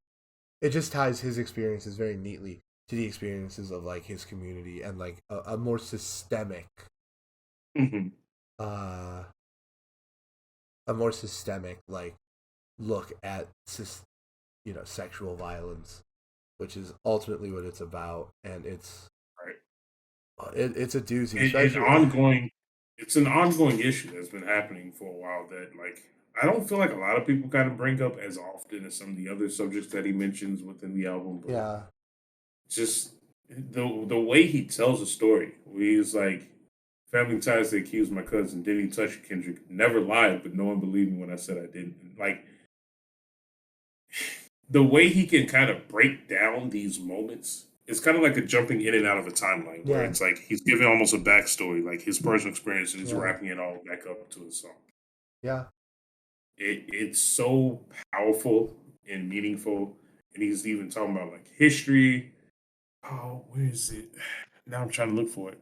it just ties his experiences very neatly to the experiences of like his community, and like a more systemic mhm, uh a more systemic like look at sexual violence, which is ultimately what it's about, and right, it's a doozy, and especially. ongoing. It's an ongoing issue that's been happening for a while. That like I don't feel like a lot of people kind of bring up as often as some of the other subjects that he mentions within the album, but Yeah, just the way he tells a story, where he's like, family ties to accuse my cousin, did he touch Kendrick? Never lied, but no one believed me when I said I didn't. Like the way he can kind of break down these moments. It's kind of like a jumping in and out of a timeline where yeah, it's like he's giving almost a backstory, like his personal experience, and he's yeah, wrapping it all back up to his song. yeah, It's so powerful and meaningful, and he's even talking about like history. Oh, where is it? Now I'm trying to look for it.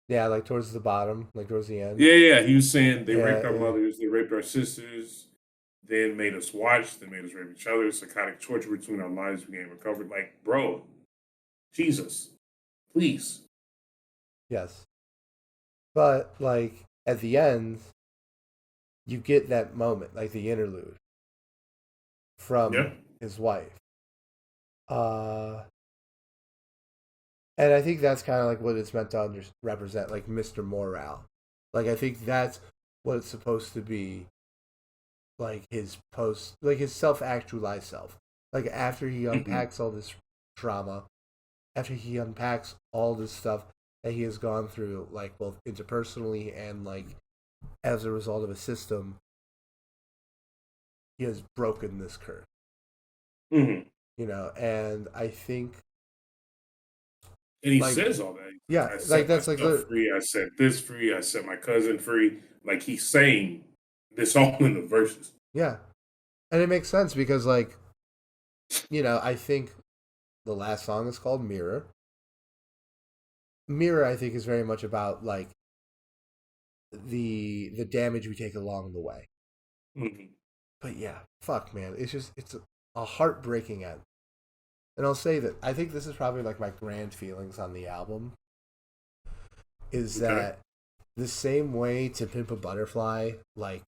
yeah. Like towards the bottom, like towards the end. Yeah, yeah. He was saying they Yeah, raped our yeah, mothers, they raped our sisters, then made us watch, then made us rape each other. Psychotic torture between our lives began recovered. Like, bro, Jesus, please. yes. But like at the end, you get that moment, like the interlude Yeah. from his wife. Uh, And I think that's kind of like what it's meant to represent, like Mr. Morale. Like I think that's what it's supposed to be, like his self-actualized self. Like after he Hmm. unpacks all this trauma, after he unpacks all this stuff that he has gone through, like both interpersonally and like as a result of a system, he has broken this curse. Hmm. And I think And he like says all that. yeah, I like set that's like myself free. I set this free. I set my cousin free. Like he's saying this all in the verses. yeah, and it makes sense because I think the last song is called Mirror. Mirror, I think, is very much about like the damage we take along the way. Hmm. But yeah, fuck man, it's a heartbreaking end. And I'll say that I think this is probably like my grand feelings on the album is Okay. that the same way To Pimp a Butterfly like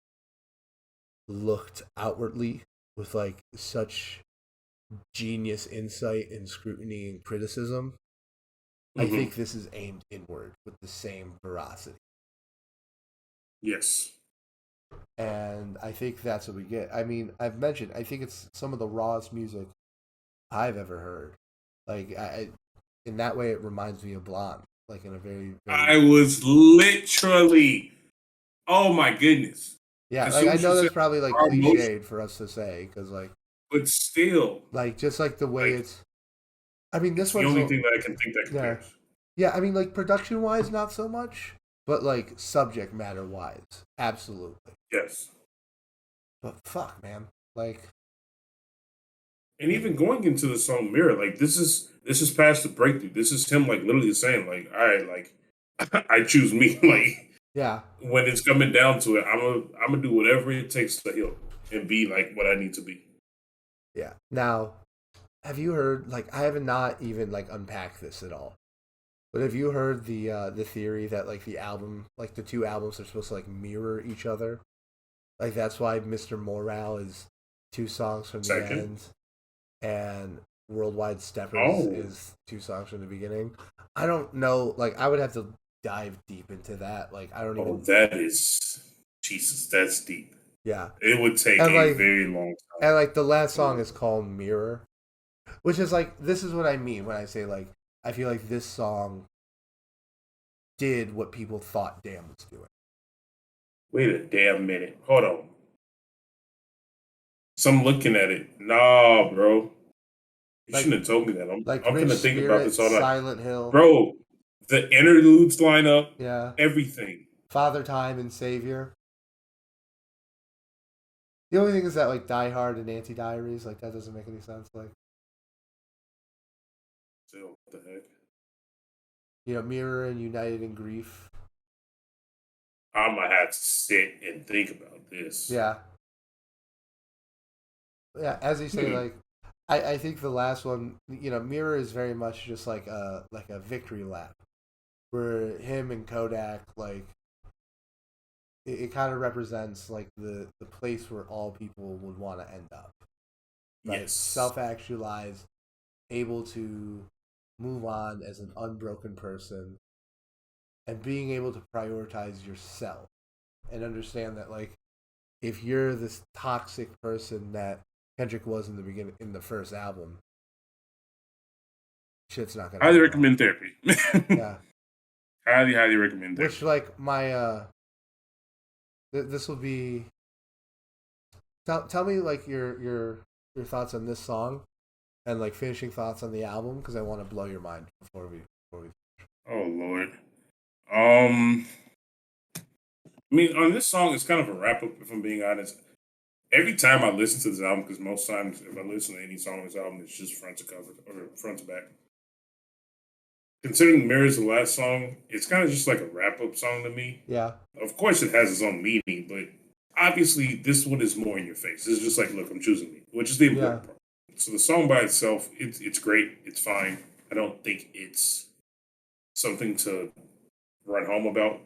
looked outwardly with like such genius insight and scrutiny and criticism, I Hmm. think this is aimed inward with the same veracity. Yes. And I think that's what we get. I mean, I've mentioned I think it's some of the rawest music I've ever heard. Like in that way, it reminds me of Blonde. Like in a very, very I was literally, oh my goodness. yeah. As Like soon I as you know said that's probably like our emotion, cliched for us to say because but still, just like the way like it's. I mean, this it's the one's only thing that I can think that yeah, compares. yeah. I mean, like production wise, not so much, but like subject matter wise, absolutely. Yes. But fuck, man, like And even going into the song Mirror, like this is past the breakthrough. This is him like literally saying, like, all right, like I choose me. Like yeah, when it's coming down to it, I'm gonna do whatever it takes to heal and be like what I need to be. yeah. Now, have you heard? Like, I have not even like unpacked this at all. But have you heard the theory that like the album, like the two albums, are supposed to like mirror each other? Like that's why Mr. Morale is two songs from the Second, end, and Worldwide Steppers oh, is two songs from the beginning. I don't know. Like I would have to dive deep into that. Like I don't oh, even. that is Jesus. That's deep. Yeah, It would take and a like very long the last song time. is called Mirror, which is like this is what I mean when I say like I feel like this song did what people thought Damn was doing. Wait a damn minute. Hold on. So I'm looking at it. Nah, bro. You Like shouldn't have told me that. like I'm Rich gonna think about this Spirit, all night. Silent Hill, Bro, the interludes line up, yeah, everything. Father Time and Savior. The only thing is that like Die Hard and Anti Diaries, like that doesn't make any sense. Like So what the heck? Mirror and United in Grief. I'm gonna have to sit and think about this. Yeah, yeah. As you say, Hmm. like I think the last one, Mirror is very much just like a victory lap where him and Kodak like it kind of represents like the place where all people would want to end up, right? Yes. Self actualized, able to move on as an unbroken person, and being able to prioritize yourself and understand that like if you're this toxic person that Kendrick was in the beginning in the first album, shit's not gonna Highly go well. recommend therapy. Yeah, Highly recommend which therapy. like my this will be tell me like your thoughts on this song and like finishing thoughts on the album because I want to blow your mind before we. Oh Lord. Um, I mean, on this song, it's kind of a wrap up. If I'm being honest, every time I listen to this album, because most times if I listen to any song on this album, it's just front to cover or front to back. Considering Mirror's the last song, it's kind of just like a wrap up song to me. Yeah, Of course, it has its own meaning, but obviously, this one is more in your face. It's just like, look, I'm choosing me, which is the yeah, important part. So the song by itself, it's great. It's fine. I don't think it's something to run home about.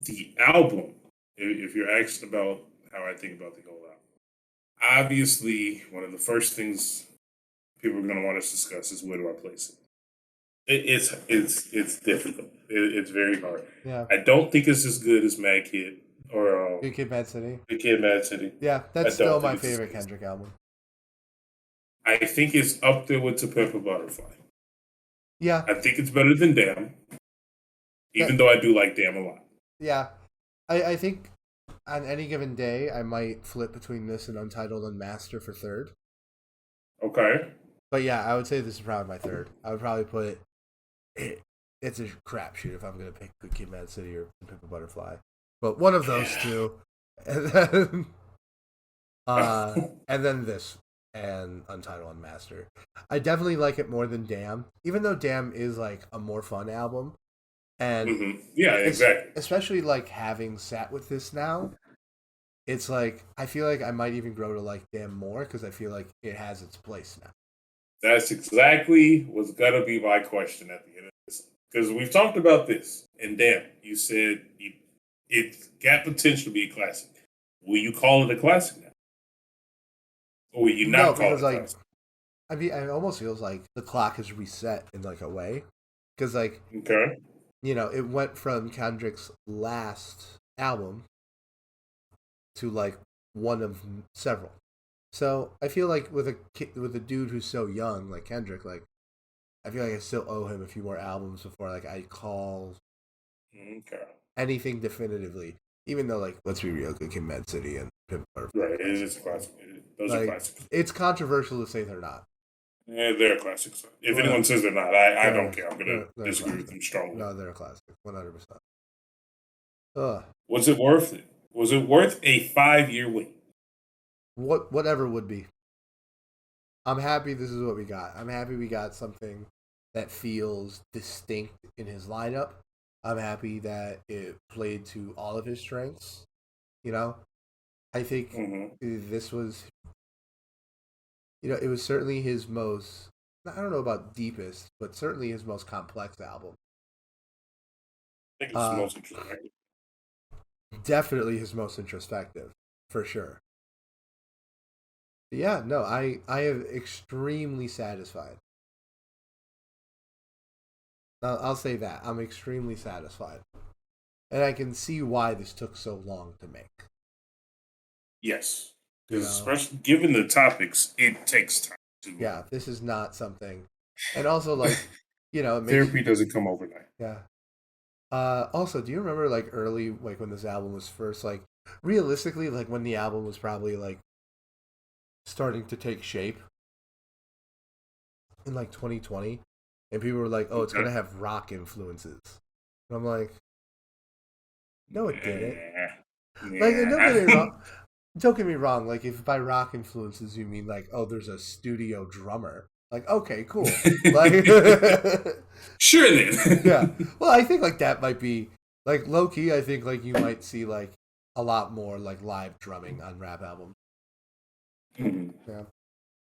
The album, if you're asked about how I think about the whole album, obviously, one of the first things people are going to want us to discuss is where do I place it? It's difficult. It's very hard. Yeah. I don't think it's as good as Mad Kid or Good Kid, Mad City. The Kid, Mad City. Yeah, I that's still don't think my it's as favorite good. Kendrick album. I think it's up there with To Pimp a Butterfly. Yeah, I think it's better than Damn, that even though I do like Damn a lot. yeah. I think on any given day I might flip between this and Untitled and Master for third. Okay. But yeah, I would say this is probably my third. I would probably put it. It's a crapshoot if I'm gonna pick Good Kid, Mad City or Pimp a Butterfly. But one of those Yeah. two, and then and then this and Untitled and Master. I definitely like it more than Damn, even though Damn is like a more fun album. And Yeah, it's exactly. especially like having sat with this now, it's like I feel like I might even grow to like Damn more because I feel like it has its place now. That's exactly what's gonna be my question at the end of this. Because we've talked about this, and Damn, you said it's got potential to be a classic. Will you call it a classic now? Or will you No, not call because it a like classic? I mean, it almost feels like the clock is reset in like a way, because like Okay. it went from Kendrick's last album to like one of several. So I feel like with a dude who's so young like Kendrick, like I feel like I still owe him a few more albums before like I call Okay. anything definitively. Even though like let's be real, Good Kid, Mad City and Pimp are Right. It classics. is a classic. Those are Like classics. it's controversial to say they're not. Yeah, they're classics. If anyone Well, says they're not, I don't they're care. I'm gonna they're a disagree with classic. them strongly. No, they're a classic, 100%. Ugh. Was it worth it? Was it worth a 5 year wait? Whatever would be. I'm happy this is what we got. I'm happy we got something that feels distinct in his lineup. I'm happy that it played to all of his strengths. You know, I think Mm-hmm. this was, it was certainly his most, I don't know about deepest, but certainly his most complex album. I think it's the Uh, most interesting. Definitely his most introspective, for sure. But yeah, no, I am extremely satisfied. I'll say that I'm extremely satisfied, and I can see why this took so long to make. Yes, You because know, especially given the topics, it takes time to. yeah, this is not something, and also like, it makes Therapy doesn't come overnight. yeah. Also, do you remember like early, like when this album was first, like realistically, like when the album was probably like starting to take shape in like 2020, and people were like, "Oh, it's gonna Okay. have rock influences," and I'm like, "No, it didn't." Yeah. Like, and don't get me Yeah. wrong. Don't get me wrong. Like, if by rock influences you mean like, oh, there's a studio drummer. Like, okay, cool. Like, Sure yeah. then. Well, I think like that might be like low key. I think like you might see like a lot more like live drumming on rap albums. Mhm. Yeah.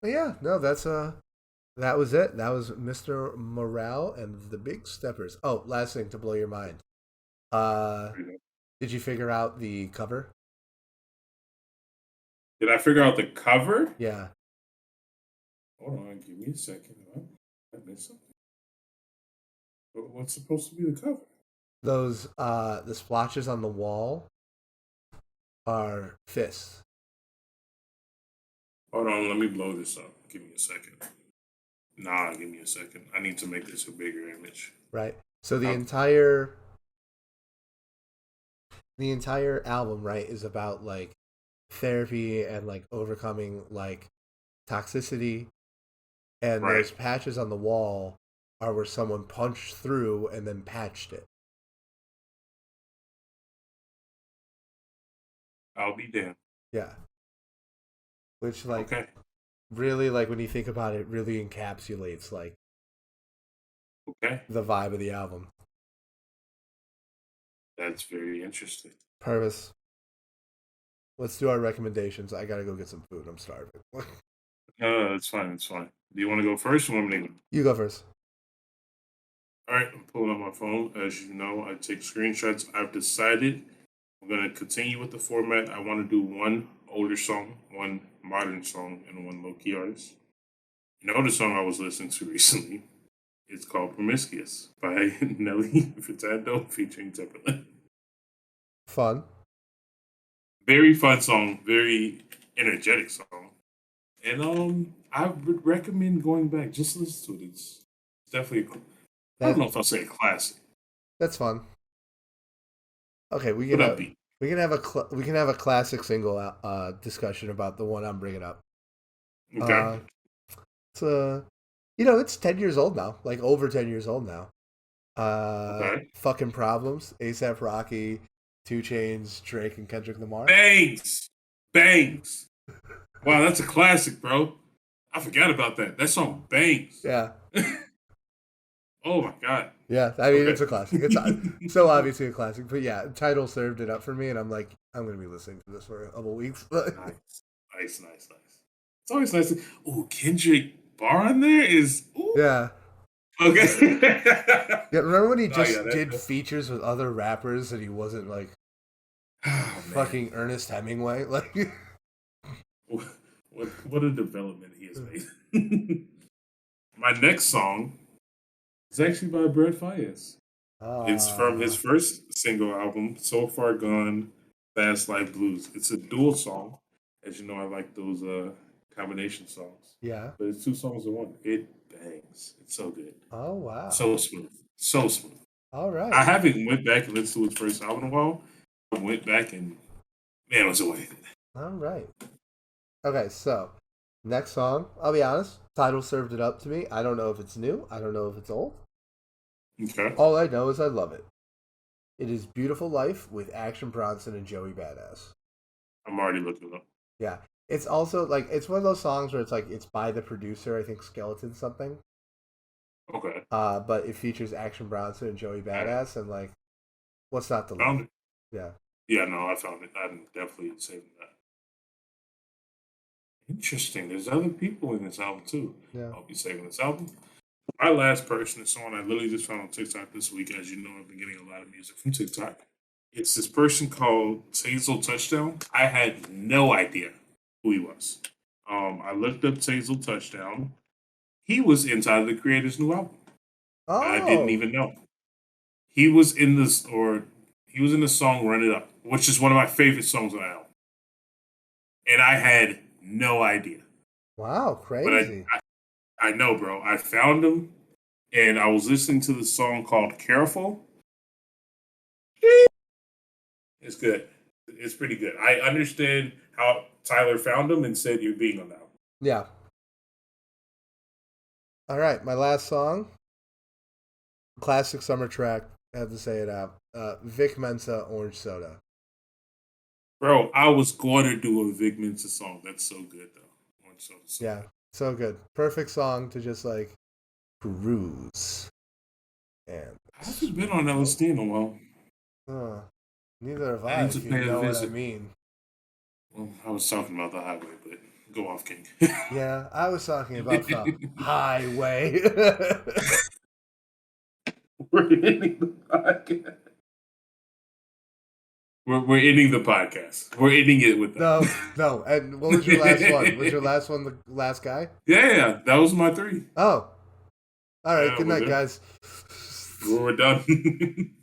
But yeah, no, that was it. That was Mr. Morale and the Big Steppers. Oh, last thing to blow your mind. Uh, did you figure out the cover? Did I figure out the cover? Yeah. Hold on, give me a second. I missed something. What's supposed to be the cover? Those the splotches on the wall are fists, Hold on, let me blow this up. Give me a second. Nah, give me a second. I need to make this a bigger image. right? So the Okay. entire album, right, is about like therapy and like overcoming like toxicity, and Right. those patches on the wall are where someone punched through and then patched it. I'll be damned. Yeah. Which like Okay. really like when you think about it really encapsulates like Okay. the vibe of the album. That's very interesting. Purvis, let's do our recommendations. I gotta go get some food. I'm starving. It's fine. It's fine. Do you want to go first or want me to go? You go first. All right, I'm pulling up my phone. As you know, I take screenshots. I've decided I'm going to continue with the format. I want to do one older song, one modern song, and one low key artist. You know the song I was listening to recently It's called Promiscuous by Nelly Furtado featuring Timberland. Fun. Very fun song, very energetic song. And I would recommend going back. Just listen to it. It's definitely I don't That know if I'll say a classic. that's fun. Okay, But upbeat. we can have a classic single discussion about the one I'm bringing up. Okay. It's it's 10 years old now, like over 10 years old now. Okay. Fucking Problems, ASAP Rocky, 2 Chainz, Drake, and Kendrick Lamar. Bangs. Bangs. Wow, that's a classic, bro. I forgot about that. That song bangs. Yeah. Oh my god. Yeah, I mean, Okay. it's a classic. It's so obviously a classic. But yeah, Tidal served it up for me, and I'm like, I'm going to be listening to this for a couple weeks. Nice. It's always nice. Oh, Kendrick bar on there is. Ooh. Yeah. Okay. Yeah, remember when he Oh, just yeah, did features with other rappers and he wasn't like Oh, fucking Ernest Hemingway? Like, what a development he has made. My next song is actually by Brett Fayez. It's from his first single album, So Far Gone, Fast Life Blues. It's a dual song. As you know, I like those combination songs. yeah. But it's 2 songs in one. It bangs. It's so good. Oh wow. So smooth. So smooth. All right. I haven't went back and listened to his first album in a while. I went back and man, it was away. All right. Okay, so next song. I'll be honest. Tidal served it up to me. I don't know if it's new. I don't know if it's old. Okay. All I know is I love it. It is Beautiful Life with Action Bronson and Joey Badass. I'm already looking it up. Yeah. It's also like it's one of those songs where it's like it's by the producer, I think Skeleton something. Okay. But it features Action Bronson and Joey Badass, and like, what's not to love? Found it. Yeah. Yeah, no, I found it. I'm definitely saving that. Interesting. There's other people in this album too. Yeah. I'll be saving this album. My last person is someone I literally just found on TikTok this week. As you know, I've been getting a lot of music from TikTok. It's this person called Tazel Touchdown. I had no idea who he was. I looked up Tazel Touchdown. He was in Tyler the Creator's new album. Oh. I didn't even know. He was in the song Run It Up, which is one of my favorite songs on the album. And I had no idea. Wow, crazy. But I know, bro. I found him, and I was listening to the song called Careful. It's good. It's pretty good. I understand how Tyler found him and said you're being on that. Yeah. All right, my last song. Classic summer track. I have to say it out. Vic Mensa, Orange Soda. Bro, I was going to do a Vic Mensa song. That's so good, though. Orange Soda. Yeah, so good. Perfect song to just like peruse. And I haven't been on LSD in a while. Neither have I I, need to if you pay a know what I visit. mean. Well, I was talking about the highway, but go off, King. Yeah, I was talking about the highway. We're ending the podcast. We're ending the podcast. We're ending it with that. No. And what was your last one? Was your last one the last guy? Yeah. That was my 3. Oh. All right. Yeah, Good night, guys. We're done.